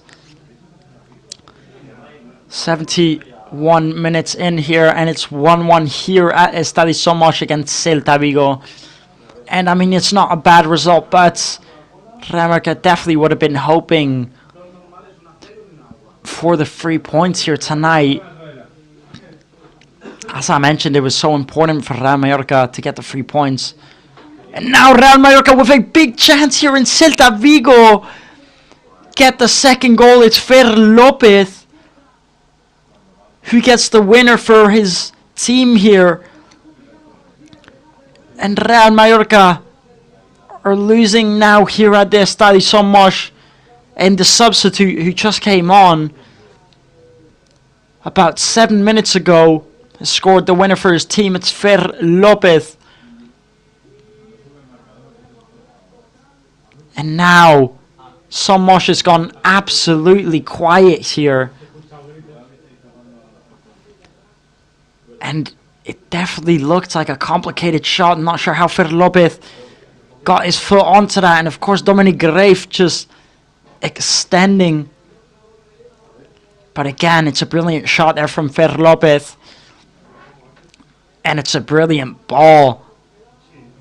71 minutes in here, and it's 1-1 here at Estadio Somos against Celta Vigo. And I mean, it's not a bad result, but Real Mallorca definitely would have been hoping for the 3 points here tonight. As I mentioned, it was so important for Real Mallorca to get the 3 points. And now Real Mallorca with a big chance here in Celta Vigo. Get the second goal. It's Fer Lopez who gets the winner for his team here. And Real Mallorca are losing now here at the Estadio Somos. And the substitute who just came on about 7 minutes ago has scored the winner for his team. It's Fer Lopez. And now Somos has gone absolutely quiet here. And it definitely looked like a complicated shot. I'm not sure how Fer Lopez got his foot onto that. And of course Dominic Graef just extending. But again, it's a brilliant shot there from Fer Lopez. And it's a brilliant ball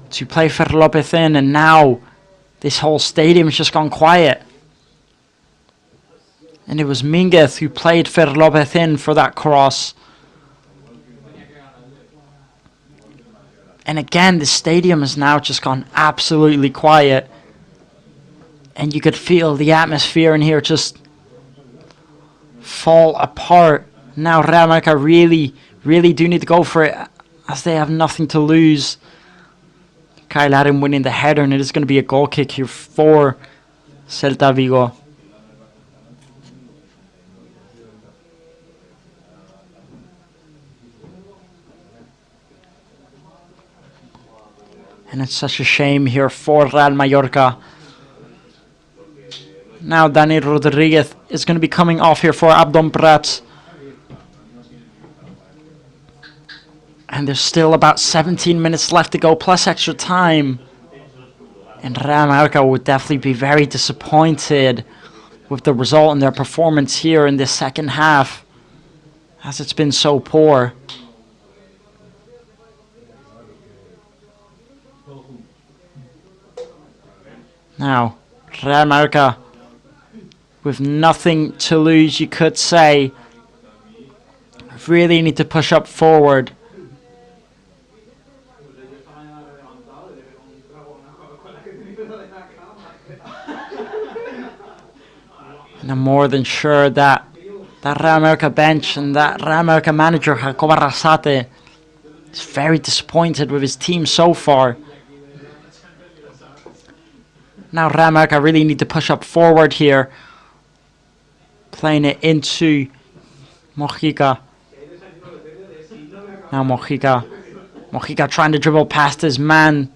to play Fer Lopez in. And now this whole stadium has just gone quiet. And it was Minguez who played Fer Lopez in for that cross. And again, the stadium has now just gone absolutely quiet. And you could feel the atmosphere in here just fall apart. Now Real Mallorca really do need to go for it, as they have nothing to lose. Kyle Adam winning the header, and it is going to be a goal kick here for Celta Vigo. And it's such a shame here for Real Mallorca. Now Dani Rodriguez is going to be coming off here for Abdon Prats. And there's still about 17 minutes left to go, plus extra time. And Real Mallorca would definitely be very disappointed with the result and their performance here in this second half, as it's been so poor. Now, Real Mallorca with nothing to lose, you could say, really need to push up forward. And I'm more than sure that that Real Mallorca bench and that Real Mallorca manager, Jacob Arrasate, is very disappointed with his team so far. Now Real Mallorca really need to push up forward here. Playing it into Mojica. Now Mojica trying to dribble past his man.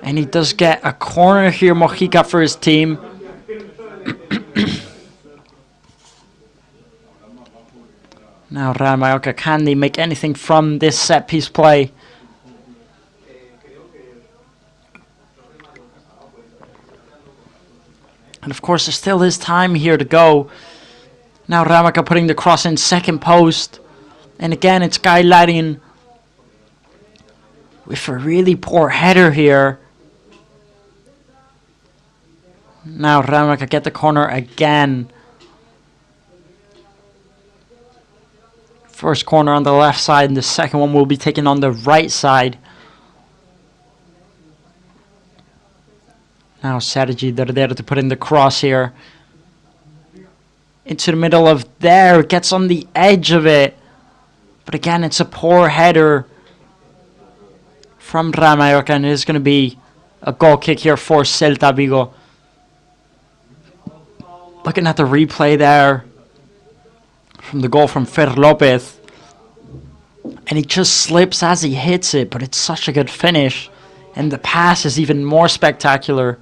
And he does get a corner here, Mojica, for his team. Now Real Mallorca, can they make anything from this set piece play? And of course there still is time here to go. Now Real Mallorca putting the cross in second post. And again it's Gailarian with a really poor header here. Now Real Mallorca get the corner again. First corner on the left side, and the second one will be taken on the right side. Now Sergi, they're there to put in the cross here. Into the middle of there, gets on the edge of it. But again, it's a poor header from Real Mallorca, and it is going to be a goal kick here for Celta Vigo. Looking at the replay there from the goal from Fer Lopez, and he just slips as he hits it, but it's such a good finish, and the pass is even more spectacular.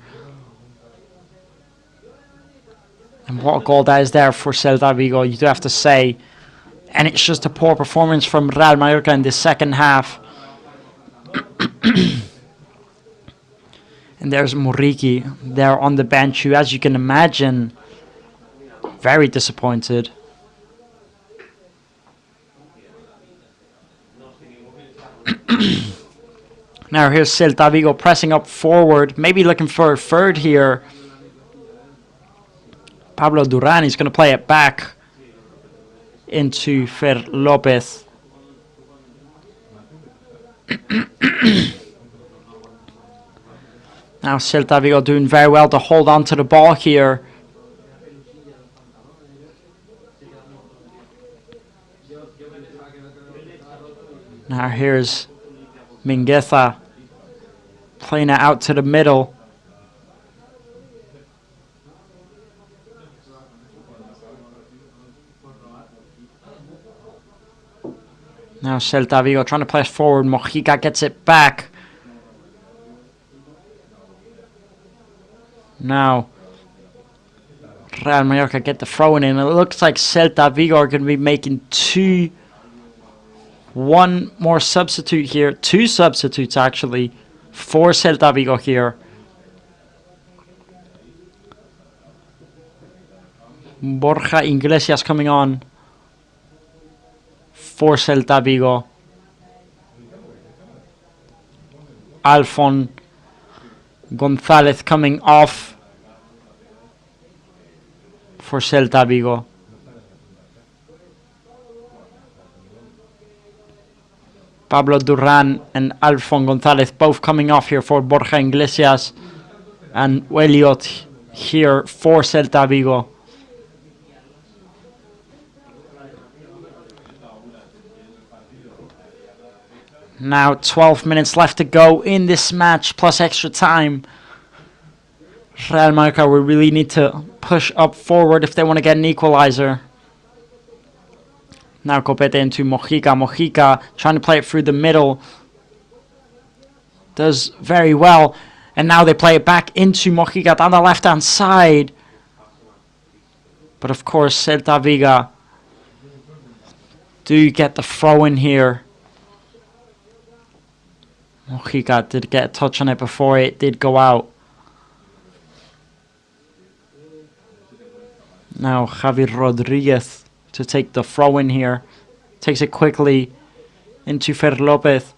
And what a goal that is there for Celta Vigo, you do have to say. And it's just a poor performance from Real Mallorca in the second half. And there's Muriqi there on the bench, who, as you can imagine, very disappointed. Now here's Celta Vigo pressing up forward, maybe looking for a third here. Pablo Duran is going to play it back into Fer Lopez. Now Celta Vigo doing very well to hold on to the ball here. Now here's Mingueza playing it out to the middle. Now Celta Vigo trying to press forward. Mojica gets it back. Now Real Mallorca get the throw in. It looks like Celta Vigo are going to be making one more substitute here. Two substitutes actually for Celta Vigo here. Borja Iglesias coming on for Celta Vigo. Alfon González coming off for Celta Vigo. Pablo Duran and Alfon González both coming off here for Borja Iglesias, and Elliot here for Celta Vigo. Now 12 minutes left to go in this match, plus extra time. Real Mallorca will really need to push up forward if they want to get an equalizer. Now Copete into Mojica. Mojica trying to play it through the middle. Does very well. And now they play it back into Mojica down the left-hand side. But of course, Celta Vigo do get the throw in here. Mojica did get a touch on it before it did go out. Now Javi Rodriguez to take the throw in here. Takes it quickly into Fer Lopez.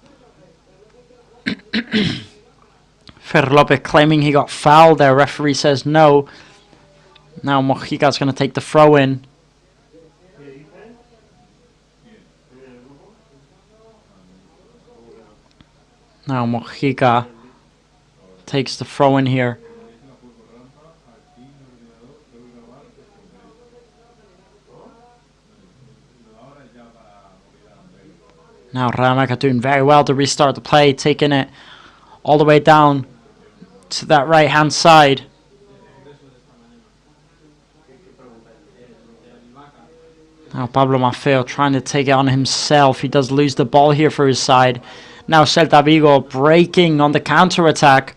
Fer Lopez claiming he got fouled there. Referee says no. Now Mojica's going to take the throw in. Now Mojica takes the throw in here. Now Real Mallorca doing very well to restart the play, taking it all the way down to that right hand side. Now Pablo Maffeo trying to take it on himself. He does lose the ball here for his side. Now Celta Vigo breaking on the counter-attack.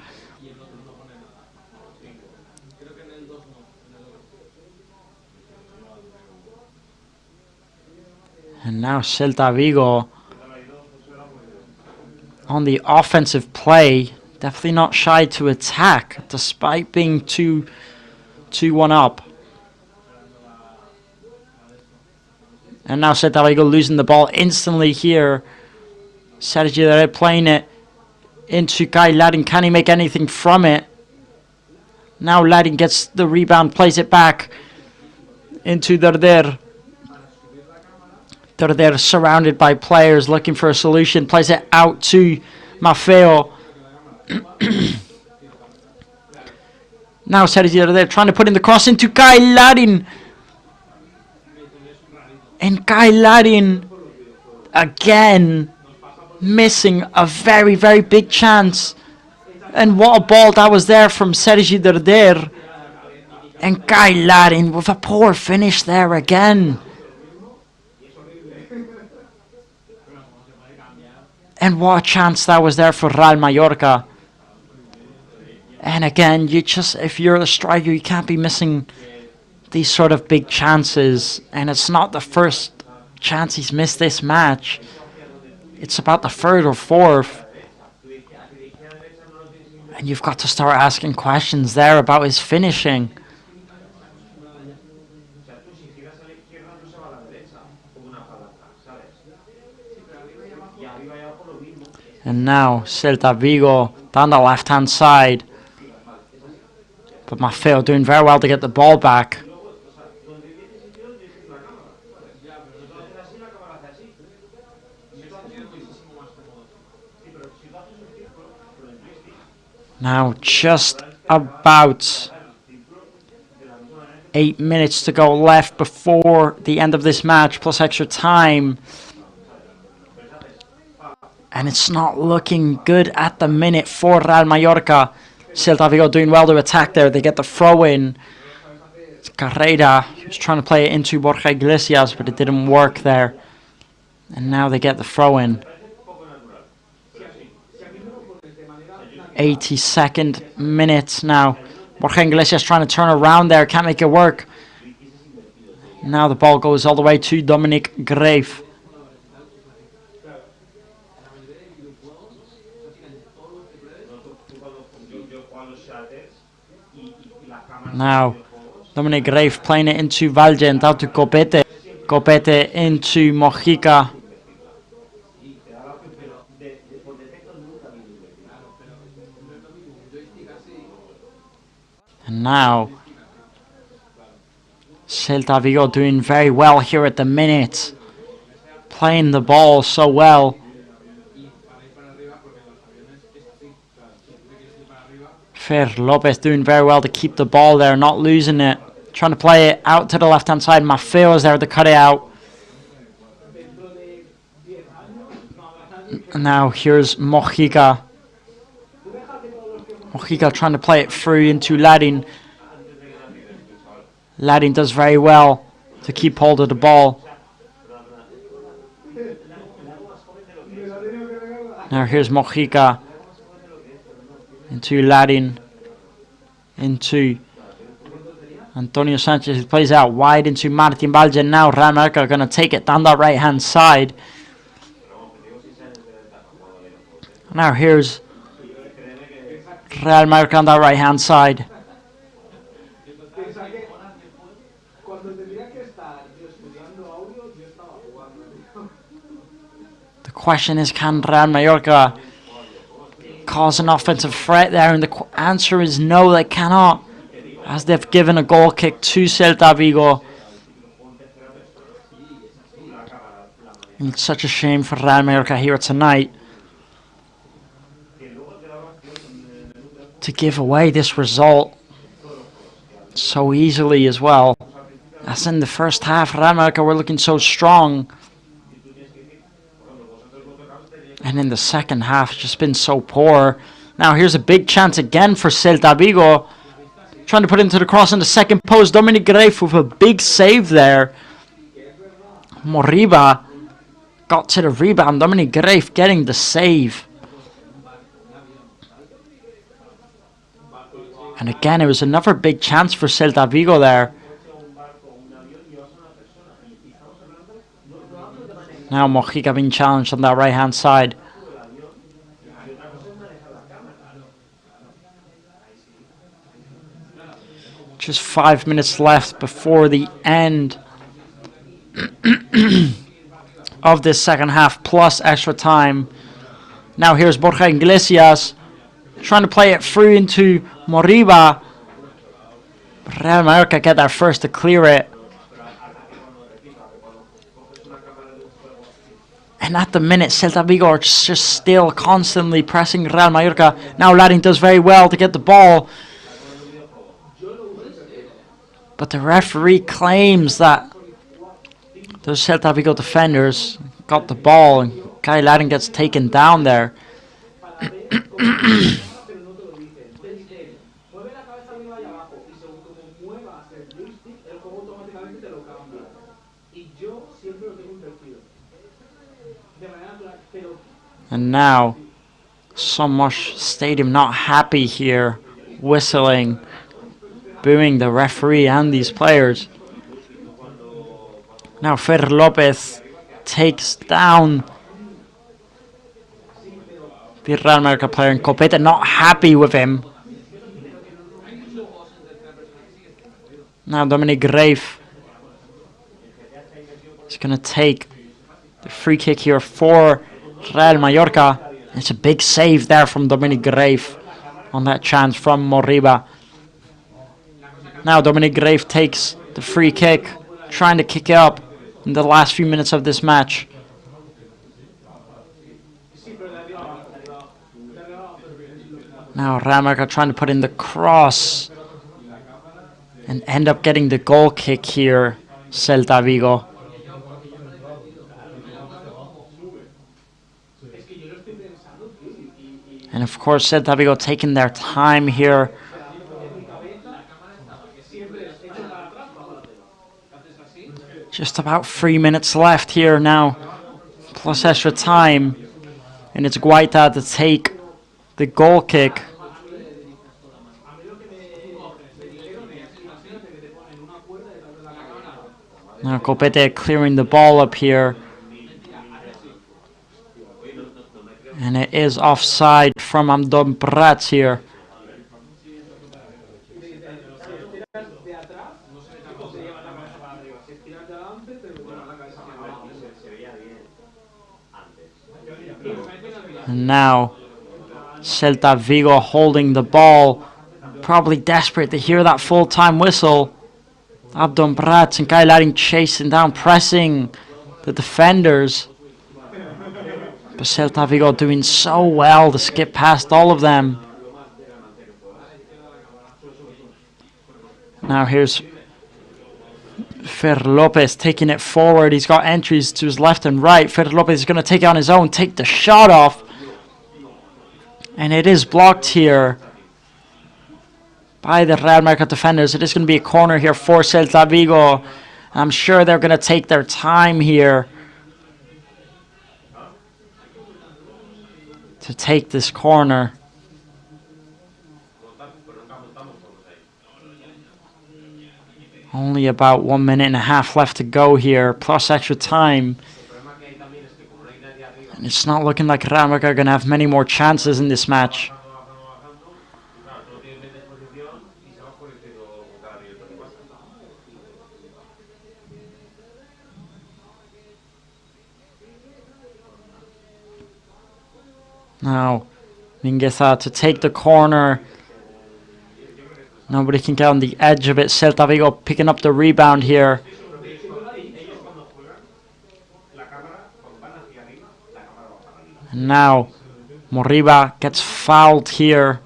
And now Celta Vigo on the offensive play. Definitely not shy to attack, despite being 2-1 up. And now Celta Vigo losing the ball instantly here. Sergio Derder playing it into Kai Ladin. Can he make anything from it? Now Ladin gets the rebound, plays it back into Derder. Derder surrounded by players looking for a solution. Plays it out to Maffeo. Now Sergio Derder trying to put in the cross into Kai Ladin. And Kai Ladin again missing a very, very big chance. And what a ball that was there from Sergi Derder. And Kai Ladin with a poor finish there again. And what a chance that was there for Real Mallorca. And again, if you're a striker, you can't be missing these sort of big chances. And it's not the first chance he's missed this match. It's about the third or fourth. And you've got to start asking questions there about his finishing. And now Celta Vigo down the left-hand side. But Maffeo doing very well to get the ball back. Now just about 8 minutes to go left before the end of this match, plus extra time. And it's not looking good at the minute for Real Mallorca. Celta Vigo doing well to attack there. They get the throw in. It's Carrera. He was trying to play it into Borja Iglesias, but it didn't work there. And now they get the throw in. 82nd minute now. Borja Iglesias trying to turn around there. Can't make it work. Now the ball goes all the way to Dominic Grave. Now Dominic Grave playing it into Valgent, out to Copete. Copete into Mojica. And now Celta Vigo doing very well here at the minute. Playing the ball so well. Fer Lopez doing very well to keep the ball there, not losing it. Trying to play it out to the left-hand side. Maffeo is there to cut it out. And now here's Mojica. Mojica trying to play it through into Ladin. Ladin does very well to keep hold of the ball. Now here's Mojica. Into Ladin. Into Antonio Sanchez. He plays out wide into Martin Valgen. Now Real Mallorca are going to take it down that right hand side. Now here's Real Mallorca on that right hand side. The question is, can Real Mallorca cause an offensive threat there? And the answer is no, they cannot, as they've given a goal kick to Celta Vigo. And it's such a shame for Real Mallorca here tonight to give away this result so easily as well. As in the first half, Real Mallorca were looking so strong. And in the second half, it's just been so poor. Now here's a big chance again for Celta Vigo. Trying to put into the cross in the second post. Dominic Grave with a big save there. Moriba got to the rebound. Dominic Grave getting the save. And again, it was another big chance for Celta Vigo there. Now Mojica being challenged on that right-hand side. Just 5 minutes left before the end of this second half, plus extra time. Now here's Borja Iglesias trying to play it through into Moriba. Real Mallorca get there first to clear it. And at the minute, Celta Vigo are just still constantly pressing Real Mallorca. Now Larin does very well to get the ball. But the referee claims that those Celta Vigo defenders got the ball and Kai Larin gets taken down there. And now, Somos Stadium not happy here, whistling, booing the referee and these players. Now Fer Lopez takes down the Real Mallorca player, and Copete not happy with him. Now Dominic Grave is going to take the free kick here for Real Mallorca. It's a big save there from Dominic Grave on that chance from Moriba. Now Dominic Grave takes the free kick, trying to kick it up in the last few minutes of this match. Now Real Mallorca trying to put in the cross and end up getting the goal kick here, Celta Vigo. And of course, Celta Vigo taking their time here. Just about 3 minutes left here now, plus extra time. And it's Guaita to take the goal kick. Now Copete clearing the ball up here. And it is offside from Amdon Prats here. And now Celta Vigo holding the ball, probably desperate to hear that full-time whistle. Abdon Prats and Kai Larin chasing down, pressing the defenders. But Celta Vigo doing so well to skip past all of them. Now here's Fer Lopez taking it forward. He's got entries to his left and right. Fer Lopez is going to take it on his own, take the shot off. And it is blocked here by the Real Mallorca defenders. It is going to be a corner here for Celta Vigo. I'm sure they're going to take their time here to take this corner. Only about 1 minute and a half left to go here, plus extra time. And it's not looking like Real Mallorca are going to have many more chances in this match. Now, Mingueza to take the corner. Nobody can get on the edge of it. Celta Vigo picking up the rebound here. And now, Moriba gets fouled here.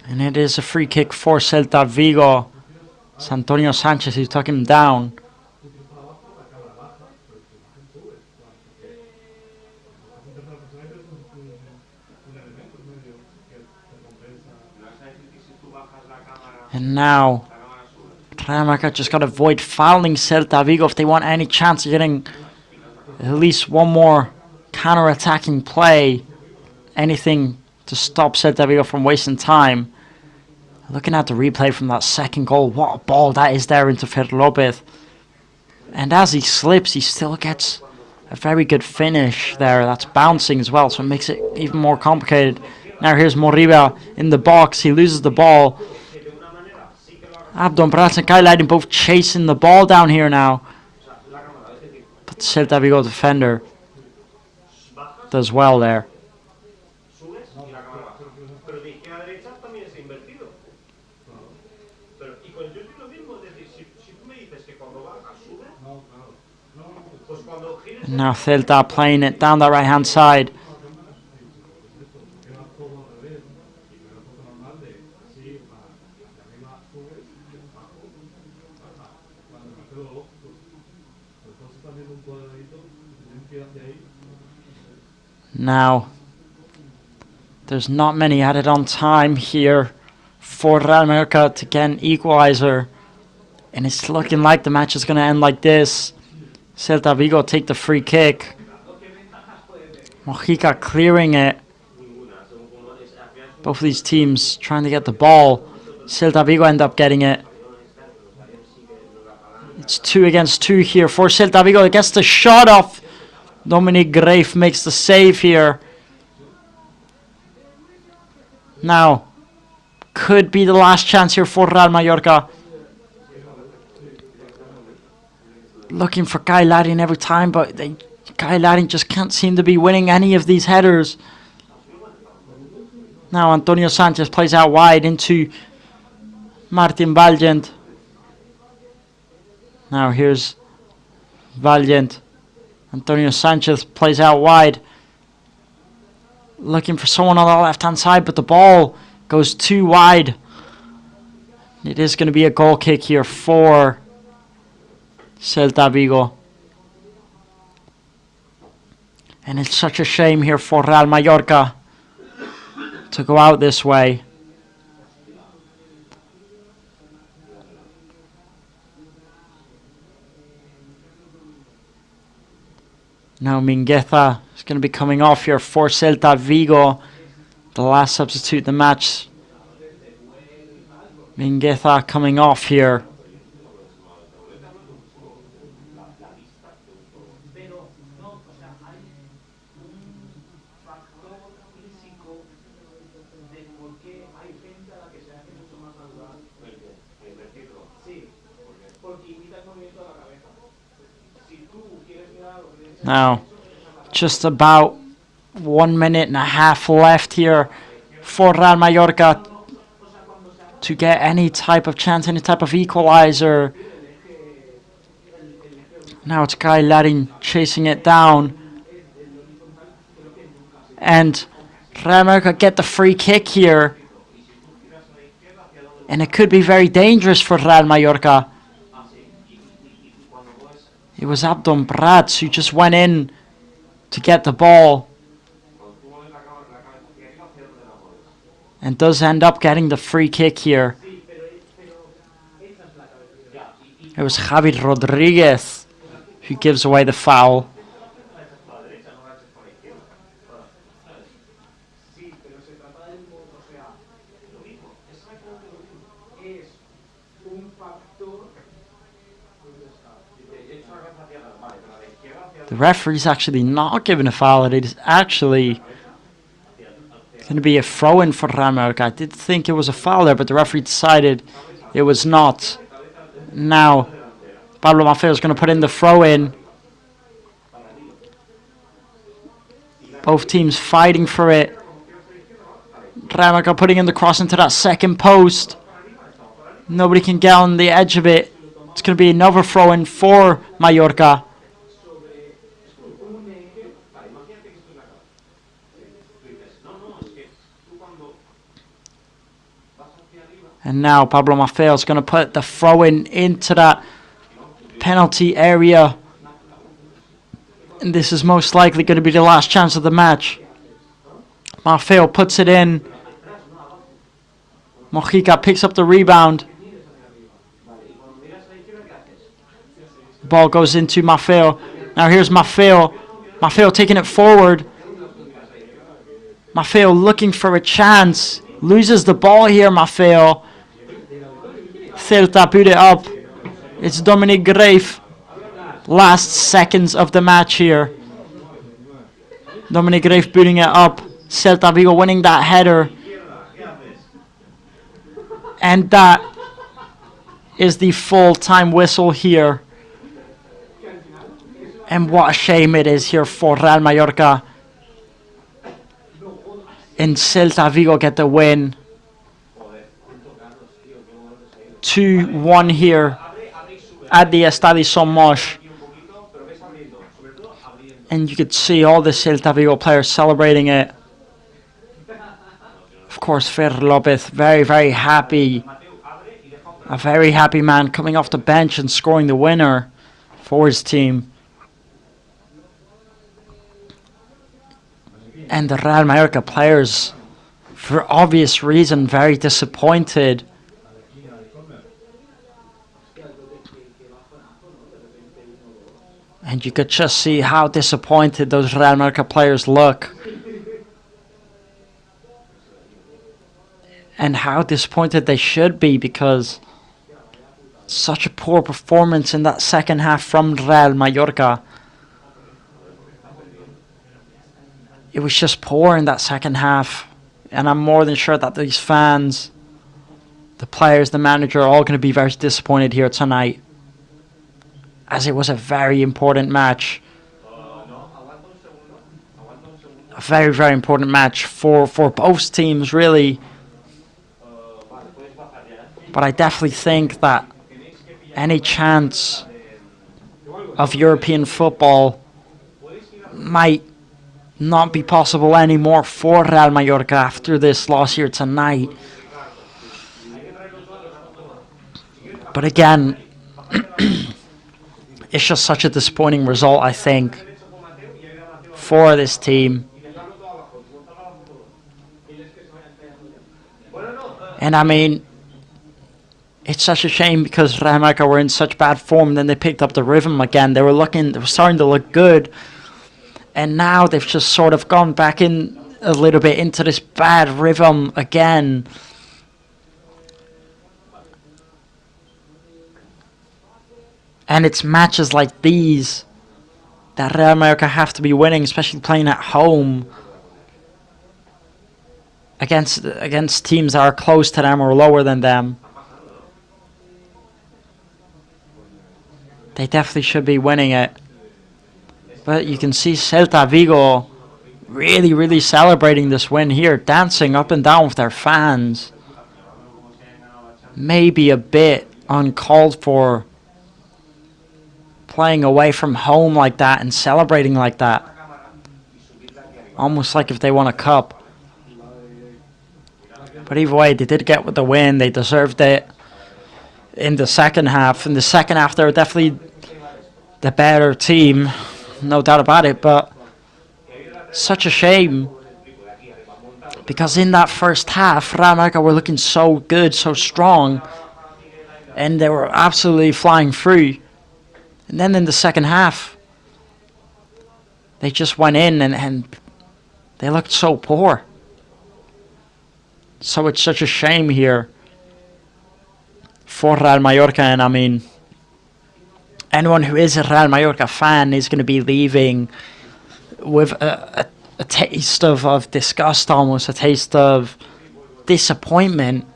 And it is a free kick for Celta Vigo. It's Antonio Sanchez who took him down. And now, Real Mallorca just got to avoid fouling Celta Vigo if they want any chance of getting at least one more counter-attacking play. Anything to stop Celta Vigo from wasting time. Looking at the replay from that second goal, what a ball that is there into Fer Lopez. And as he slips, he still gets a very good finish there. That's bouncing as well, so it makes it even more complicated. Now here's Moriba in the box. He loses the ball. Abdon Prats and Kai Leiden both chasing the ball down here now. But the Celta Vigo defender does well there. And now Celta playing it down that right hand side. Now there's not many added on time here for Real Mallorca to get an equalizer, and it's looking like the match is going to end like this. Celta Vigo take the free kick. Mojica clearing it. Both of these teams trying to get the ball. Celta Vigo end up getting it. It's 2 against 2 here for Celta Vigo. It gets the shot off. Dominic Greif makes the save here. Now, could be the last chance here for Real Mallorca. Looking for Kai Leiden every time, but Kai Leiden just can't seem to be winning any of these headers. Now Antonio Sanchez plays out wide into Martin Valiant. Now here's Valiant. Antonio Sanchez plays out wide. Looking for someone on the left-hand side, but the ball goes too wide. It is going to be a goal kick here for Celta Vigo. And it's such a shame here for Real Mallorca to go out this way. Now Mingueza is going to be coming off here for Celta Vigo. The last substitute in the match. Mingueza coming off here. Now, just about 1 minute and a half left here for Real Mallorca to get any type of chance, any type of equalizer. Now it's Kai Leiden chasing it down. And Real Mallorca get the free kick here. And it could be very dangerous for Real Mallorca. It was Abdon Prats who just went in to get the ball. And does end up getting the free kick here. It was Javi Rodriguez who gives away the foul. The referee's actually not giving a foul. It is actually going to be a throw-in for Real Mallorca. I did think it was a foul there, but the referee decided it was not. Now, Pablo Maffeo is going to put in the throw-in. Both teams fighting for it. Real Mallorca putting in the cross into that second post. Nobody can get on the edge of it. It's going to be another throw-in for Mallorca. And now Pablo Maffeo is going to put the throw-in into that penalty area. And this is most likely going to be the last chance of the match. Maffeo puts it in. Mojica picks up the rebound. Ball goes into Maffeo. Now here's Maffeo. Maffeo taking it forward. Maffeo looking for a chance. Loses the ball here, Maffeo. Celta put it up. It's Dominic Greif. Last seconds of the match here. Dominic Greif putting it up. Celta Vigo winning that header. And that is the full-time whistle here. And what a shame it is here for Real Mallorca. And Celta Vigo get the win. 2-1 here at the Estadio Son Moix. And you could see all the Celta Vigo players celebrating it. Of course, Fer Lopez, very, very happy. A very happy man coming off the bench and scoring the winner for his team. And the Real Mallorca players, for obvious reason, very disappointed. And you could just see how disappointed those Real Mallorca players look. And how disappointed they should be, because such a poor performance in that second half from Real Mallorca. It was just poor in that second half. And I'm more than sure that these fans, the players, the manager are all going to be very disappointed here tonight, as it was a very important match. A very, very important match for both teams, really. But I definitely think that any chance of European football might not be possible anymore for Real Mallorca after this loss here tonight. But again, it's just such a disappointing result, I think, for this team. And I mean, it's such a shame because Real Mallorca were in such bad form. Then they picked up the rhythm again. They were starting to look good. And now they've just sort of gone back in a little bit into this bad rhythm again. And it's matches like these that Real Mallorca have to be winning, especially playing at home against teams that are close to them or lower than them. They definitely should be winning it. But you can see Celta Vigo really, really celebrating this win here, dancing up and down with their fans. Maybe a bit uncalled for, playing away from home like that and celebrating like that. Almost like if they won a cup. But either way, they did get with the win. They deserved it in the second half. In the second half, they were definitely the better team. No doubt about it, but such a shame, because in that first half, Real Mallorca were looking so good, so strong, and they were absolutely flying through. And then in the second half, they just went in and they looked so poor. So it's such a shame here for Real Mallorca, and I mean, anyone who is a Real Mallorca fan is going to be leaving with a taste of disgust, almost a taste of disappointment,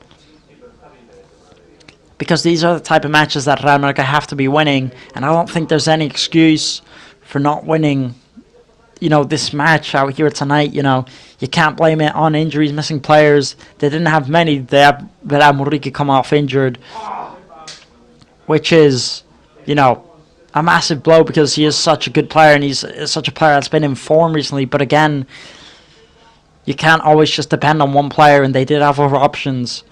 because these are the type of matches that Real Mallorca have to be winning, and I don't think there's any excuse for not winning, this match out here tonight. You can't blame it on injuries, missing players. They didn't have many. They had Vera Muriqi come off injured, which is, a massive blow, because he is such a good player and he's such a player that's been in form recently. But again, you can't always just depend on one player, and they did have other options.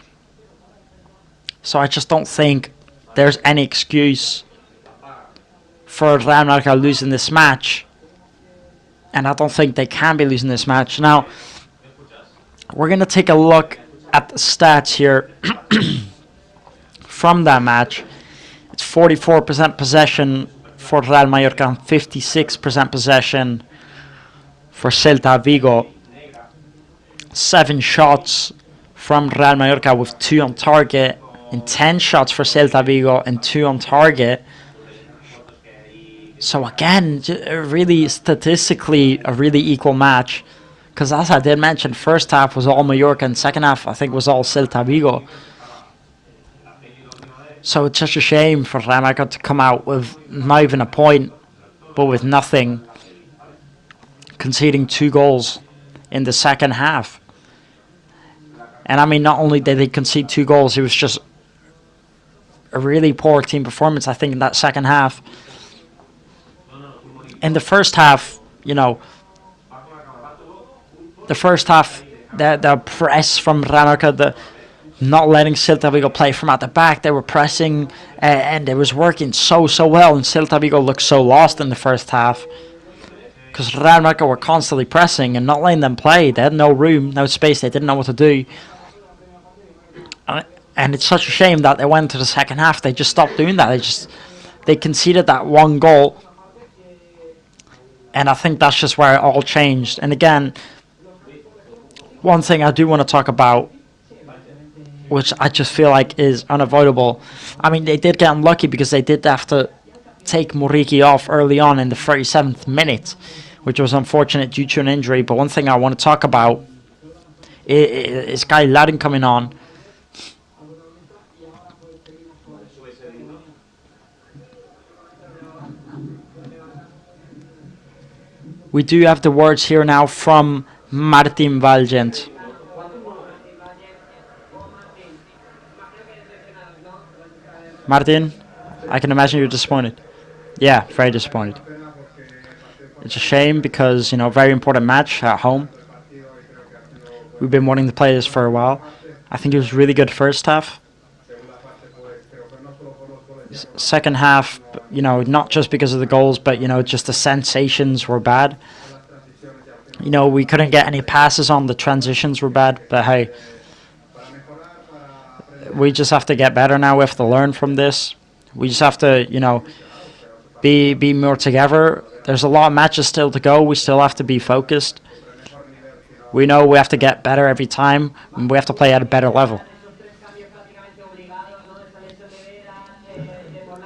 So I just don't think there's any excuse for Real Mallorca losing this match. And I don't think they can be losing this match. Now, we're going to take a look at the stats here from that match. It's 44% possession for Real Mallorca and 56% possession for Celta Vigo. 7 shots from Real Mallorca with 2 on target, and 10 shots for Celta Vigo and 2 on target. So again, really statistically a really equal match. Because as I did mention, first half was all Mallorca and second half I think was all Celta Vigo. So it's such a shame for Real Mallorca to come out with not even a point, but with nothing, conceding 2 goals in the second half. And I mean, not only did they concede 2 goals, it was just a really poor team performance, I think, in that second half. In the first half, you know, the first half, the press from Real Mallorca, the not letting Celta Vigo play from at the back, they were pressing, and it was working so well, and Celta Vigo looked so lost in the first half because Real Mallorca were constantly pressing and not letting them play. They had no room, no space, they didn't know what to do. And it's such a shame that they went to the second half, they just stopped doing that. They conceded that 1 goal. And I think that's just where it all changed. And again, one thing I do want to talk about, which I just feel like is unavoidable. I mean, they did get unlucky because they did have to take Muriqi off early on in the 37th minute, which was unfortunate due to an injury. But one thing I want to talk about is Guy Laddin coming on. We do have the words here now from Martin Valgent. Martin, I can imagine you're disappointed. Yeah, very disappointed. It's a shame because, you know, very important match at home. We've been wanting to play this for a while. I think it was really good first half. Second half, you know, not just because of the goals, but, you know, just the sensations were bad. You know, we couldn't get any passes on, the transitions were bad, but hey, we just have to get better now. We have to learn from this. We just have to, you know, be more together. There's a lot of matches still to go. We still have to be focused. We know we have to get better every time, and we have to play at a better level.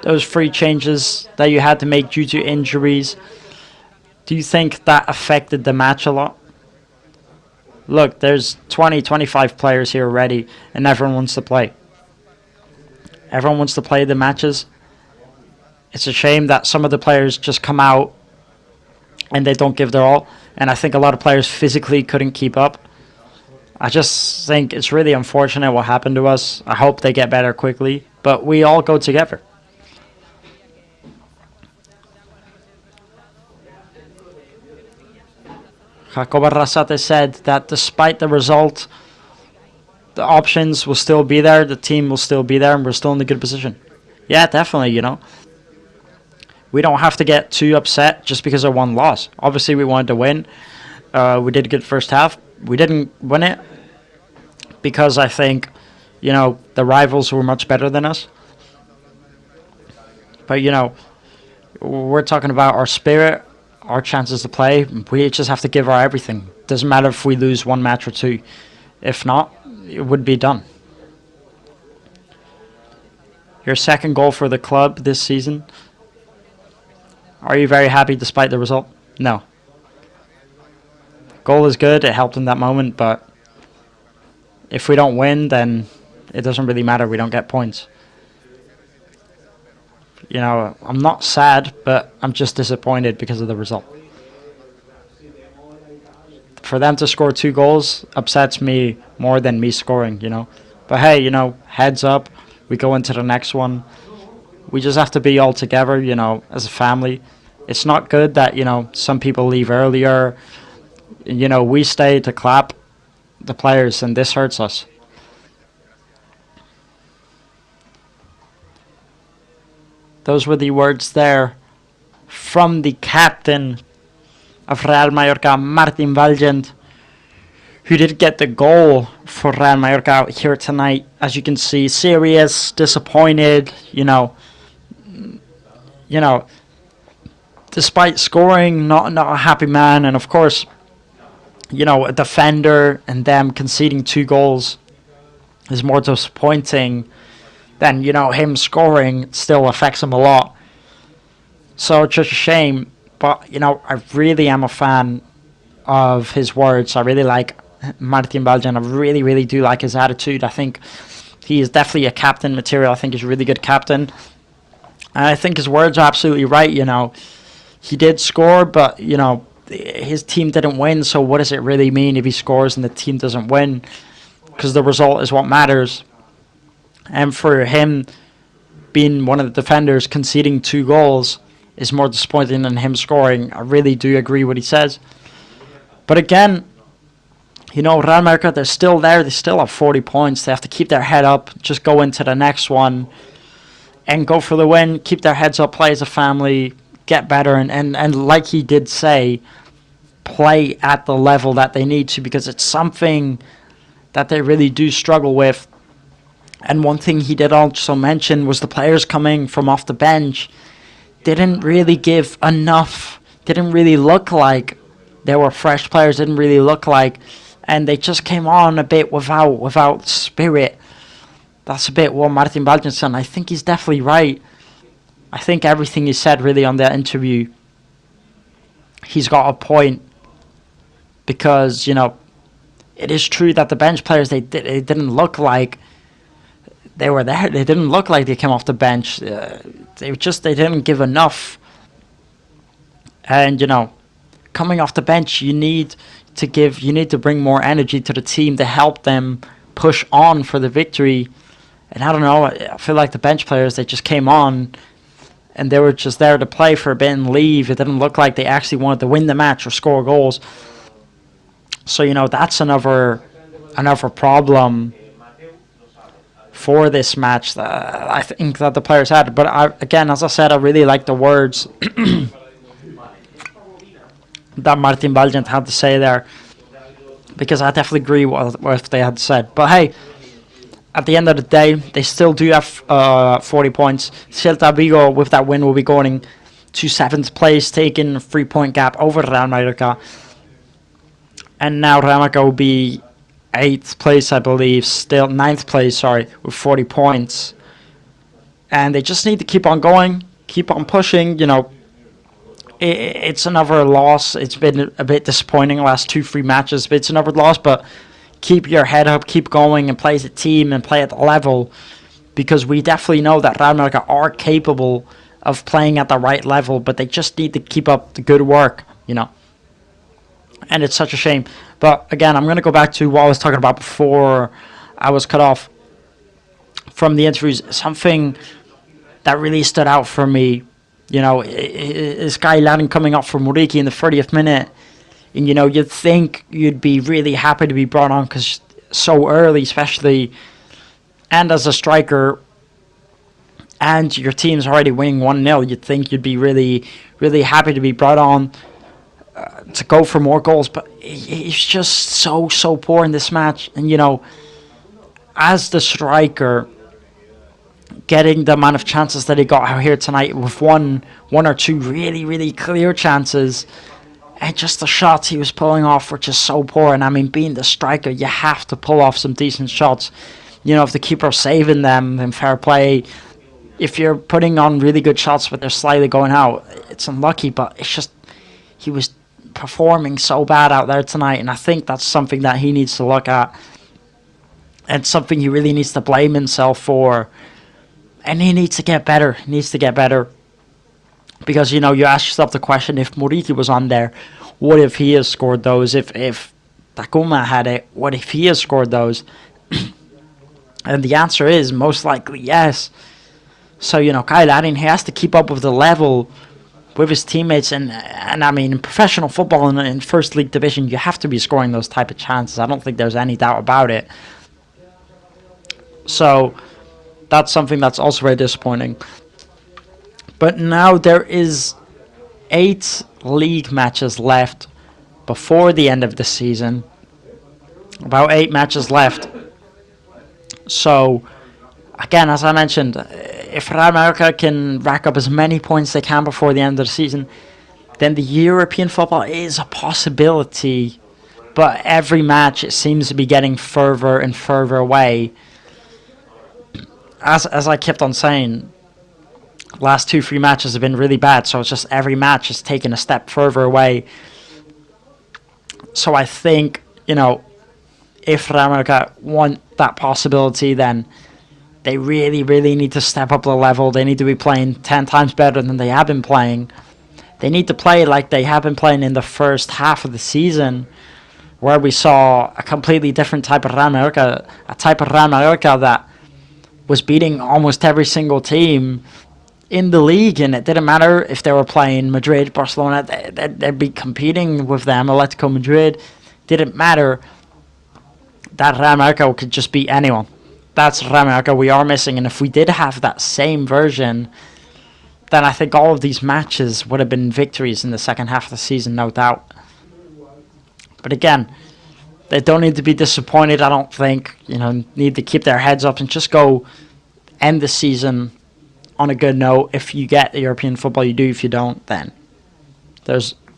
Those 3 changes that you had to make due to injuries, do you think that affected the match a lot? Look, there's 20, 25 players here already, and everyone wants to play. Everyone wants to play the matches. It's a shame that some of the players just come out and they don't give their all, and I think a lot of players physically couldn't keep up. I just think it's really unfortunate what happened to us. I hope they get better quickly, but we all go together. Jacob Arrasate said that despite the result, the options will still be there, the team will still be there, and we're still in a good position. Yeah, definitely, you know. We don't have to get too upset just because of 1 loss. Obviously, we wanted to win. We did a good first half. We didn't win it because I think, you know, the rivals were much better than us. But, you know, we're talking about our spirit, our chances to play. We just have to give our everything. Doesn't matter if we lose 1 match or 2. If not, it would be done. Your 2nd goal for the club this season. Are you very happy despite the result? No. Goal is good. It helped in that moment, but if we don't win, then it doesn't really matter. We don't get points. You know, I'm not sad, but I'm just disappointed because of the result. For them to score 2 goals upsets me more than me scoring, you know. But hey, you know, heads up. We go into the next one. We just have to be all together, you know, as a family. It's not good that, you know, some people leave earlier. You know, we stay to clap the players, and this hurts us. Those were the words there from the captain of Real Mallorca, Martin Valgent, who did get the goal for Real Mallorca out here tonight. As you can see, serious, disappointed, you know, you know, despite scoring, not a happy man, and of course, you know, a defender and them conceding 2 goals is more disappointing than, you know, him scoring. It still affects him a lot. So it's just a shame. But, you know, I really am a fan of his words. I really like Martin Baljan. I really, really do like his attitude. I think he is definitely a captain material. I think he's a really good captain. And I think his words are absolutely right, you know. He did score, but, you know, his team didn't win, so what does it really mean if he scores and the team doesn't win? Because the result is what matters. And for him being one of the defenders conceding 2 goals is more disappointing than him scoring. I really do agree what he says. But again, you know, Real Mallorca, they're still there. They still have 40 points. They have to keep their head up, just go into the next one and go for the win, keep their heads up, play as a family, get better, and like he did say, play at the level that they need to, because it's something that they really do struggle with. And one thing he did also mention was the players coming from off the bench didn't really give enough, didn't really look like they were fresh players, didn't really look like, and they just came on a bit without spirit. That's a bit what Martin Baljan said. I think he's definitely right. I think everything he said really on that interview, he's got a point. Because, you know, it is true that the bench players, they didn't look like they were there. They didn't look like they came off the bench. They didn't give enough. And, you know, coming off the bench, you need to bring more energy to the team to help them push on for the victory. And I don't know, I feel like the bench players, they just came on and they were just there to play for a bit and leave. It didn't look like they actually wanted to win the match or score goals. So, you know, that's another problem for this match that I think that the players had. But again, as I said, I really like the words that Martin Baljan had to say there, because I definitely agree with what they had said. But hey, at the end of the day, they still do have 40 points. Celta Vigo, with that win, will be going to 7th place, taking a 3-point gap over Real Mallorca. And now Real Mallorca will be 8th place, I believe, still 9th place, with 40 points. And they just need to keep on going, keep on pushing. You know, it's another loss. It's been a bit disappointing the last 2-3 matches, but it's another loss. But keep your head up, keep going, and play as a team and play at the level, because we definitely know that Real Mallorca are capable of playing at the right level, but they just need to keep up the good work, you know. And it's such a shame. But again, I'm going to go back to what I was talking about before I was cut off from the interviews. Something that really stood out for me, you know, is Guy Laddin coming up for Muriqi in the 30th minute. And, you know, you'd think you'd be really happy to be brought on because so early, especially, and as a striker, and your team's already winning 1-0, you'd think you'd be really, really happy to be brought on to go for more goals. But he's just so poor in this match. And, you know, as the striker, getting the amount of chances that he got out here tonight with one or two really, really clear chances, and just the shots he was pulling off were just so poor. And I mean, being the striker, you have to pull off some decent shots. You know, if the keeper's saving them, then fair play. If you're putting on really good shots but they're slightly going out, it's unlucky. But it's just, he was performing so bad out there tonight, and I think that's something that he needs to look at, and something he really needs to blame himself for. And he needs to get better. He needs to get better. Because, you know, you ask yourself the question, if Muriqi was on there, what if he has scored those? If Takuma had it, what if he has scored those? And the answer is most likely yes. So, you know, Kyle Laddin, he has to keep up with the level with his teammates. And I mean, in professional football in First League Division, you have to be scoring those type of chances. I don't think there's any doubt about it. So that's something that's also very disappointing. But now there is 8 league matches left before the end of the season. About 8 matches left. So, again, as I mentioned, if Real Mallorca can rack up as many points they can before the end of the season, then the European football is a possibility. But every match, it seems to be getting further and further away. As I kept on saying, last 2-3 matches have been really bad, so it's just every match is taking a step further away. So I think, if Real Mallorca want that possibility, then they really, really need to step up the level. They need to be playing 10 times better than they have been playing. They need to play like they have been playing in the first half of the season, where we saw a completely different type of Real Mallorca, a type of Real Mallorca that was beating almost every single team in the league, and it didn't matter if they were playing Madrid, Barcelona, they'd be competing with them. Atletico Madrid, didn't matter. That Real Mallorca could just beat anyone. That's Real Mallorca we are missing, and if we did have that same version, then I think all of these matches would have been victories in the second half of the season, no doubt. But again, they don't need to be disappointed, I don't think. Need to keep their heads up and just go end the season on a good note. If you get the European football, you do. If you don't, then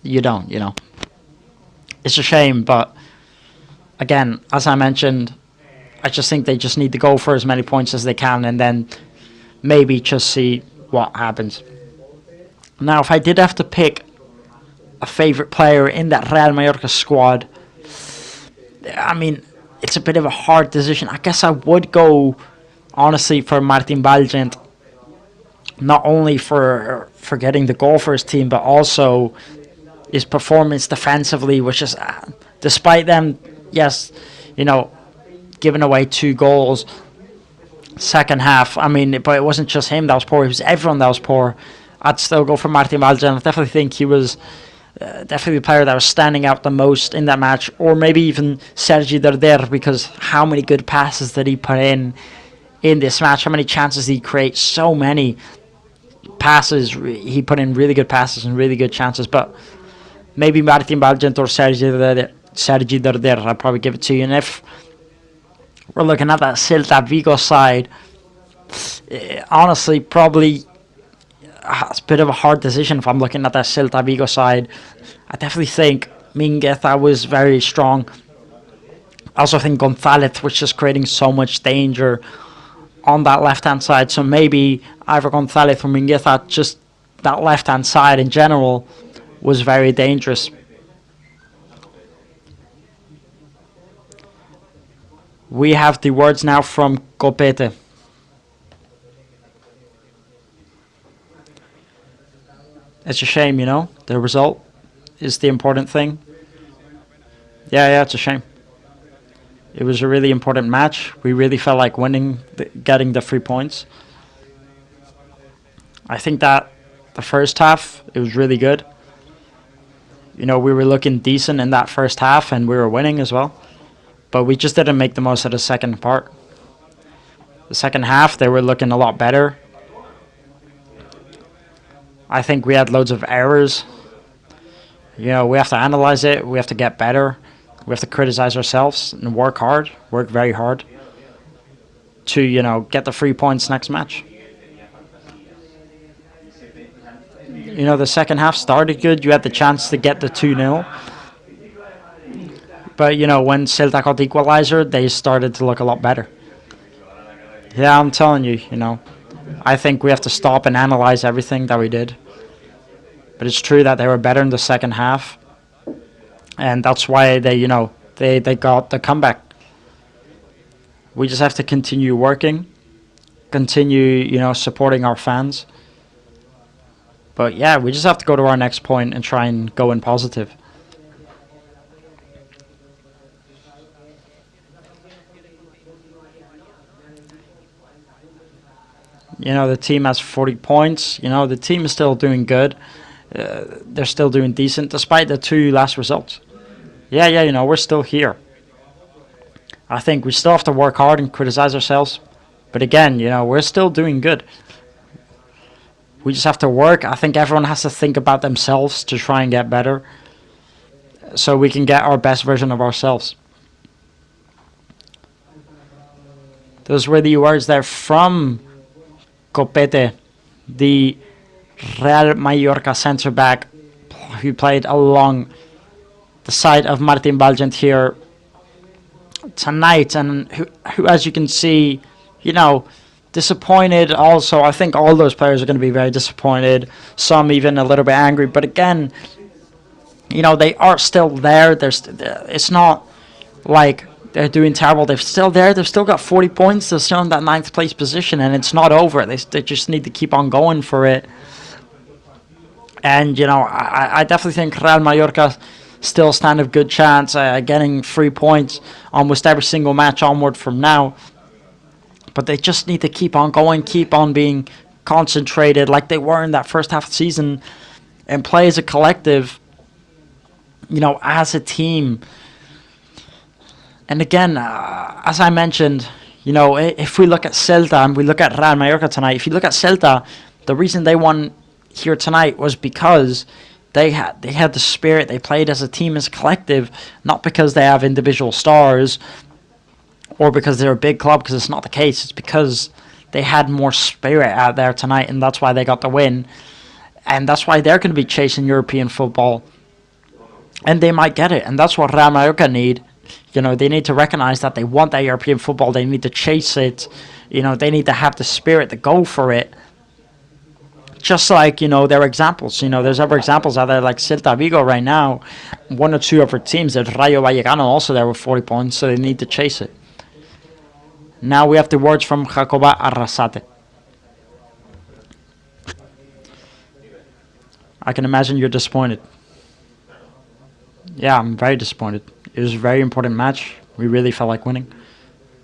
you don't, It's a shame, but again, as I mentioned, I just think they just need to go for as many points as they can and then maybe just see what happens. Now, if I did have to pick a favorite player in that Real Mallorca squad, I mean, it's a bit of a hard decision. I guess I would go, honestly, for Martin Balgent, not only for getting the goal for his team, but also his performance defensively, which is, despite them, yes, giving away 2 goals second half. I mean, but it wasn't just him that was poor. It was everyone that was poor. I'd still go for Martin Balgent. I definitely think he was definitely the player that was standing out the most in that match, or maybe even Sergi Darder, because how many good passes did he put in this match? How many chances did he create? So many passes. He put in really good passes and really good chances, but maybe Martin Balgent or Sergi Darder, I'll probably give it to you. And if we're looking at that Celta Vigo side, honestly, probably it's a bit of a hard decision if I'm looking at that Celta Vigo side. I definitely think Mingueza was very strong. I also think Gonzalez was just creating so much danger on that left-hand side. So maybe either Gonzalez or Mingueza, just that left-hand side in general, was very dangerous. We have the words now from Copete. It's a shame, the result is the important thing. Yeah, it's a shame. It was a really important match. We really felt like winning, getting the 3 points. I think that the first half, it was really good. We were looking decent in that first half, and we were winning as well. But we just didn't make the most of the second part. The second half, they were looking a lot better. I think we had loads of errors. We have to analyze it. We have to get better. We have to criticize ourselves and work very hard to, get the 3 points next match. The second half started good. You had the chance to get the 2-0. But, when Celta got the equalizer, they started to look a lot better. Yeah, I'm telling you, I think we have to stop and analyze everything that we did. But it's true that they were better in the second half. And that's why they got the comeback. We just have to continue working. Continue, supporting our fans. But yeah, we just have to go to our next point and try and go in positive. The team has 40 points. The team is still doing good. They're still doing decent despite the 2 last results. Yeah, we're still here. I think we still have to work hard and criticize ourselves. But again, we're still doing good. We just have to work. I think everyone has to think about themselves to try and get better, so we can get our best version of ourselves. Those were the words there from Copete, the Real Mallorca centre-back who played along the side of Martin Valgent here tonight, and who, as you can see, disappointed also. I think all those players are going to be very disappointed, some even a little bit angry, but again, they are still there. It's not like they're doing terrible. They're still there. They've still got 40 points. They're still in that 9th place position, and it's not over. They just need to keep on going for it. And, I definitely think Real Mallorca still stand a good chance getting 3 points almost every single match onward from now. But they just need to keep on going, keep on being concentrated like they were in that first half of the season, and play as a collective, as a team. And again, as I mentioned, if we look at Celta and we look at Real Mallorca tonight, if you look at Celta, the reason they won here tonight was because they had the spirit. They played as a team, as a collective, not because they have individual stars or because they're a big club, because it's not the case. It's because they had more spirit out there tonight, and that's why they got the win. And that's why they're going to be chasing European football. And they might get it. And that's what Real Mallorca need. They need to recognize that they want that European football. They need to chase it. They need to have the spirit to go for it. Just like, there are examples. There's other examples out there like Celta Vigo right now. 1 or 2 other teams. There's Rayo Vallecano also there with 40 points, so they need to chase it. Now we have the words from Jacoba Arrasate. I can imagine you're disappointed. Yeah, I'm very disappointed. It was a very important match. We really felt like winning.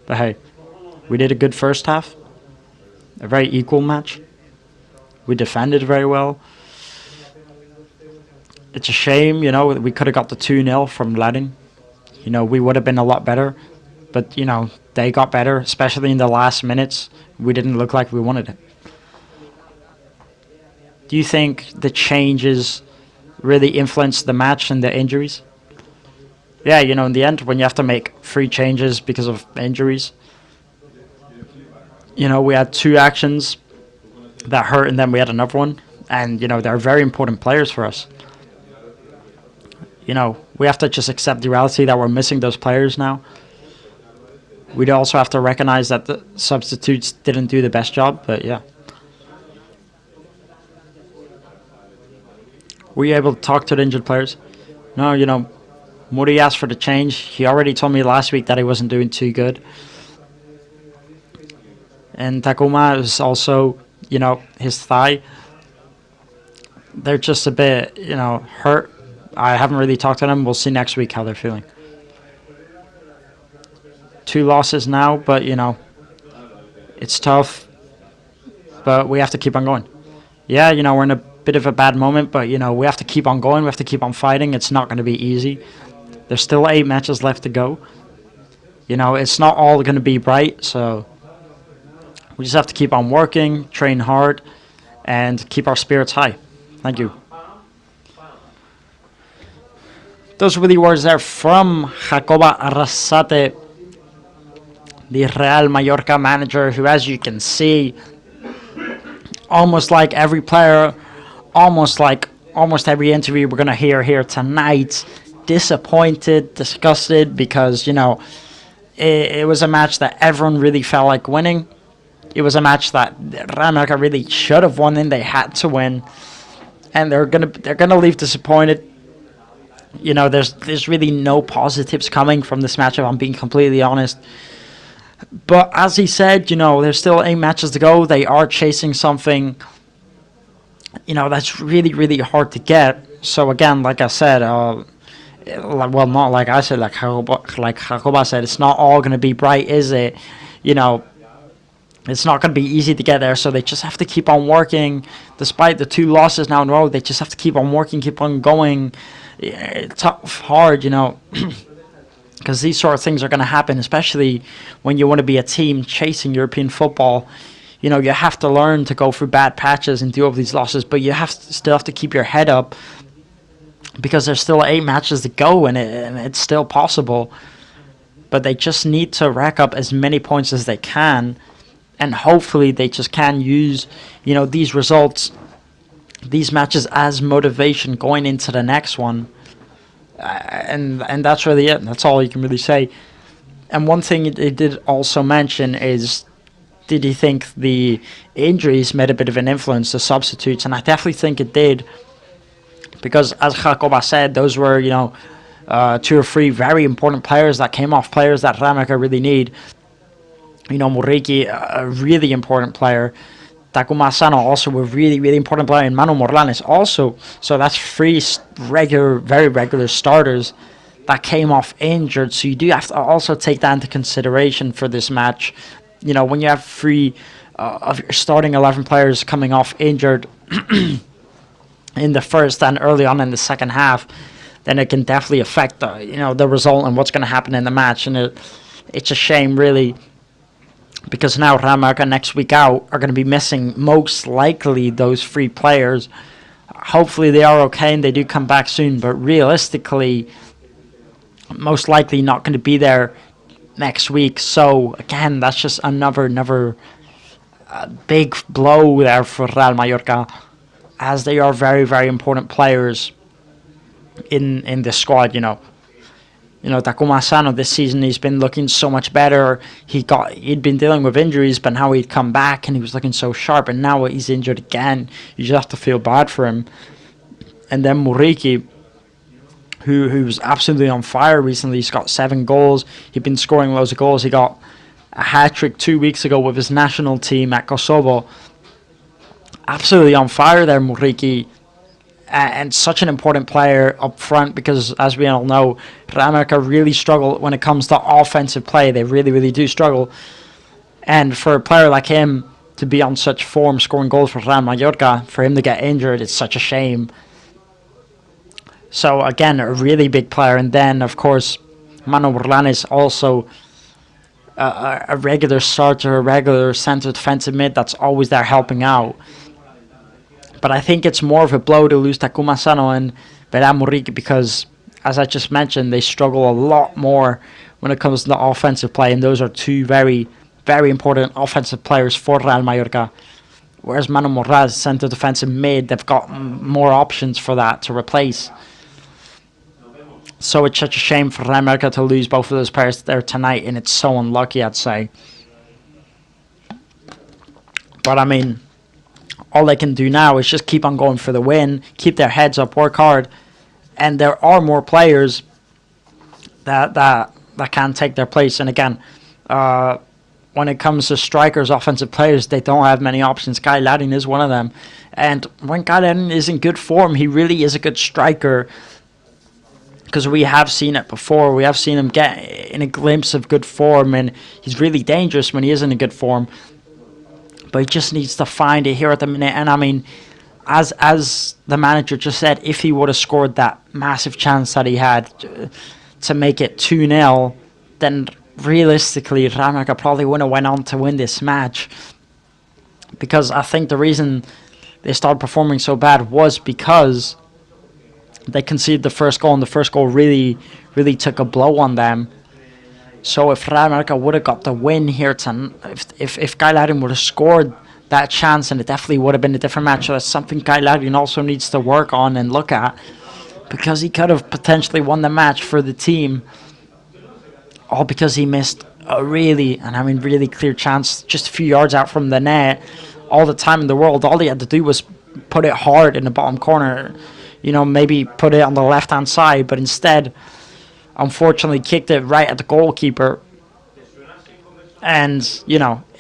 But hey, we did a good first half. A very equal match. We defended very well. It's a shame, we could have got the 2-0 from Latin. We would have been a lot better. But, they got better, especially in the last minutes. We didn't look like we wanted it. Do you think the changes really influenced the match and the injuries? Yeah, in the end, when you have to make 3 changes because of injuries, we had 2 actions that hurt, and then we had another one. And, they're very important players for us. We have to just accept the reality that we're missing those players now. We'd also have to recognize that the substitutes didn't do the best job, but yeah. Were you able to talk to the injured players? No, Muri asked for the change. He already told me last week that he wasn't doing too good. And Takuma is also, his thigh. They're just a bit, hurt. I haven't really talked to them. We'll see next week how they're feeling. 2 losses now, but, it's tough. But we have to keep on going. Yeah, we're in a bit of a bad moment, but, we have to keep on going. We have to keep on fighting. It's not going to be easy. There's still 8 matches left to go. It's not all going to be bright, so we just have to keep on working, train hard, and keep our spirits high. Thank you. Those were the words there from Jacoba Arrasate, the Real Mallorca manager, who, as you can see, almost like every player, almost every interview we're going to hear here tonight, disappointed, disgusted, because, it was a match that everyone really felt like winning. It was a match that Real Mallorca really should have won, and they had to win. And they're gonna leave disappointed. There's really no positives coming from this match, if I'm being completely honest. But as he said, there's still 8 matches to go. They are chasing something, that's really, really hard to get. So again, like I said, well, not like I said, like Jacoba said, it's not all going to be bright, is it? It's not going to be easy to get there, so they just have to keep on working. Despite the 2 losses now in a row, they just have to keep on working, keep on going. It's tough, hard, because these sort of things are going to happen, especially when you want to be a team chasing European football. You have to learn to go through bad patches and deal with these losses, but you still have to keep your head up, because there's still 8 matches to go, and it's still possible. But they just need to rack up as many points as they can and hopefully they just can use, these results, these matches as motivation going into the next one. And that's really it. That's all you can really say. And one thing they did also mention is, did he think the injuries made a bit of an influence, the substitutes? And I definitely think it did. Because as Jacoba said, those were, 2 or 3 very important players that came off, players that Real Mallorca really need. Muriqi, a really important player. Takuma Asano, also a really, really important player. And Manu Morlanes also. So that's 3 very regular starters that came off injured. So you do have to also take that into consideration for this match. When you have 3 of your starting 11 players coming off injured in the first and early on in the second half, then it can definitely affect the result and what's going to happen in the match. And it's a shame, really, because now Real Mallorca next week out are going to be missing most likely those 3 players. Hopefully they are okay and they do come back soon, but realistically, most likely not going to be there next week. So again, that's just another big blow there for Real Mallorca, as they are very, very important players in the squad. Takuma Asano this season, he's been looking so much better. He'd been dealing with injuries, but now he'd come back and he was looking so sharp, and now he's injured again. You just have to feel bad for him. And then Muriqi, who was absolutely on fire recently. He's got 7 goals. He'd been scoring loads of goals. He got a hat-trick 2 weeks ago with his national team at Kosovo. Absolutely on fire there, Muriqi. And such an important player up front, because, as we all know, Real Mallorca really struggle when it comes to offensive play. They really, really do struggle. And for a player like him to be on such form, scoring goals for Real Mallorca, for him to get injured, it's such a shame. So, again, a really big player. And then, of course, Manu Morlanes, also a regular starter, a regular centre defensive mid that's always there helping out. But I think it's more of a blow to lose Takuma Asano and Vera Muriqi, because, as I just mentioned, they struggle a lot more when it comes to the offensive play. And those are 2 very, very important offensive players for Real Mallorca. Whereas Manu Morlanes, centre defensive mid, they've got more options for that to replace. So it's such a shame for Real Mallorca to lose both of those players there tonight, and it's so unlucky, I'd say. But I mean, all they can do now is just keep on going for the win, keep their heads up, work hard, and there are more players that can take their place. And again, when it comes to strikers, offensive players, they don't have many options. Kai Larin is one of them, and when Kai Larin is in good form, he really is a good striker. Because we have seen it before. We have seen him get in a glimpse of good form, and he's really dangerous when he is in a good form. But he just needs to find it here at the minute. And I mean, as the manager just said, if he would have scored that massive chance that he had to make it 2-0, then realistically, Real Mallorca probably wouldn't have went on to win this match. Because I think the reason they started performing so bad was because they conceded the first goal, and the first goal really, really took a blow on them. So if Real Mallorca would have got the win here, if Kai Larin would have scored that chance, and it definitely would have been a different match. So that's something Kai Larin also needs to work on and look at, because he could have potentially won the match for the team, all because he missed a really, and I mean really clear chance just a few yards out from the net. All the time in the world, all he had to do was put it hard in the bottom corner. Maybe put it on the left-hand side, but instead, unfortunately, kicked it right at the goalkeeper. And,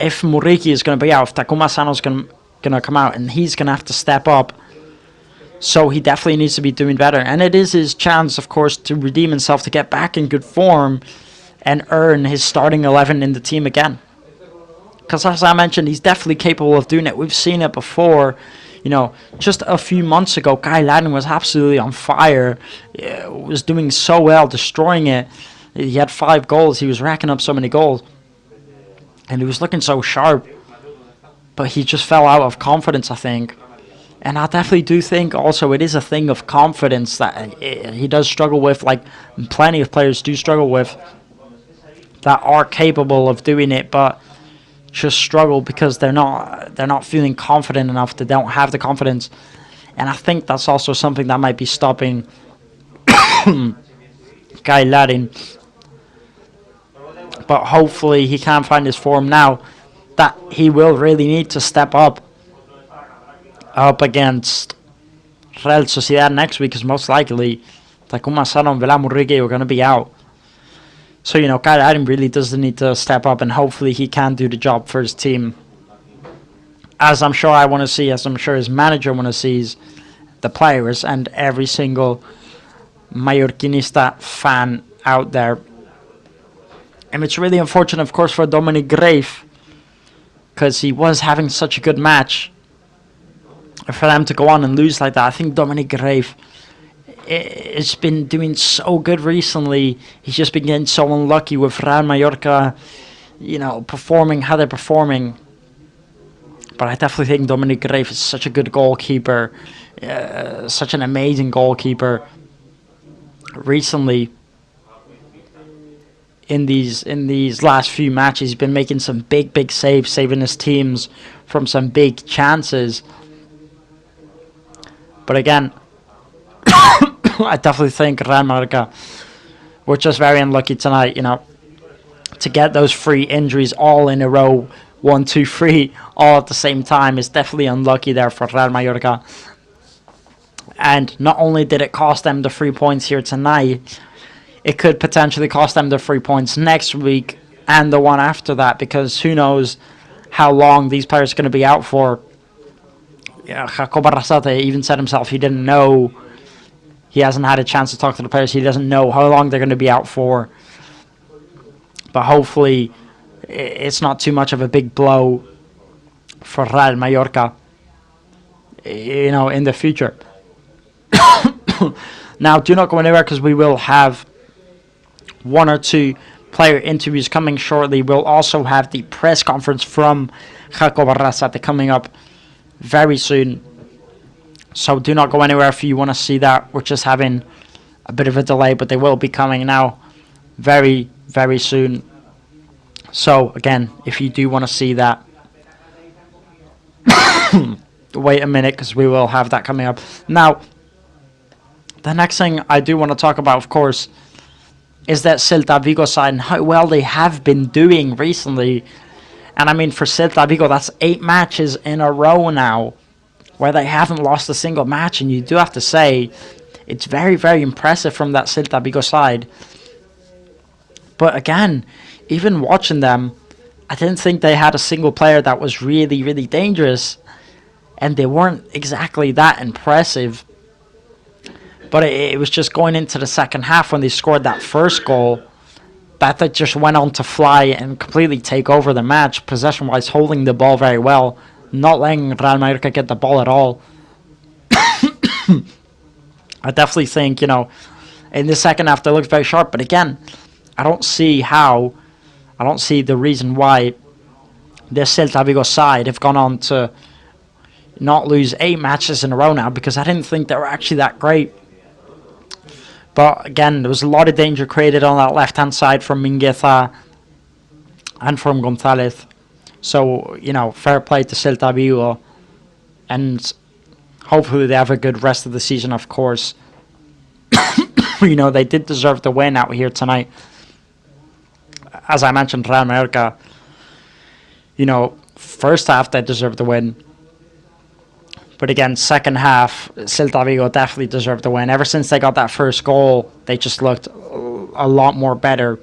if Muriqi is going to be out, if Takuma Asano is going to come out, and he's going to have to step up, so he definitely needs to be doing better. And it is his chance, of course, to redeem himself, to get back in good form, and earn his starting 11 in the team again. Because, as I mentioned, he's definitely capable of doing it. We've seen it before. Just a few months ago, Kai Larin was absolutely on fire. Was doing so well, destroying it. He had 5 goals. He was racking up so many goals. And he was looking so sharp. But he just fell out of confidence, I think. And I definitely do think also it is a thing of confidence that he does struggle with, like plenty of players do struggle with, that are capable of doing it. But just struggle because they're not feeling confident enough. They don't have the confidence, and I think that's also something that might be stopping Guy Larin. But hopefully he can find his form now. That he will really need to step up against Real Sociedad next week, because most likely Takuma Sano and Vela Murrique are going to be out. So, Kyle Adam really does need to step up, and hopefully he can do the job for his team. As I'm sure I want to see, as I'm sure his manager want to see, the players and every single Mallorquinista fan out there. And it's really unfortunate, of course, for Dominic Grave, because he was having such a good match. For them to go on and lose like that, I think Dominic Grave has been doing so good recently. He's just been getting so unlucky with Real Mallorca, performing how they're performing. But I definitely think Dominic Grave is such a good goalkeeper, such an amazing goalkeeper. Recently, in these last few matches, he's been making some big saves, saving his teams from some big chances. But again, I definitely think Real Mallorca were just very unlucky tonight, to get those 3 injuries all in a row, 1, 2, 3, all at the same time, is definitely unlucky there for Real Mallorca. And not only did it cost them the 3 points here tonight, it could potentially cost them the 3 points next week and the one after that, because who knows how long these players are going to be out for. Jacob Arrasate even said himself he didn't know. He hasn't had a chance to talk to the players. He doesn't know how long they're going to be out for. But hopefully it's not too much of a big blow for Real Mallorca, in the future. Now, do not go anywhere, because we will have 1 or 2 player interviews coming shortly. We'll also have the press conference from Jacob Arrasate coming up very soon. So do not go anywhere if you want to see that. We're just having a bit of a delay, but they will be coming now very soon. So again, if you do want to see that, wait a minute, because we will have that coming up. Now, the next thing I do want to talk about, of course, is that Celta Vigo side and how well they have been doing recently. And I mean, for Celta Vigo, that's 8 matches in a row now where they haven't lost a single match. And you do have to say, it's very impressive from that Celta Vigo side. But again, even watching them, I didn't think they had a single player that was really dangerous. And they weren't exactly that impressive. But it was just going into the second half when they scored that first goal that they just went on to fly and completely take over the match, possession-wise, holding the ball very well, not letting Real Mallorca get the ball at all. I definitely think, in the second half they looked very sharp. But again, I don't see the reason why this Celta Vigo side have gone on to not lose 8 matches in a row now, because I didn't think they were actually that great. But again, there was a lot of danger created on that left-hand side from Mingueza and from Gonzalez. So, fair play to Celta Vigo. And hopefully they have a good rest of the season, of course. They did deserve the win out here tonight. As I mentioned, Real Mallorca, first half they deserved the win. But again, second half, Celta Vigo definitely deserved the win. Ever since they got that first goal, they just looked a lot more better.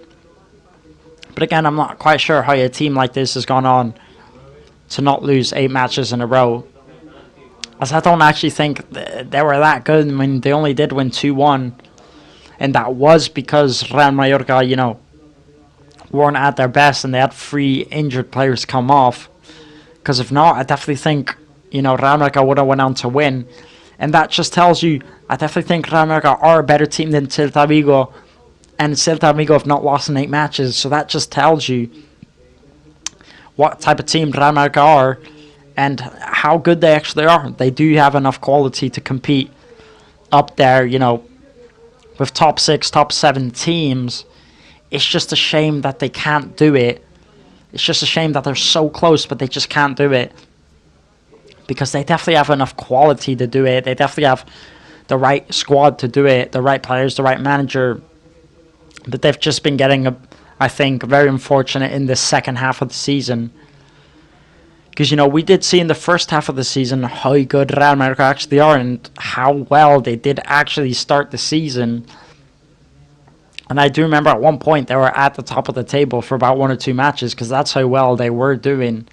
But again, I'm not quite sure how a team like this has gone on to not lose 8 matches in a row. As I don't actually think they were that good. I mean, they only did win 2-1. And that was because Real Mallorca, weren't at their best and they had 3 injured players come off. Because if not, I definitely think Real Mallorca would have went on to win. And that just tells you, I definitely think Real Mallorca are a better team than Celta Vigo. And Celta Vigo have not lost in 8 matches. So that just tells you what type of team Real Mallorca are and how good they actually are. They do have enough quality to compete up there, with top 6, top 7 teams. It's just a shame that they can't do it It's just a shame that they're so close, but they just can't do it. Because they definitely have enough quality to do it. They definitely have the right squad to do it, the right players, the right manager. But they've just been getting, I think, very unfortunate in the second half of the season. Because, you know, we did see in the first half of the season how good Real Mallorca actually are and how well they did actually start the season. And I do remember at one point they were at the top of the table for about 1 or 2 matches because that's how well they were doing.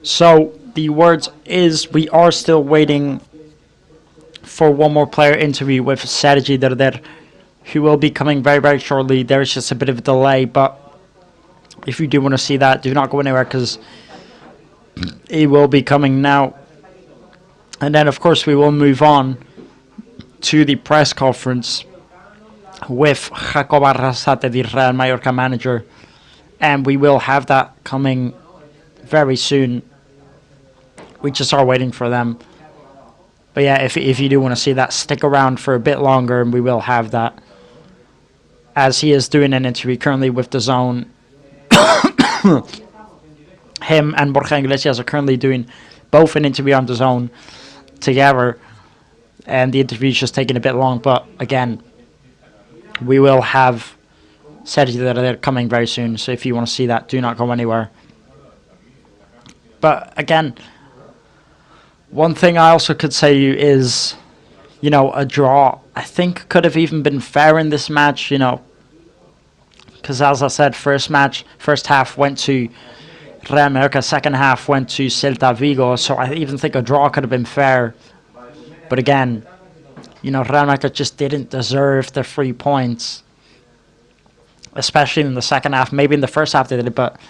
So the words is we are still waiting for one more player interview with Sergi Derder, who will be coming very, very shortly. There is just a bit of a delay, but if you do want to see that, do not go anywhere because it will be coming now. And then, of course, we will move on to the press conference with Jacob Arrasate, the Real Mallorca manager, and we will have that coming very soon. We just are waiting for them. But yeah, if you do want to see that, stick around for a bit longer and we will have that. As he is doing an interview currently with DAZN. Him and Borja Iglesias are currently doing both an interview on DAZN together. And the interview is just taking a bit long. But again, we will have Sergi that are coming very soon. So if you want to see that, do not go anywhere. But again, one thing I also could say to you is, you know, a draw, I think, could have even been fair in this match, you know. Because as I said, first half went to Real Mallorca, second half went to Celta Vigo. So I even think a draw could have been fair. But again, you know, Real Mallorca just didn't deserve the 3 points. Especially in the second half. Maybe in the first half they did it, but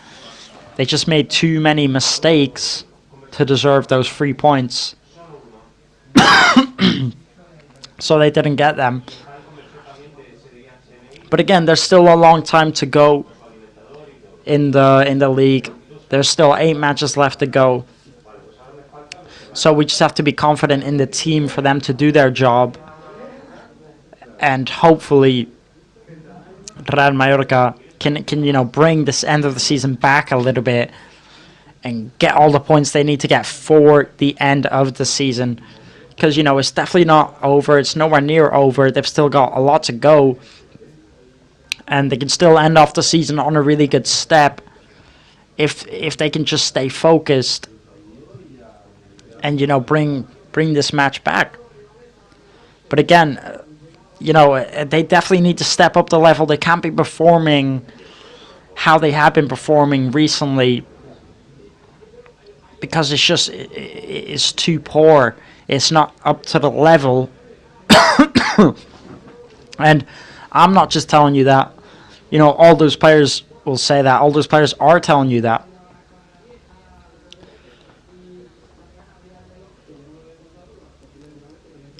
they just made too many mistakes to deserve those 3 points. So they didn't get them. But again, there's still a long time to go in the league. There's still 8 matches left to go. So we just have to be confident in the team for them to do their job. And hopefully Real Mallorca can you know, bring this end of the season back a little bit and get all the points they need to get for the end of the season. Because, you know, it's definitely not over. It's nowhere near over. They've still got a lot to go. And they can still end off the season on a really good step if they can just stay focused and, you know, bring this match back. But again, you know, they definitely need to step up the level. They can't be performing how they have been performing recently, because it's too poor. It's not up to the level. And I'm not just telling you that. You know, all those players will say that. All those players are telling you that.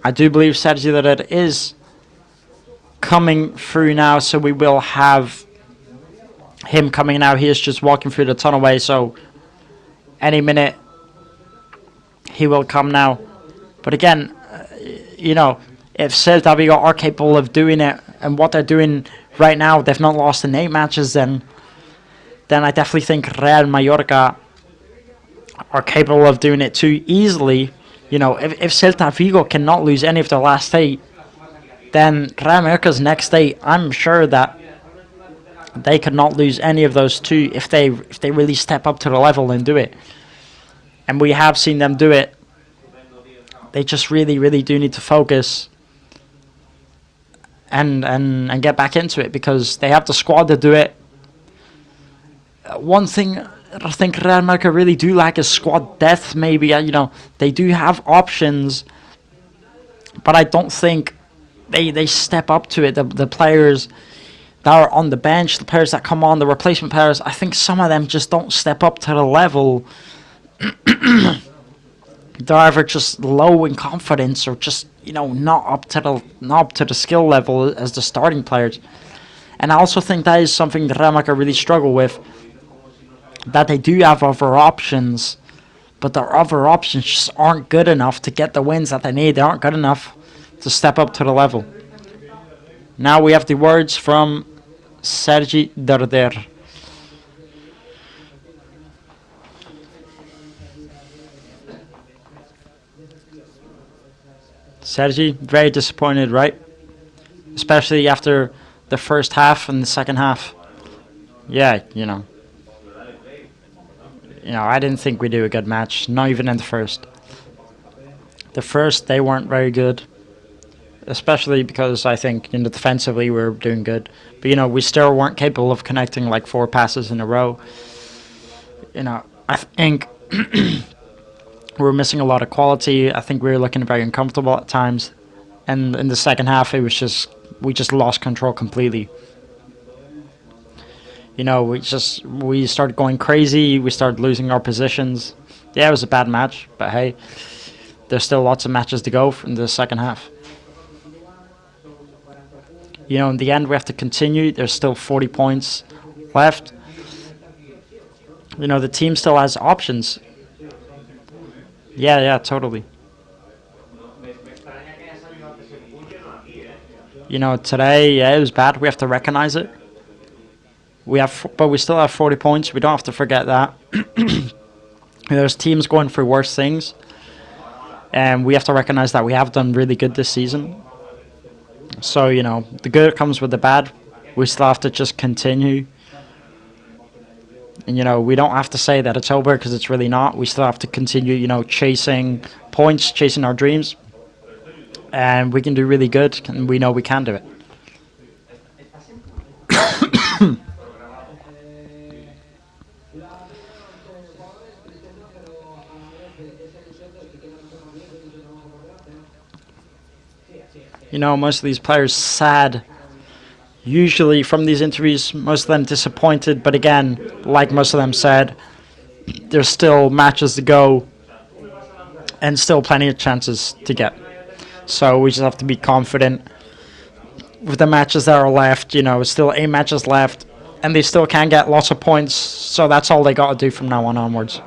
I do believe Sergi that it is coming through now, so we will have him coming now. He is just walking through the tunnelway, so any minute he will come now. But again, you know, if Celta Vigo are capable of doing it, and what they're doing right now, they've not lost in 8 matches, then I definitely think Real Mallorca are capable of doing it too easily. You know, if Celta Vigo cannot lose any of their last 8, then Real Mallorca's next 8, I'm sure that they could not lose any of those 2 if they really step up to the level and do it. And we have seen them do it. They just really, really do need to focus and get back into it, because they have the squad to do it. One thing I think Real Mallorca really do lack is squad depth, maybe. You know, they do have options, but I don't think they step up to it. The players that are on the bench, the players that come on, the replacement players, I think some of them just don't step up to the level. They're either just low in confidence or just, you know, not up to the skill level as the starting players. And I also think that is something that Real Mallorca really struggle with, that they do have other options, but their other options just aren't good enough to get the wins that they need. They aren't good enough to step up to the level. Now we have the words from Sergi Darder. Sergi, very disappointed, right? Especially after the first half and the second half. Yeah, you know, I didn't think we'd do a good match, not even in the first. The first, they weren't very good, especially because I think, you know, defensively we were doing good. But, you know, we still weren't capable of connecting like 4 passes in a row. You know, I think we were missing a lot of quality. I think we were looking very uncomfortable at times. And in the second half, it was just, we just lost control completely. You know, we started going crazy. We started losing our positions. Yeah, it was a bad match, but hey, there's still lots of matches to go in the second half. You know, in the end, we have to continue. There's still 40 points left. You know, the team still has options. Yeah, totally. You know, today, yeah, it was bad. We have to recognize it. But we still have 40 points. We don't have to forget that. There's teams going through worse things, and we have to recognize that we have done really good this season. So, you know, the good comes with the bad. We still have to just continue. And, you know, we don't have to say that it's over, because it's really not. We still have to continue, you know, chasing points, chasing our dreams. And we can do really good, and we know we can do it. You know, most of these players sad. Usually from these interviews, most of them disappointed. But again, like most of them said, there's still matches to go and still plenty of chances to get. So we just have to be confident with the matches that are left. You know, still 8 matches left, and they still can get lots of points. So that's all they got to do from now on onwards.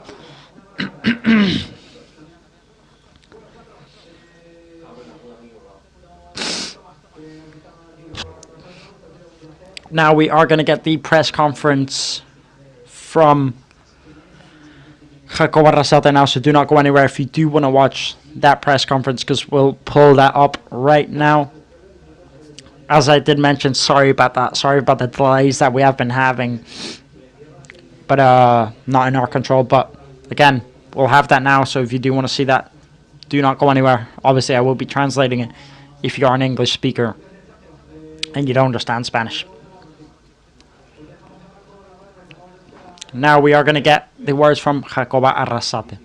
Now we are going to get the press conference from Jacob Arrasate now, so do not go anywhere if you do want to watch that press conference, because we'll pull that up right now. As I did mention, sorry about that. Sorry about the delays that we have been having, but not in our control. But again, we'll have that now, so if you do want to see that, do not go anywhere. Obviously, I will be translating it if you are an English speaker and you don't understand Spanish. Now we are going to get the words from Jacoba Arrasate.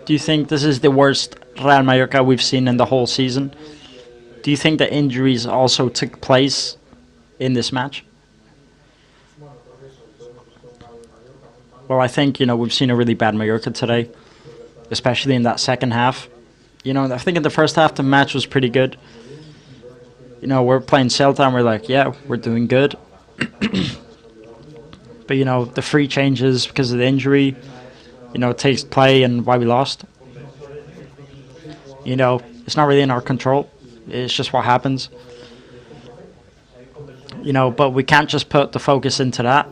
Do you think this is the worst Real Mallorca we've seen in the whole season? Do you think the injuries also took place in this match? Well, I think, we've seen a really bad Mallorca today, especially in that second half. I think in the first half the match was pretty good. We're playing Celta and we're like, yeah, we're doing good. But, the free changes because of the injury, takes play and why we lost. It's not really in our control. It's just what happens. But we can't just put the focus into that.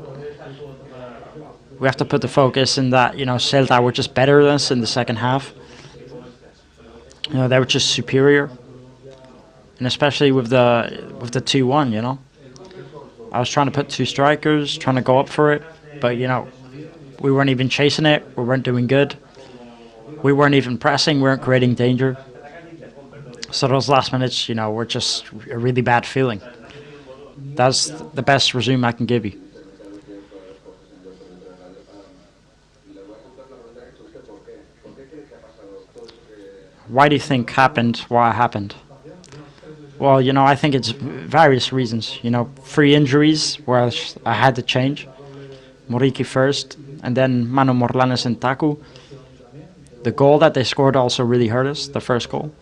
We have to put the focus in that, Celta were just better than us in the second half. They were just superior. And especially with the 2-1, I was trying to put 2 strikers, trying to go up for it. But, we weren't even chasing it. We weren't doing good. We weren't even pressing. We weren't creating danger. So those last minutes, were just a really bad feeling. That's the best resume I can give you. Why do you think happened what happened? Well, I think it's various reasons. 3 injuries where I had to change. Moriki first, and then Manu Morlanes and Taku. The goal that they scored also really hurt us, the first goal.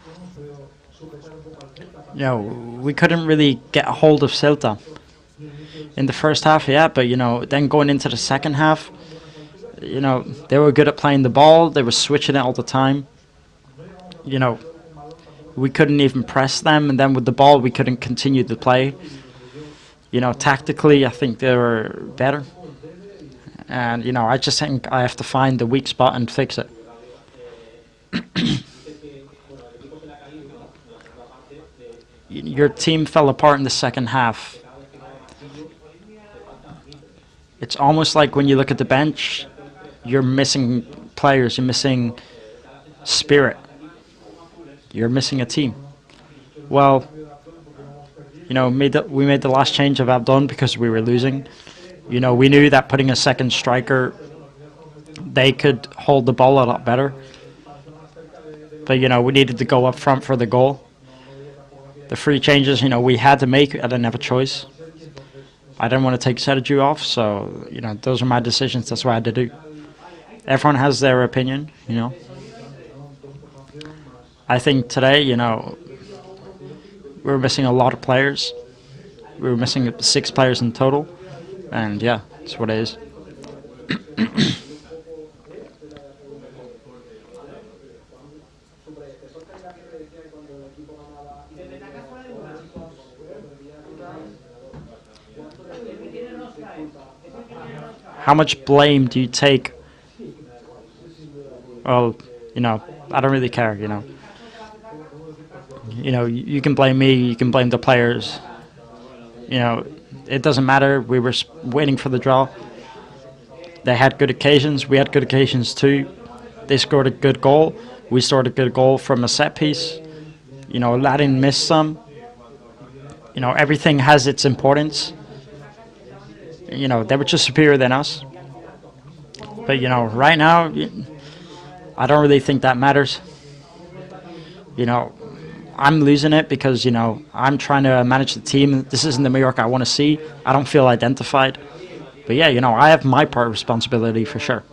We couldn't really get a hold of Celta. In the first half, yeah, but, then going into the second half, they were good at playing the ball. They were switching it all the time. We couldn't even press them, and then with the ball, we couldn't continue to play. Tactically, I think they were better. And, I just think I have to find the weak spot and fix it. Your team fell apart in the second half. It's almost like when you look at the bench, you're missing players, you're missing spirit. You're missing a team. Well, we made the last change of Abdon because we were losing. We knew that putting a second striker, they could hold the ball a lot better. But, we needed to go up front for the goal. The free changes, we had to make. I didn't have a choice. I didn't want to take Sergio off, so, those are my decisions. That's what I had to do. Everyone has their opinion, I think today, we were missing a lot of players. We were missing 6 players in total. And, yeah, that's what it is. How much blame do you take? Well, I don't really care, You can blame me, you can blame the players. It doesn't matter. We were waiting for the draw. They had good occasions. We had good occasions too. They scored a good goal. We scored a good goal from a set piece. Latin missed some. Everything has its importance. They were just superior than us. But, right now, I don't really think that matters. I'm losing it because, I'm trying to manage the team. This isn't the Mallorca I want to see. I don't feel identified. But, yeah, I have my part of responsibility for sure.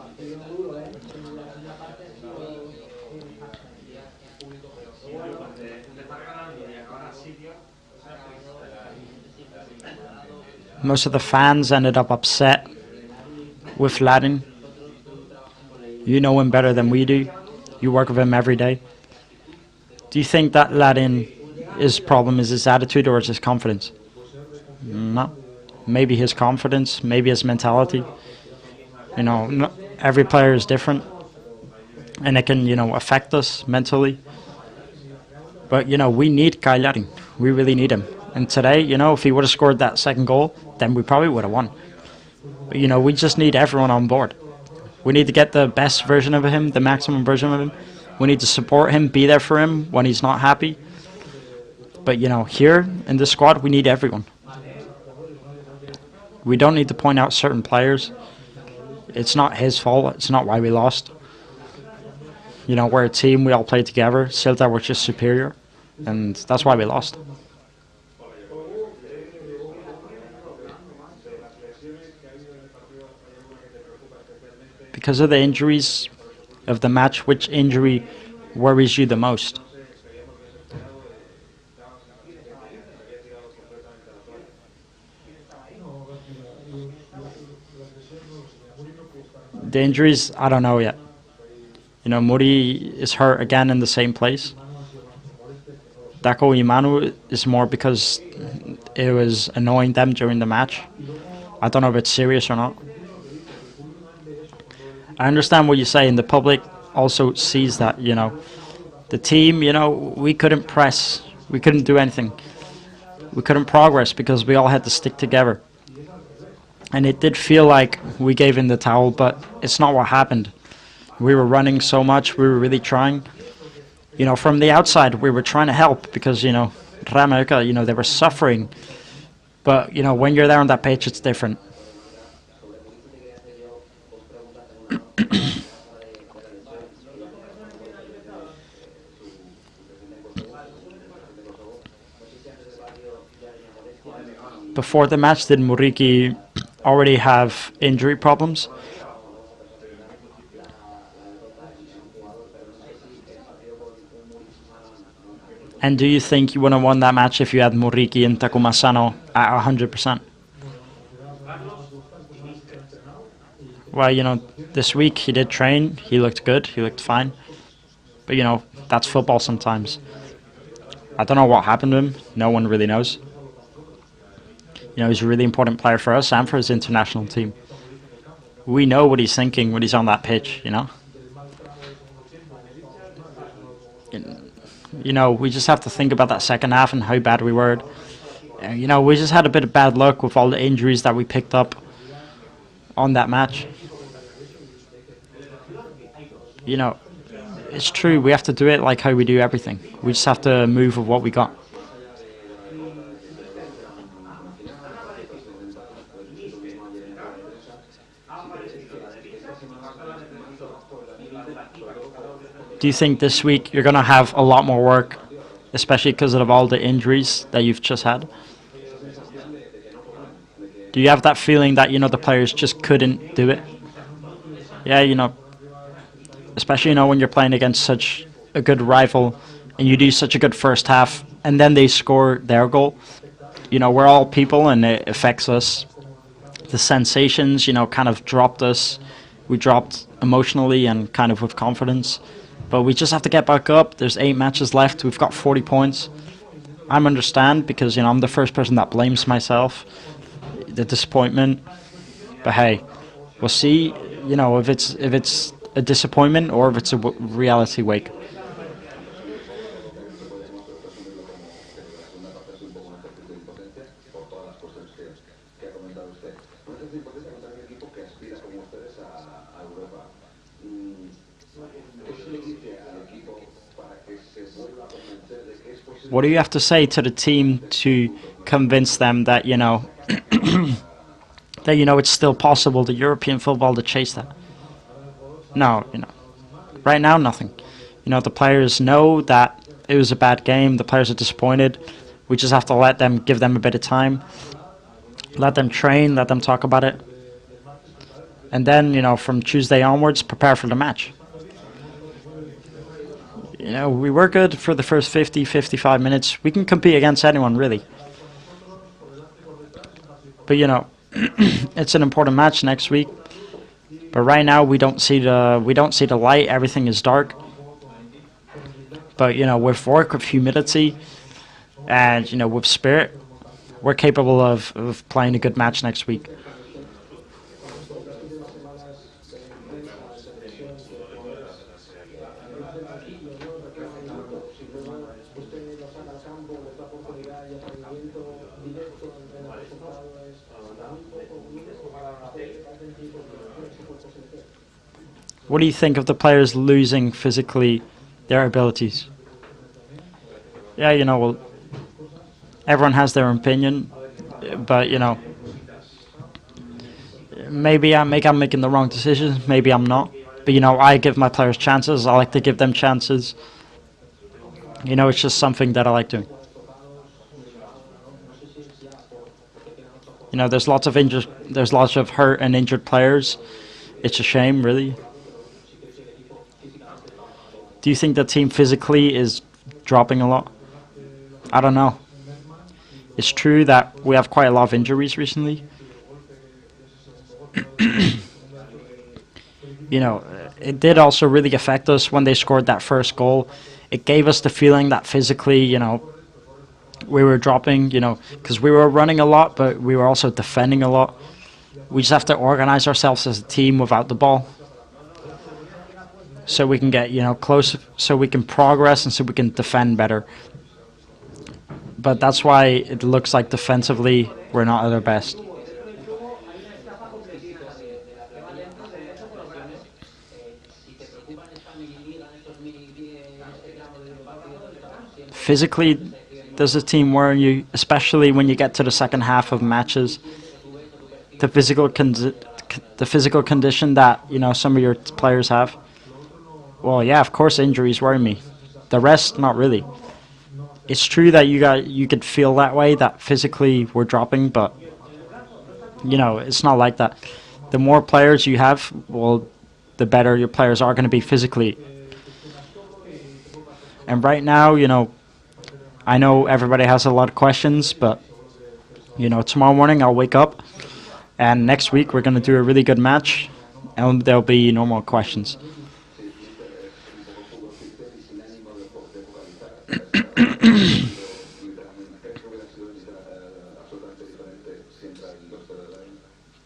Most of the fans ended up upset with Latin. You know him better than we do. You work with him every day. Do you think that Latin, his problem is his attitude or is his confidence? No. Maybe his confidence, maybe his mentality. Every player is different. And it can, affect us mentally. But, we need Kyle Latin. We really need him. And today, if he would have scored that second goal, then we probably would have won. But, we just need everyone on board. We need to get the best version of him, the maximum version of him. We need to support him, be there for him when he's not happy. But, here in this squad, we need everyone. We don't need to point out certain players. it's not his fault. It's not why we lost. You know, we're a team. We all play together. Celta were just superior, and that's why we lost. Because of the injuries of the match, which injury worries you the most? The injuries, I don't know yet. You know, Muri is hurt again in the same place. Dako Imanu is more because it was annoying them during the match. I don't know if it's serious or not. I understand what you say, and the public also sees that, you know. The team, you know, we couldn't press. We couldn't do anything. We couldn't progress because we all had to stick together. And it did feel like we gave in the towel, but it's not what happened. We were running so much. We were really trying. You know, from the outside, we were trying to help because, you know, RCD Mallorca, you know, they were suffering. But, you know, when you're there on that pitch, it's different. Before the match, did Muriqi already have injury problems? And do you think you would have won that match if you had Muriqi and Takuma Sano at 100%? Well, you know, this week he did train. He looked good. He looked fine. But, you know, that's football sometimes. I don't know what happened to him. No one really knows. You know, he's a really important player for us and for his international team. We know what he's thinking when he's on that pitch, you know. You know, we just have to think about that second half and how bad we were. You know, we just had a bit of bad luck with all the injuries that we picked up on that match. You know, it's true. We have to do it like how we do everything. We just have to move with what we got. Do you think this week you're going to have a lot more work, especially because of all the injuries that you've just had? Do you have that feeling that, you know, the players just couldn't do it? Yeah, you know, especially, you know, when you're playing against such a good rival and you do such a good first half and then they score their goal. You know, we're all people and it affects us. The sensations, you know, kind of dropped us. We dropped emotionally and kind of with confidence. But we just have to get back up. There's 8 matches left. We've got 40 points. I understand because, you know, I'm the first person that blames myself. The disappointment. But hey, we'll see, you know, if it's a disappointment or if it's a reality wake. What do you have to say to the team to convince them that, you know, that, you know, it's still possible, the European football, to chase that? No, you know, right now, nothing. You know, the players know that it was a bad game. The players are disappointed. We just have to give them a bit of time. Let them train, let them talk about it. And then, you know, from Tuesday onwards, prepare for the match. You know, we were good for the first 50, 55 minutes. We can compete against anyone, really. But, you know, it's an important match next week. But right now, we don't see the light. Everything is dark. But, you know, with work, with humility, and, you know, with spirit, we're capable of playing a good match next week. What do you think of the players losing physically their abilities? Yeah, you know, well, everyone has their opinion, but, you know, maybe I'm making the wrong decisions. Maybe I'm not. But I give my players chances. I like to give them chances. It's just something that I like doing. There's lots of hurt and injured players. It's a shame, really. Do you think the team physically is dropping a lot? I don't know. It's true that we have quite a lot of injuries recently. It did also really affect us when they scored that first goal. It gave us the feeling that physically, we were dropping, because we were running a lot, but we were also defending a lot. We just have to organize ourselves as a team without the ball, so we can get, close, so we can progress and so we can defend better. But that's why it looks like defensively we're not at our best. Physically, does the team worry you, especially when you get to the second half of matches? The physical condition that some of your players have. Well, yeah, of course injuries worry me. The rest, not really. It's true that you could feel that way, that physically we're dropping, but it's not like that. The more players you have, well, the better your players are going to be physically. And right now, I know everybody has a lot of questions, but tomorrow morning I'll wake up, and next week we're going to do a really good match, and there'll be no more questions.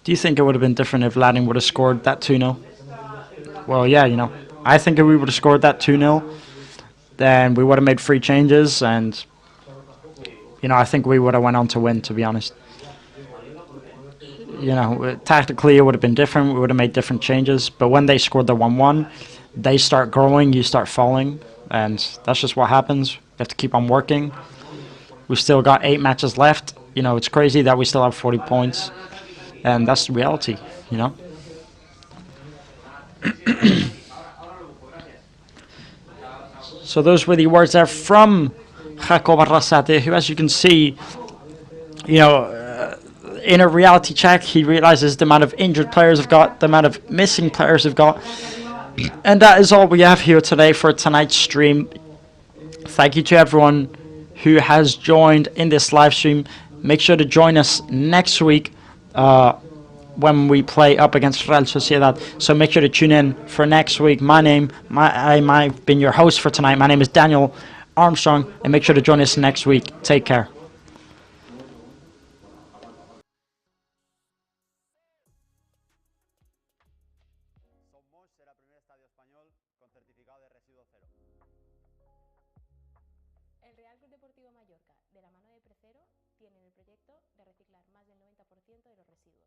Do you think it would have been different if Latin would have scored that 2-0? Well, yeah, I think if we would have scored that 2-0, then we would have made 3 changes, and I think we would have went on to win, to be honest. Tactically it would have been different. We would have made different changes, but when they scored the 1-1, they start growing, you start falling, and that's just what happens. You have to keep on working. We've still got 8 matches left. It's crazy that we still have 40 points, and that's the reality, So those were the words there from Jacob Arrasate, who, as you can see, in a reality check, he realizes the amount of injured players have got, the amount of missing players have got. And that is all we have here today for tonight's stream. Thank you to everyone who has joined in this live stream. Make sure to join us next week when we play up against Real Sociedad. So make sure to tune in for next week. I've been your host for tonight. My name is Daniel Armstrong, and make sure to join us next week. Take care. El Real Club Deportivo Mallorca, de la mano de Precero, tiene el proyecto de reciclar más del 90% de los residuos.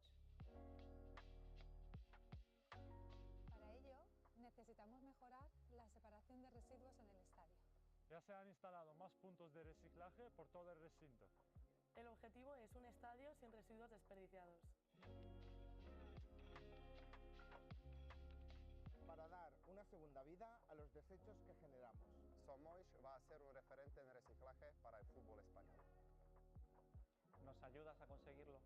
Para ello, necesitamos mejorar la separación de residuos en el estadio. Ya se han instalado más puntos de reciclaje por todo el recinto. El objetivo es un estadio sin residuos desperdiciados. Para dar una segunda vida a los desechos que generamos. Somosh va a ser un referente en reciclaje para el fútbol español. ¿Nos ayudas a conseguirlo?